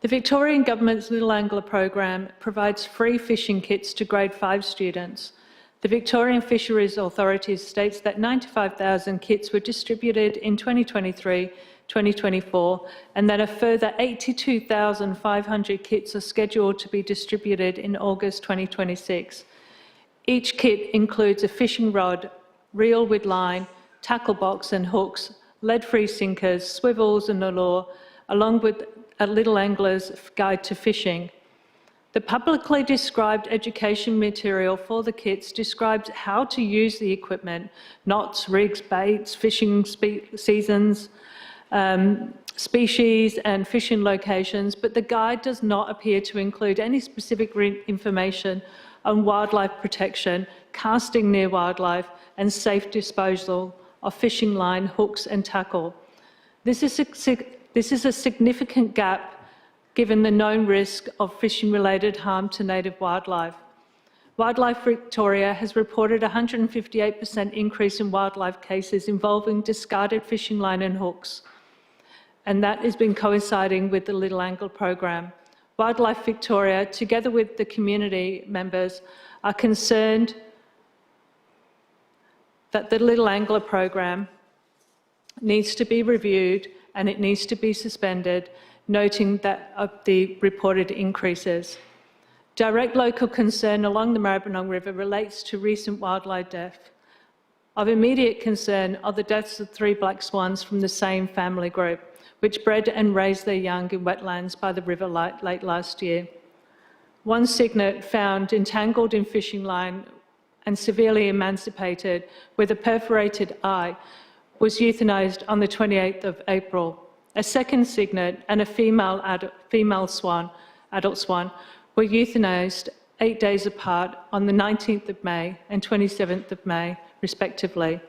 The Victorian Government's Little Angler program provides free fishing kits to grade 5 students. The Victorian Fisheries Authority states that 95,000 kits were distributed in 2023-2024 and that a further 82,500 kits are scheduled to be distributed in August 2026. Each kit includes a fishing rod, reel with line, tackle box and hooks, lead-free sinkers, swivels and a lure, along with a Little Angler's Guide to Fishing. The publicly described education material for the kits describes how to use the equipment, knots, rigs, baits, fishing seasons, species and fishing locations, but the guide does not appear to include any specific information on wildlife protection, casting near wildlife and safe disposal of fishing line, hooks and tackle. This is a significant gap given the known risk of fishing-related harm to native wildlife. Wildlife Victoria has reported a 158% increase in wildlife cases involving discarded fishing line and hooks, and that has been coinciding with the Little Angler program. Wildlife Victoria, together with the community members, are concerned that the Little Angler program needs to be reviewed and it needs to be suspended, noting that of the reported increases. Direct local concern along the Maribyrnong River relates to recent wildlife death. Of immediate concern are the deaths of 3 black swans from the same family group, which bred and raised their young in wetlands by the river late last year. One cygnet found entangled in fishing line and severely emancipated with a perforated eye was euthanized on the 28th of April. A second cygnet and a female swan, adult swan, were euthanized 8 days apart on the 19th of May and 27th of May, respectively.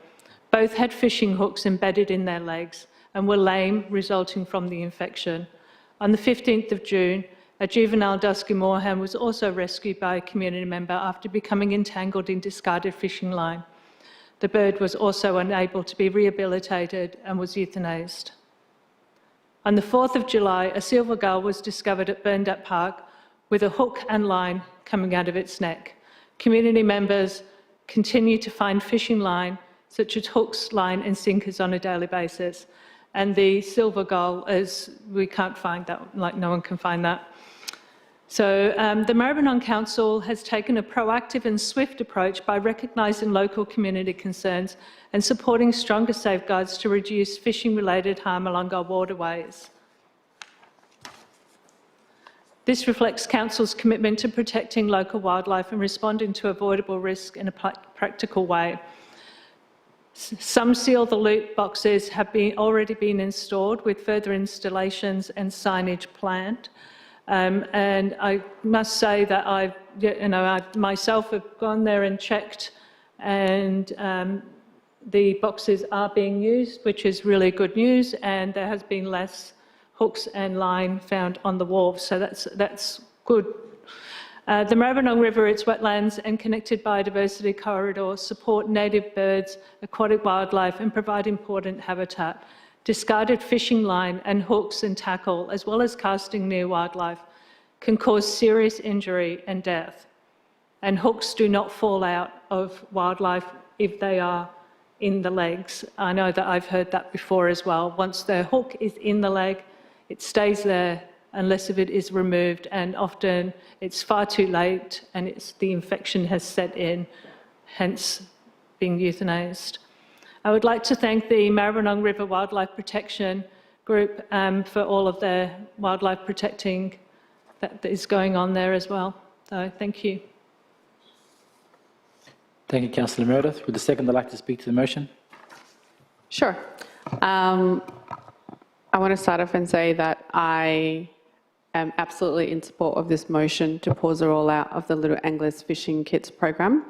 Both had fishing hooks embedded in their legs and were lame, resulting from the infection. On the 15th of June, a juvenile dusky moorhen was also rescued by a community member after becoming entangled in discarded fishing line. The bird was also unable to be rehabilitated and was euthanized. On the 4th of July, a silver gull was discovered at Burndup Park with a hook and line coming out of its neck. Community members continue to find fishing line, such as hooks, line and sinkers on a daily basis. And the silver gull, we can't find that, like no one can find that. So the Maribyrnong Council has taken a proactive and swift approach by recognising local community concerns and supporting stronger safeguards to reduce fishing-related harm along our waterways. This reflects Council's commitment to protecting local wildlife and responding to avoidable risk in a practical way. Some seal the loop boxes have already been installed, with further installations and signage planned. And I must say that I myself have gone there and checked, and the boxes are being used, which is really good news, and there has been less hooks and line found on the wharf, so that's good. The Maribyrnong River, its wetlands and connected biodiversity corridor support native birds, aquatic wildlife and provide important habitat. Discarded fishing line and hooks and tackle, as well as casting near wildlife, can cause serious injury and death. And hooks do not fall out of wildlife if they are in the legs. I know that I've heard that before as well. Once the hook is in the leg, it stays there unless if it is removed, and often it's far too late and the infection has set in, hence being euthanized. I would like to thank the Maribyrnong River Wildlife Protection Group for all of their wildlife protecting that is going on there as well. So thank you. Thank you, Councillor Meredith. Would the second like to speak to the motion? Sure. I want to start off and say that I am absolutely in support of this motion to pause the rollout of the Little Anglers Fishing Kits program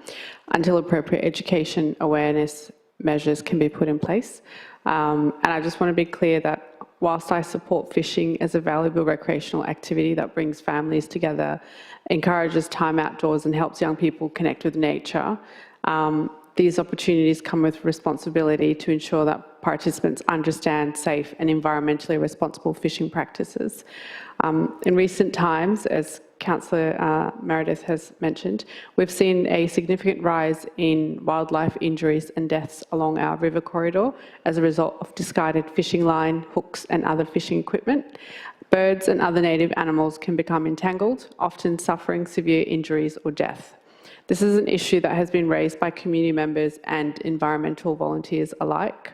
until appropriate education awareness measures can be put in place. And I just want to be clear that whilst I support fishing as a valuable recreational activity that brings families together, encourages time outdoors and helps young people connect with nature, these opportunities come with responsibility to ensure that participants understand safe and environmentally responsible fishing practices. In recent times, as Councillor Meredith has mentioned, we've seen a significant rise in wildlife injuries and deaths along our river corridor as a result of discarded fishing line, hooks and other fishing equipment. Birds and other native animals can become entangled, often suffering severe injuries or death. This is an issue that has been raised by community members and environmental volunteers alike.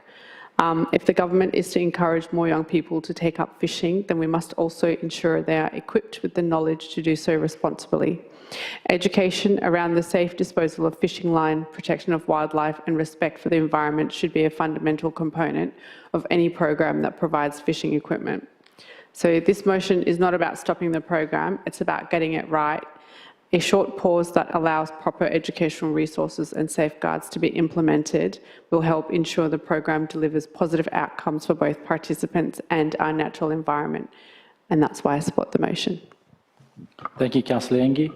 If the government is to encourage more young people to take up fishing, then we must also ensure they are equipped with the knowledge to do so responsibly. Education around the safe disposal of fishing line, protection of wildlife and respect for the environment should be a fundamental component of any program that provides fishing equipment. So this motion is not about stopping the program, it's about getting it right. A short pause that allows proper educational resources and safeguards to be implemented will help ensure the program delivers positive outcomes for both participants and our natural environment. and that's why I support the motion. Thank you, Councillor Yengi.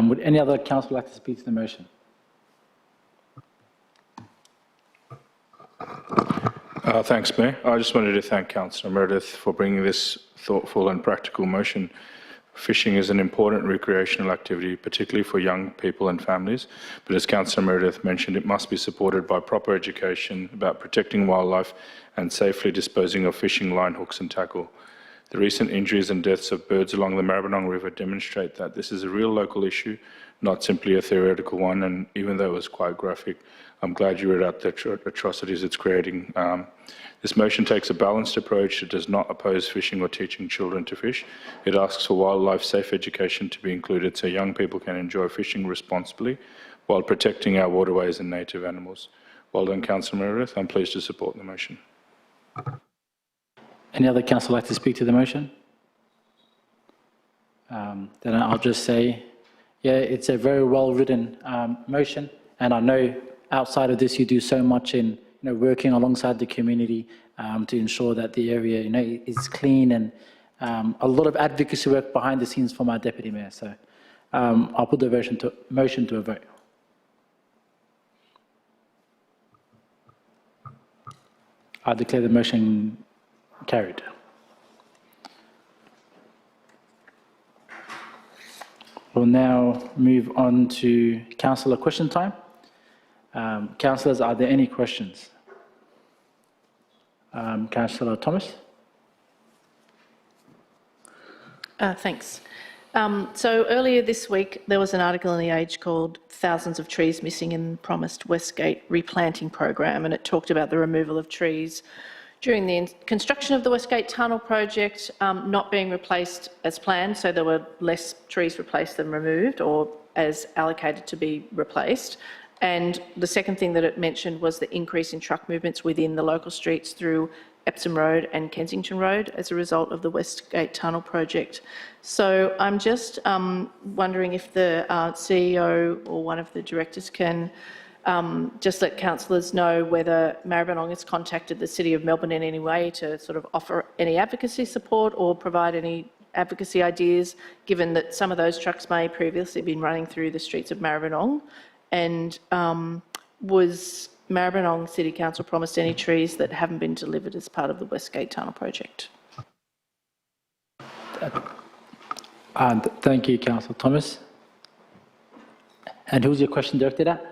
Would any other councillor like to speak to the motion? Thanks, Mayor. I just wanted to thank Councillor Meredith for bringing this thoughtful and practical motion. Fishing is an important recreational activity, particularly for young people and families. But as Councillor Meredith mentioned, it must be supported by proper education about protecting wildlife and safely disposing of fishing line, hooks and tackle. The recent injuries and deaths of birds along the Maribyrnong River demonstrate that this is a real local issue, not simply a theoretical one. And even though it was quite graphic, I'm glad you read out the atrocities it's creating. This motion takes a balanced approach. It does not oppose fishing or teaching children to fish. It asks for wildlife safe education to be included so young people can enjoy fishing responsibly while protecting our waterways and native animals. Well done, Councillor Meredith. I'm pleased to support the motion. Any other councillor like to speak to the motion? Then I'll just say, yeah, it's a very well-written motion, and I know outside of this you do so much in working alongside the community to ensure that the area is clean, and a lot of advocacy work behind the scenes for my deputy mayor. So I'll put the motion to a vote. I declare the motion carried. We'll now move on to councillor question time. Councillors, are there any questions? Councillor Thomas? Thanks. So earlier this week, there was an article in The Age called "Thousands of Trees Missing in Promised Westgate Replanting Program," and it talked about the removal of trees during the construction of the Westgate Tunnel project not being replaced as planned, so there were less trees replaced than removed or as allocated to be replaced. And the second thing that it mentioned was the increase in truck movements within the local streets through Epsom Road and Kensington Road as a result of the Westgate Tunnel project. So I'm just wondering if the CEO or one of the directors can just let councillors know whether Maribyrnong has contacted the City of Melbourne in any way to sort of offer any advocacy support or provide any advocacy ideas, given that some of those trucks may previously have been running through the streets of Maribyrnong. And was Maribyrnong City Council promised any trees that haven't been delivered as part of the Westgate Tunnel project? Thank you, Councillor Thomas. And who's your question directed at?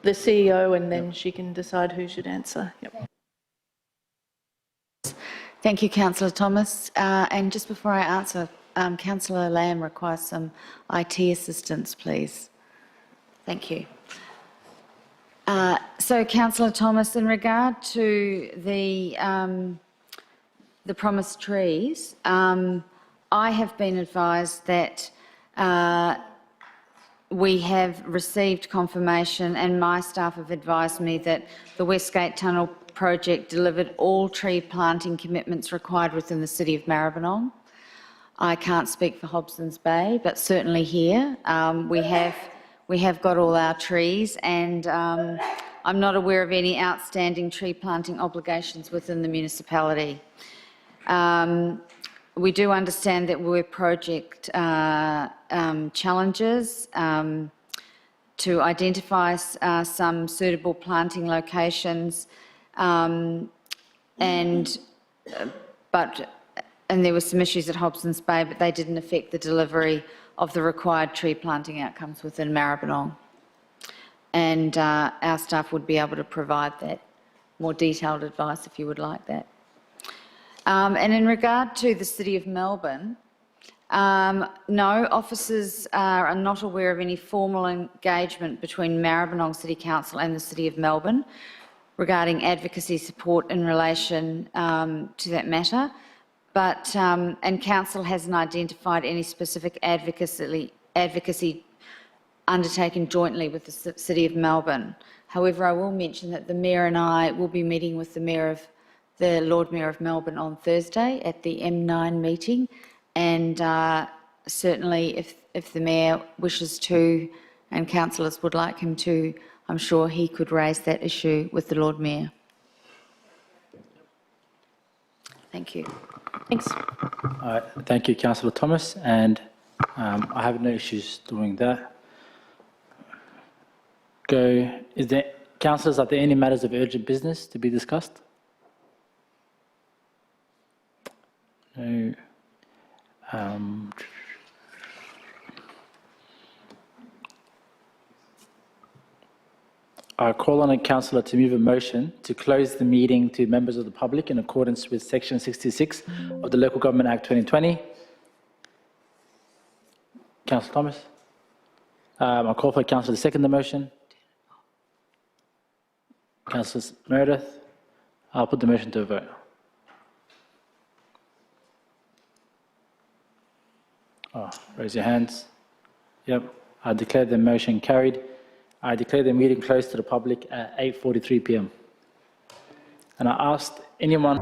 The CEO, and then she can decide who should answer. Yep. Thank you, Councillor Thomas. And just before I answer, Councillor Lamb requires some IT assistance, please. Thank you. So, Councillor Thomas, in regard to the promised trees, I have been advised that we have received confirmation, and my staff have advised me that the Westgate Tunnel project delivered all tree planting commitments required within the City of Maribyrnong. I can't speak for Hobson's Bay, but certainly here we have got all our trees, and I'm not aware of any outstanding tree planting obligations within the municipality. We do understand that we're project challenges to identify some suitable planting locations, and there were some issues at Hobson's Bay, but they didn't affect the delivery of the required tree planting outcomes within Maribyrnong. And our staff would be able to provide that more detailed advice if you would like that. And in regard to the City of Melbourne, no, officers are not aware of any formal engagement between Maribyrnong City Council and the City of Melbourne regarding advocacy support in relation to that matter. But, and Council hasn't identified any specific advocacy undertaken jointly with the City of Melbourne. However, I will mention that the Mayor and I will be meeting with the Lord Mayor of Melbourne on Thursday at the M9 meeting, and certainly if the Mayor wishes to and councillors would like him to, I'm sure he could raise that issue with the Lord Mayor. Thank you. Thanks. Thank you, Councillor Thomas, and I have no issues doing that. Councillors, are there any matters of urgent business to be discussed? No. I call on a councillor to move a motion to close the meeting to members of the public in accordance with Section 66 of the Local Government Act 2020. Councillor Thomas. I call for a councillor to second the motion. Councillor Meredith. I'll put the motion to a vote. Raise your hands. Yep. I declare the motion carried. I declare the meeting closed to the public at 8:43 p.m. And I asked anyone...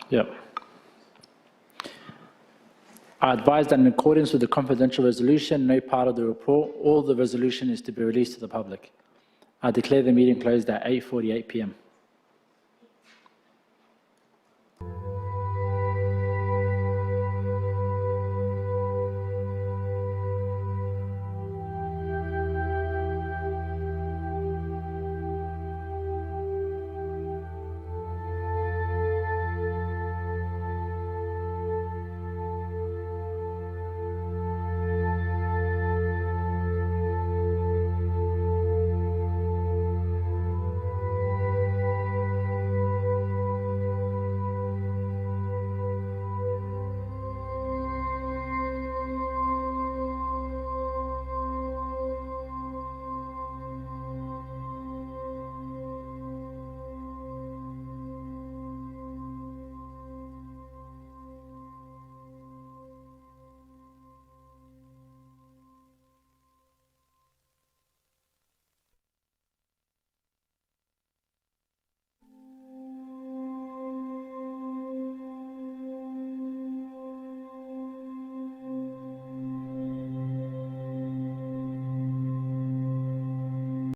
Yep. I advise that in accordance with the confidential resolution, no part of the report or the resolution is to be released to the public. I declare the meeting closed at 8:48 p.m.